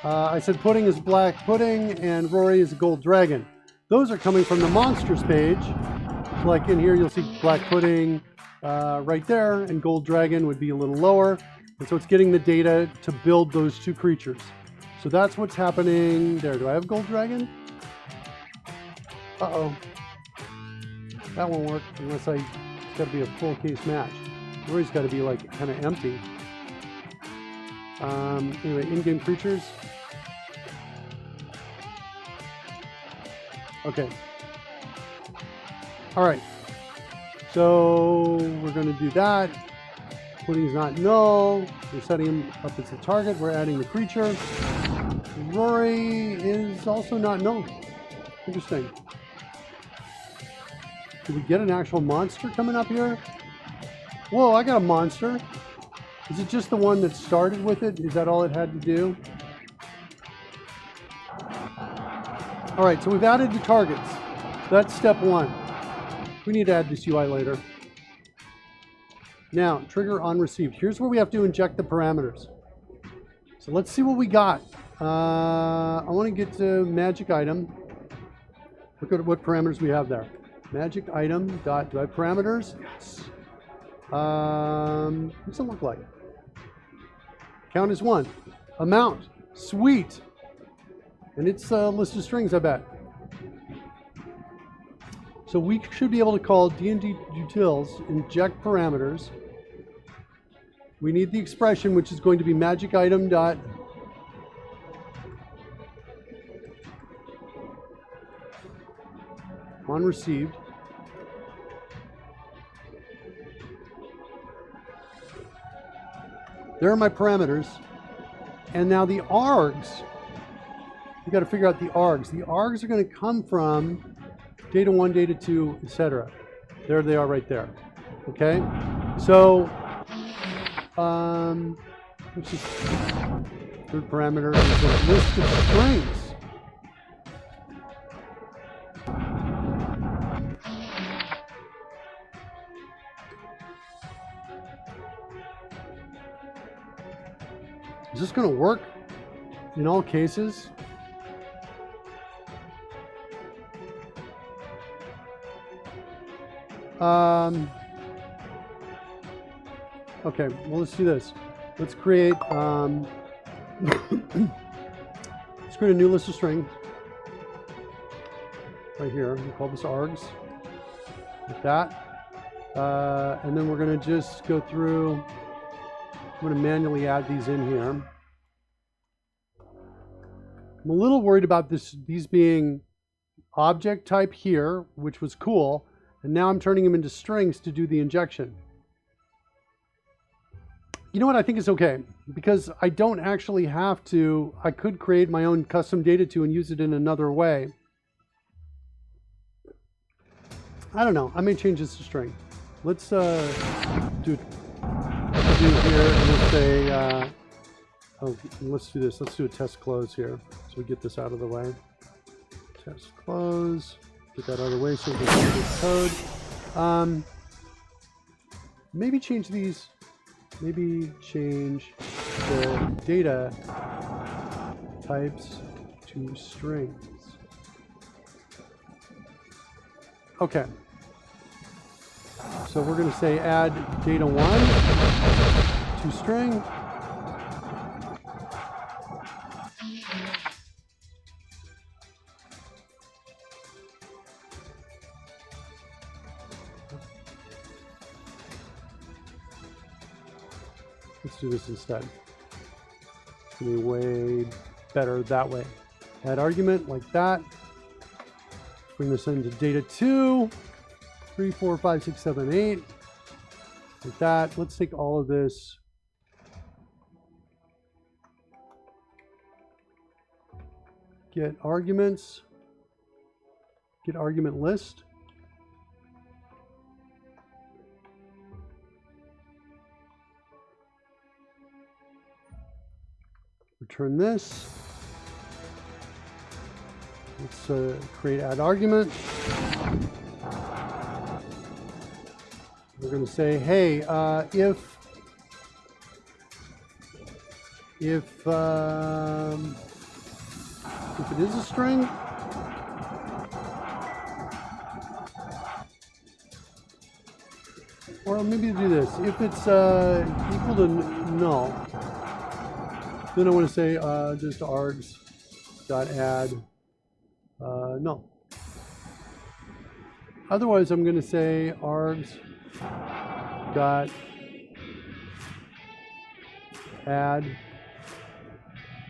I said Pudding is black pudding and Rory is a gold dragon. Those are coming from the monsters page. Like in here, you'll see black pudding right there, and gold dragon would be a little lower. And so it's getting the data to build those two creatures. So that's what's happening there. Do I have gold dragon? Uh-oh. That won't work unless it's got to be a full case match. Rory's got to be like kind of empty. Anyway, in-game creatures. Okay. All right. So we're going to do that. Pudding's not null. We're setting him up as a target. We're adding the creature. Rory is also not null. Interesting. Did we get an actual monster coming up here? Whoa, I got a monster. Is it just the one that started with it? Is that all it had to do? All right, so we've added the targets. That's step one. We need to add this UI later. Now, trigger on received. Here's where we have to inject the parameters. So let's see what we got. I want to get to magic item. Look at what parameters we have there. Magic item dot, do I have parameters? Yes. What's it look like? Count as 1. Amount. Sweet. And it's a list of strings, I bet. So we should be able to call D&D utils, inject parameters. We need the expression, which is going to be magic item dot on received. There are my parameters. And now the args, you got to figure out the args. The args are going to come from data 1, data 2, etc. There they are right there. Okay? So, let's just, third parameter is a list of strings. Is this going to work in all cases? Okay, well, let's do this. Let's create, let's create a new list of strings right here. We call this args, like that. And then we're going to just go through, I'm going to manually add these in here. I'm a little worried about these being object type here, which was cool, and now I'm turning them into strings to do the injection. You know what? I think it's okay, because I don't actually have to. I could create my own custom data to and use it in another way. I don't know. I may change this to string. Let's do here, and let's say, oh, let's do this. Let's do a test close here, so we get this out of the way. Test close. Get that out of the way so we can see this code. Maybe change these. Maybe change the data types to strings. Okay. So we're going to say add data 1 to string. Let's do this instead. It's going to be way better that way. Add argument like that. Bring this into data 2, 3, 4, 5, 6, 7, 8. Like that. Let's take all of this. Get arguments. Get argument list. Return this. Let's create add argument. We're going to say, hey, if it is a string, or maybe do this. If it's equal to null, then I want to say just args dot add null. Otherwise, I'm going to say args dot add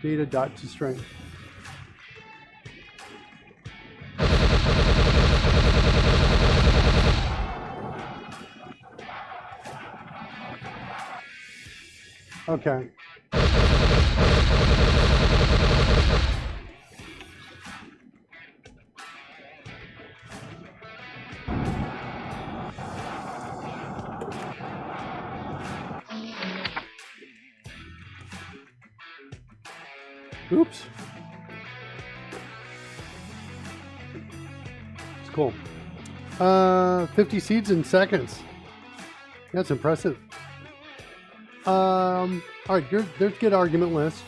data dot to string. Okay. Oops. It's cool. 50 seeds in seconds. That's impressive. All right, there's get argument list.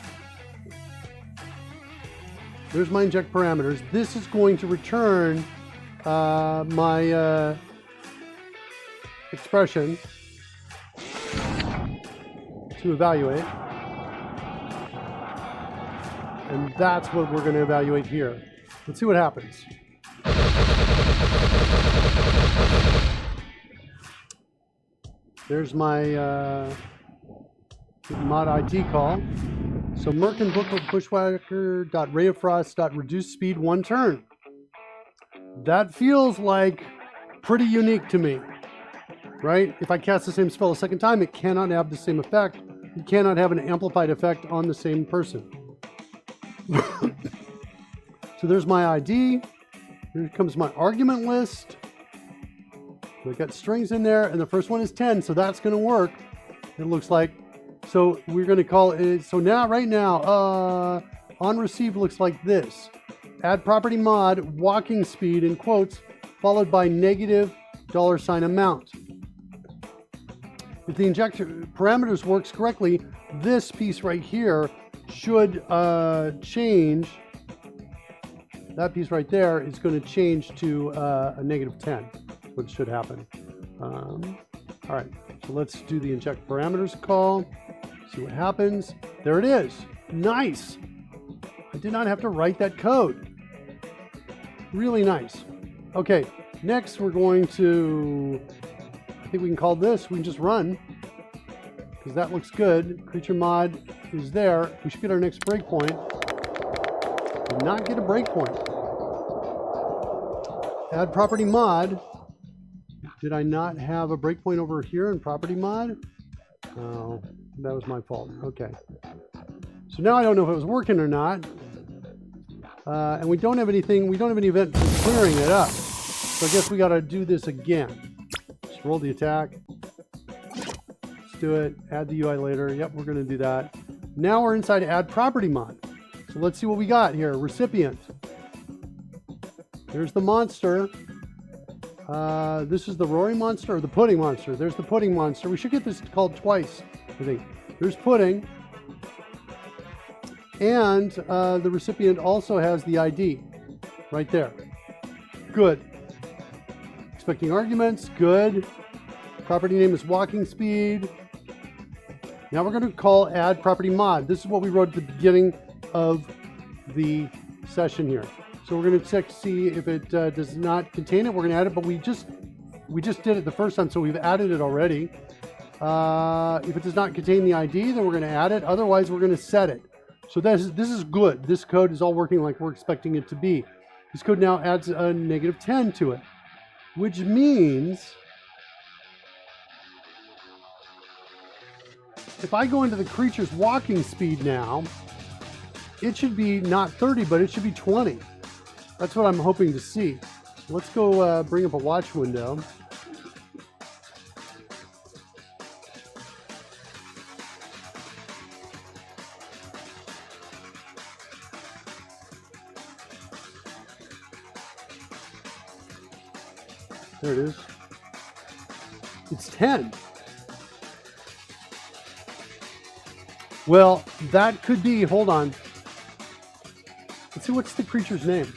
There's my inject parameters. This is going to return my expression to evaluate. And that's what we're going to evaluate here. Let's see what happens. There's my mod ID call. So Merkin Bushwhacker.rayofrost.reduce speed 1 turn. That feels like pretty unique to me, right? If I cast the same spell a second time, it cannot have the same effect. You cannot have an amplified effect on the same person. So there's my ID. Here comes my argument list. We've got strings in there, and the first one is 10, so that's going to work. It looks like. So we're going to call it. So now, right now, on receive looks like this: add property mod walking speed in quotes, followed by negative $amount. if the injector parameters works correctly, this piece right here should change. That piece right there is going to change to a -10, which should happen. All right, so let's do the inject parameters call. See what happens. There it is. Nice. I did not have to write that code. Really nice. Okay, next we're going to, I think we can call this, we can just run, because that looks good. Creature mod is there. We should get our next breakpoint. Did not get a breakpoint. Add property mod. Did I not have a breakpoint over here in property mod? Oh, that was my fault. Okay. So now I don't know if it was working or not. And we don't have anything, we don't have any event for clearing it up. So I guess we got to do this again. Just roll the attack. Let's do it. Add the UI later. Yep, we're going to do that. Now we're inside add property mod. So let's see what we got here. Recipient. There's the monster. This is the Rory monster or the pudding monster. There's the pudding monster. We should get this called twice, I think. There's pudding. And the recipient also has the ID right there. Good. Expecting arguments. Good. Property name is walking speed. Now we're going to call add property mod. This is what we wrote at the beginning of the session here. So we're going to check to see if it does not contain it. We're going to add it, but we just did it the first time, so we've added it already. If it does not contain the ID, then we're going to add it. Otherwise, we're going to set it. So this is good. This code is all working like we're expecting it to be. This code now adds a -10 to it, which means if I go into the creature's walking speed now, it should be not 30, but it should be 20. That's what I'm hoping to see. Let's go bring up a watch window. There it is. It's 10. Well, that could be, hold on. Let's see, what's the creature's name?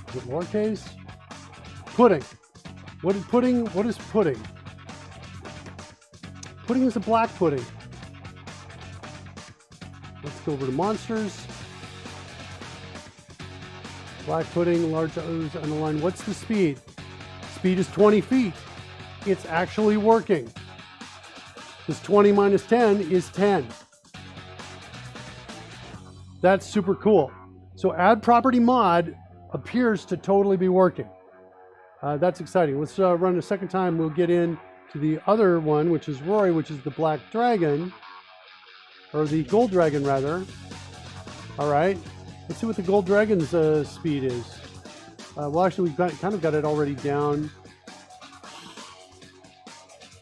Is it lowercase? Pudding. What is pudding? What is pudding? Pudding is a black pudding. Let's go over to monsters. Black pudding, large O's on the line. What's the speed? Speed is 20 feet. It's actually working. This 20 minus 10 is 10. That's super cool. So add property mod appears to totally be working. That's exciting. Let's run a second time. We'll get in to the other one, which is Rory, which is the black dragon. Or the gold dragon, rather. All right. Let's see what the gold dragon's speed is. Well, actually, we've kind of got it already down.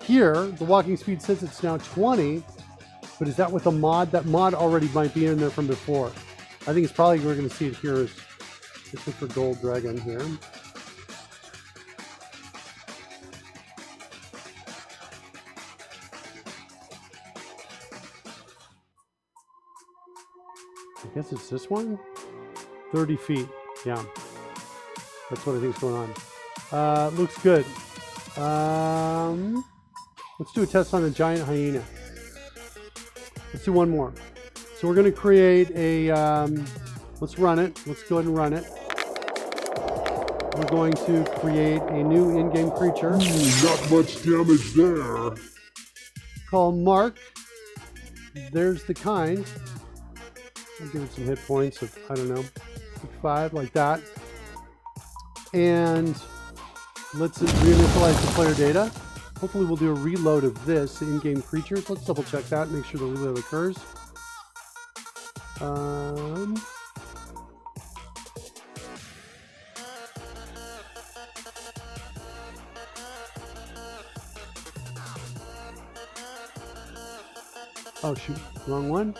Here, the walking speed says it's now 20. But is that with a mod? That mod already might be in there from before. I think it's probably, we're going to see it here. Let's look for gold dragon here. I guess it's this one. 30 feet. Yeah. That's what I think is going on. Looks good. Let's do a test on a giant hyena. Let's do one more. So we're going to create a, let's run it. Let's go ahead and run it. We're going to create a new in-game creature. Not much damage there. Called Mark. There's the kind. I'll give it some hit points of, I don't know, 5, like that. And let's reinitialize the player data. Hopefully we'll do a reload of this in-game creature. Let's double check that, make sure the reload occurs. Oh shoot, wrong one.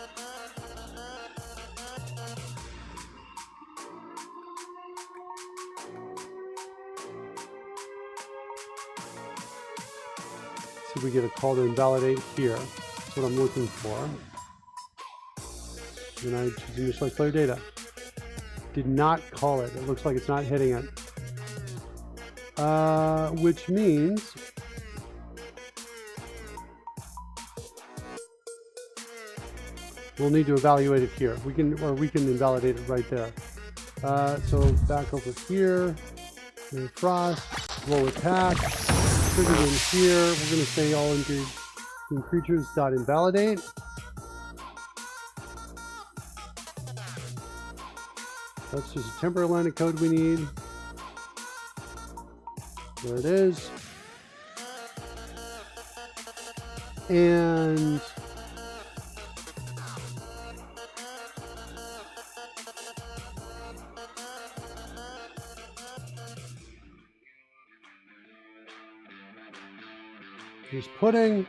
see if we get a call to invalidate here. That's what I'm looking for. And I choose initialize player data. Did not call it. It looks like it's not hitting it. Which means we'll need to evaluate it here. We can invalidate it right there. So back over here, frost, roll attack, trigger in here. We're going to say all engaging creatures dot invalidate. That's just a temporary line of code we need. There it is. And here's pudding.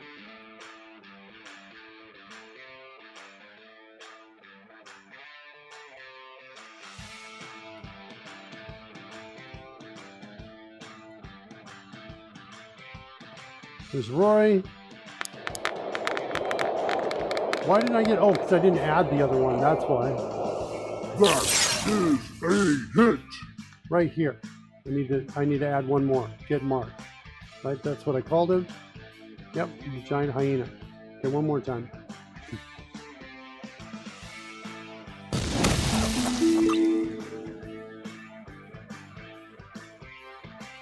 There's Rory. Why didn't I get... Oh, because I didn't add the other one. That's why. That is a hit. Right here. I need to add one more. Get Mark. Right? That's what I called him. Yep. Giant hyena. Okay, one more time.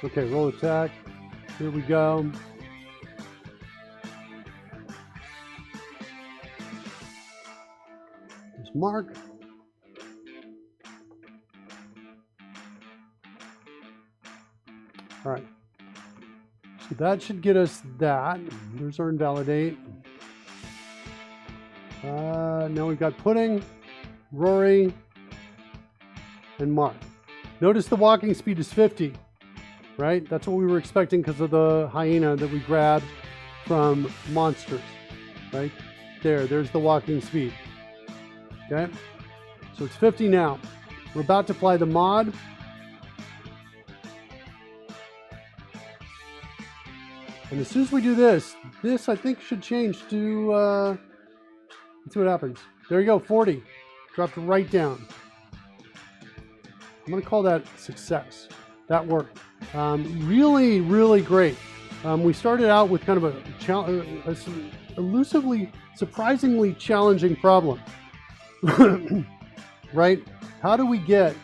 Okay, roll attack. Here we go. There's Mark. All right. So that should get us that. There's our invalidate. Now we've got Pudding, Rory, and Mark. Notice the walking speed is 50, right? That's what we were expecting because of the hyena that we grabbed from monsters, right? There's the walking speed. Okay, so it's 50 now. We're about to apply the mod. And as soon as we do this I think should change to, let's see what happens. There you go, 40. Dropped right down. I'm going to call that success. That worked. Really, really great. We started out with kind of a elusively, surprisingly challenging problem. Right? How do we get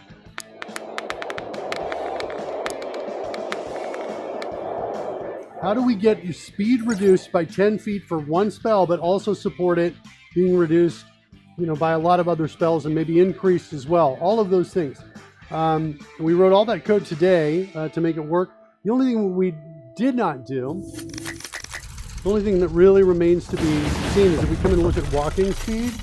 your speed reduced by 10 feet for one spell, but also support it being reduced, by a lot of other spells and maybe increased as well? All of those things. We wrote all that code today to make it work. The only thing we did not do, the only thing that really remains to be seen is if we come in and look at walking speed.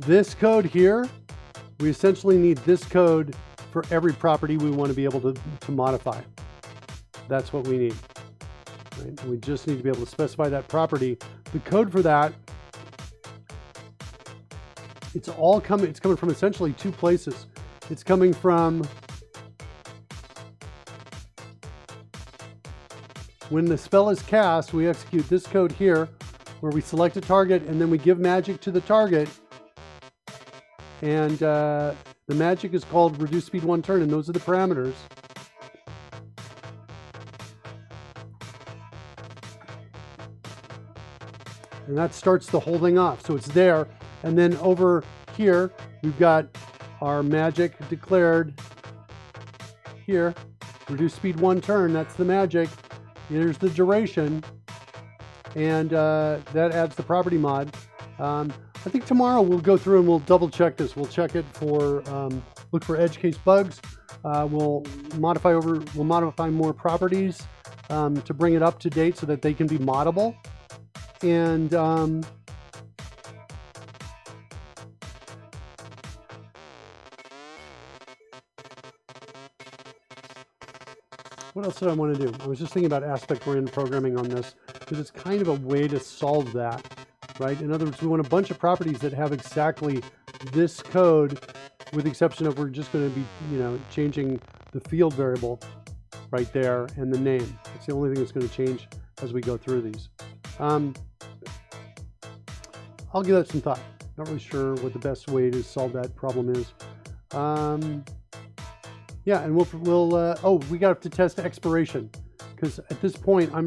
This code here, we essentially need this code for every property we want to be able to modify. That's what we need. Right? We just need to be able to specify that property. The code for that, it's coming from essentially two places. It's coming from when the spell is cast, we execute this code here where we select a target and then we give magic to the target. And the magic is called reduce speed 1 turn, and those are the parameters. And that starts the holding off. So it's there. And then over here, we've got our magic declared here. Reduce speed 1 turn, that's the magic. Here's the duration. And that adds the property mod. I think tomorrow we'll go through and we'll double check this. We'll check it for, look for edge case bugs. We'll modify more properties to bring it up to date so that they can be moddable. And what else did I want to do? I was just thinking about aspect-oriented programming on this because it's kind of a way to solve that. Right? In other words, we want a bunch of properties that have exactly this code with the exception of we're just going to be, changing the field variable right there and the name. It's the only thing that's going to change as we go through these. I'll give that some thought. Not really sure what the best way to solve that problem is. Yeah, and we'll we got to test expiration, because at this point I'm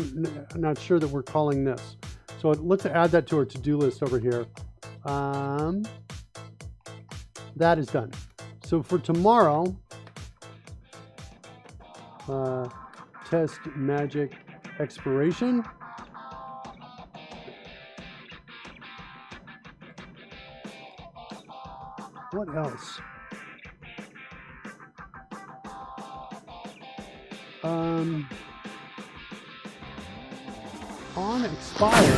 not sure that we're calling this. So let's add that to our to-do list over here. That is done. So for tomorrow, test magic expiration. What else? On expire.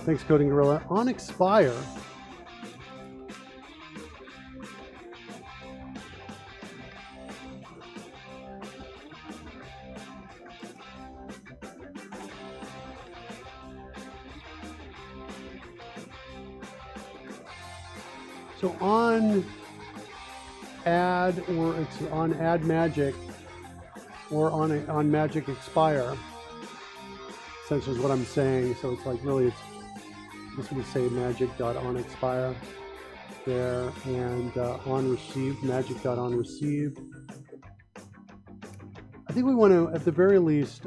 Thanks, Coding Gorilla. On expire. So on add or on add magic or on magic expire, essentially is what I'm saying. So it's like really it's just going to say magic.onExpire there, and on received magic.onReceived. I think we want to at the very least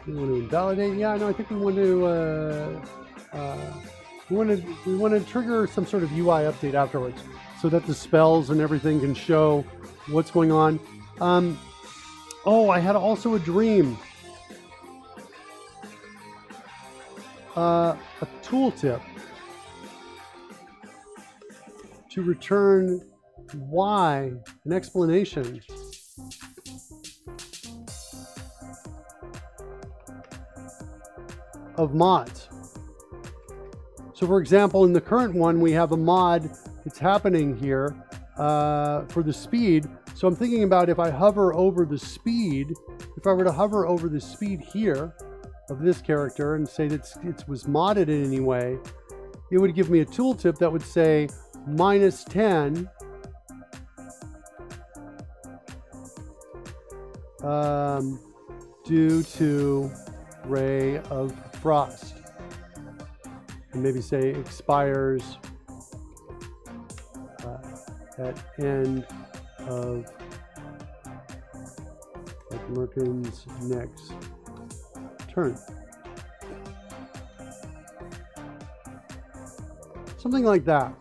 we want to invalidate. Yeah, no, I think we want to trigger some sort of UI update afterwards, so that the spells and everything can show what's going on. Oh, I had also a dream. A tooltip to return why, an explanation. Of mods. So for example, in the current one, we have a mod that's happening here for the speed. So I'm thinking about if I hover over the speed, if I were to hover over the speed here of this character and say that it was modded in any way, it would give me a tooltip that would say -10 due to ray of frost, and maybe say expires at end of Merkin's next turn. Something like that.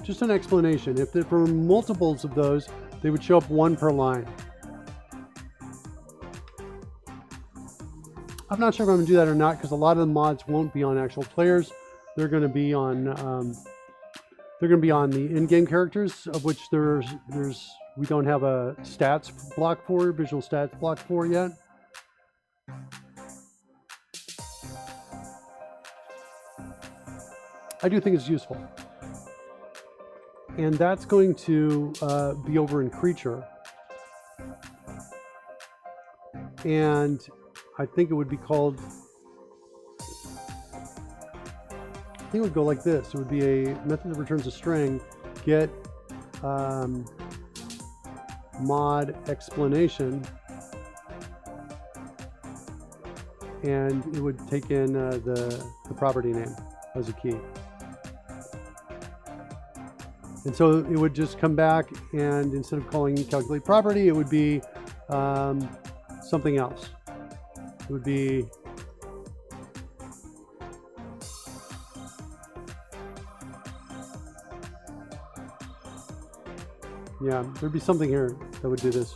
Just an explanation. If there were multiples of those, they would show up one per line. I'm not sure if I'm going to do that or not, because a lot of the mods won't be on actual players. They're going to be on the in-game characters, of which we don't have a stats block for, visual stats block for yet. I do think it's useful, and that's going to be over in Creature, and I think it would be called, I think it would go like this. It would be a method that returns a string, get mod explanation, and it would take in the property name as a key. And so it would just come back, and instead of calling calculate property, it would be something else. It would be there'd be something here that would do this.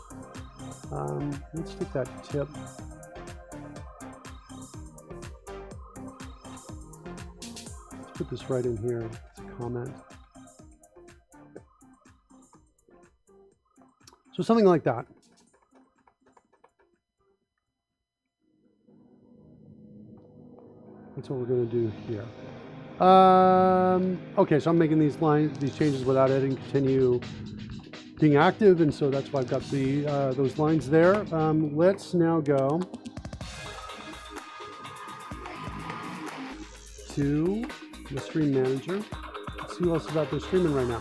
Let's take that tip. Let's put this right in here. It's a comment. So something like that. what we're going to do here. Okay, so I'm making these changes without editing continue being active, and so that's why I've got the those lines there. Let's now go to the stream manager. Let's see who else is out there streaming right now.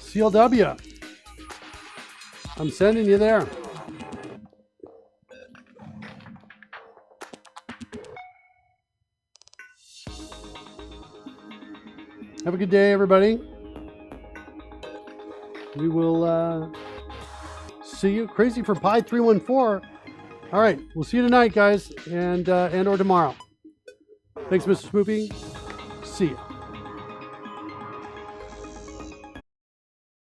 CLW, I'm sending you there. Have a good day, everybody. We will see you. Crazy for Pi 314. All right, we'll see you tonight, guys, and or tomorrow. Thanks, Mr. Spoopy. See you.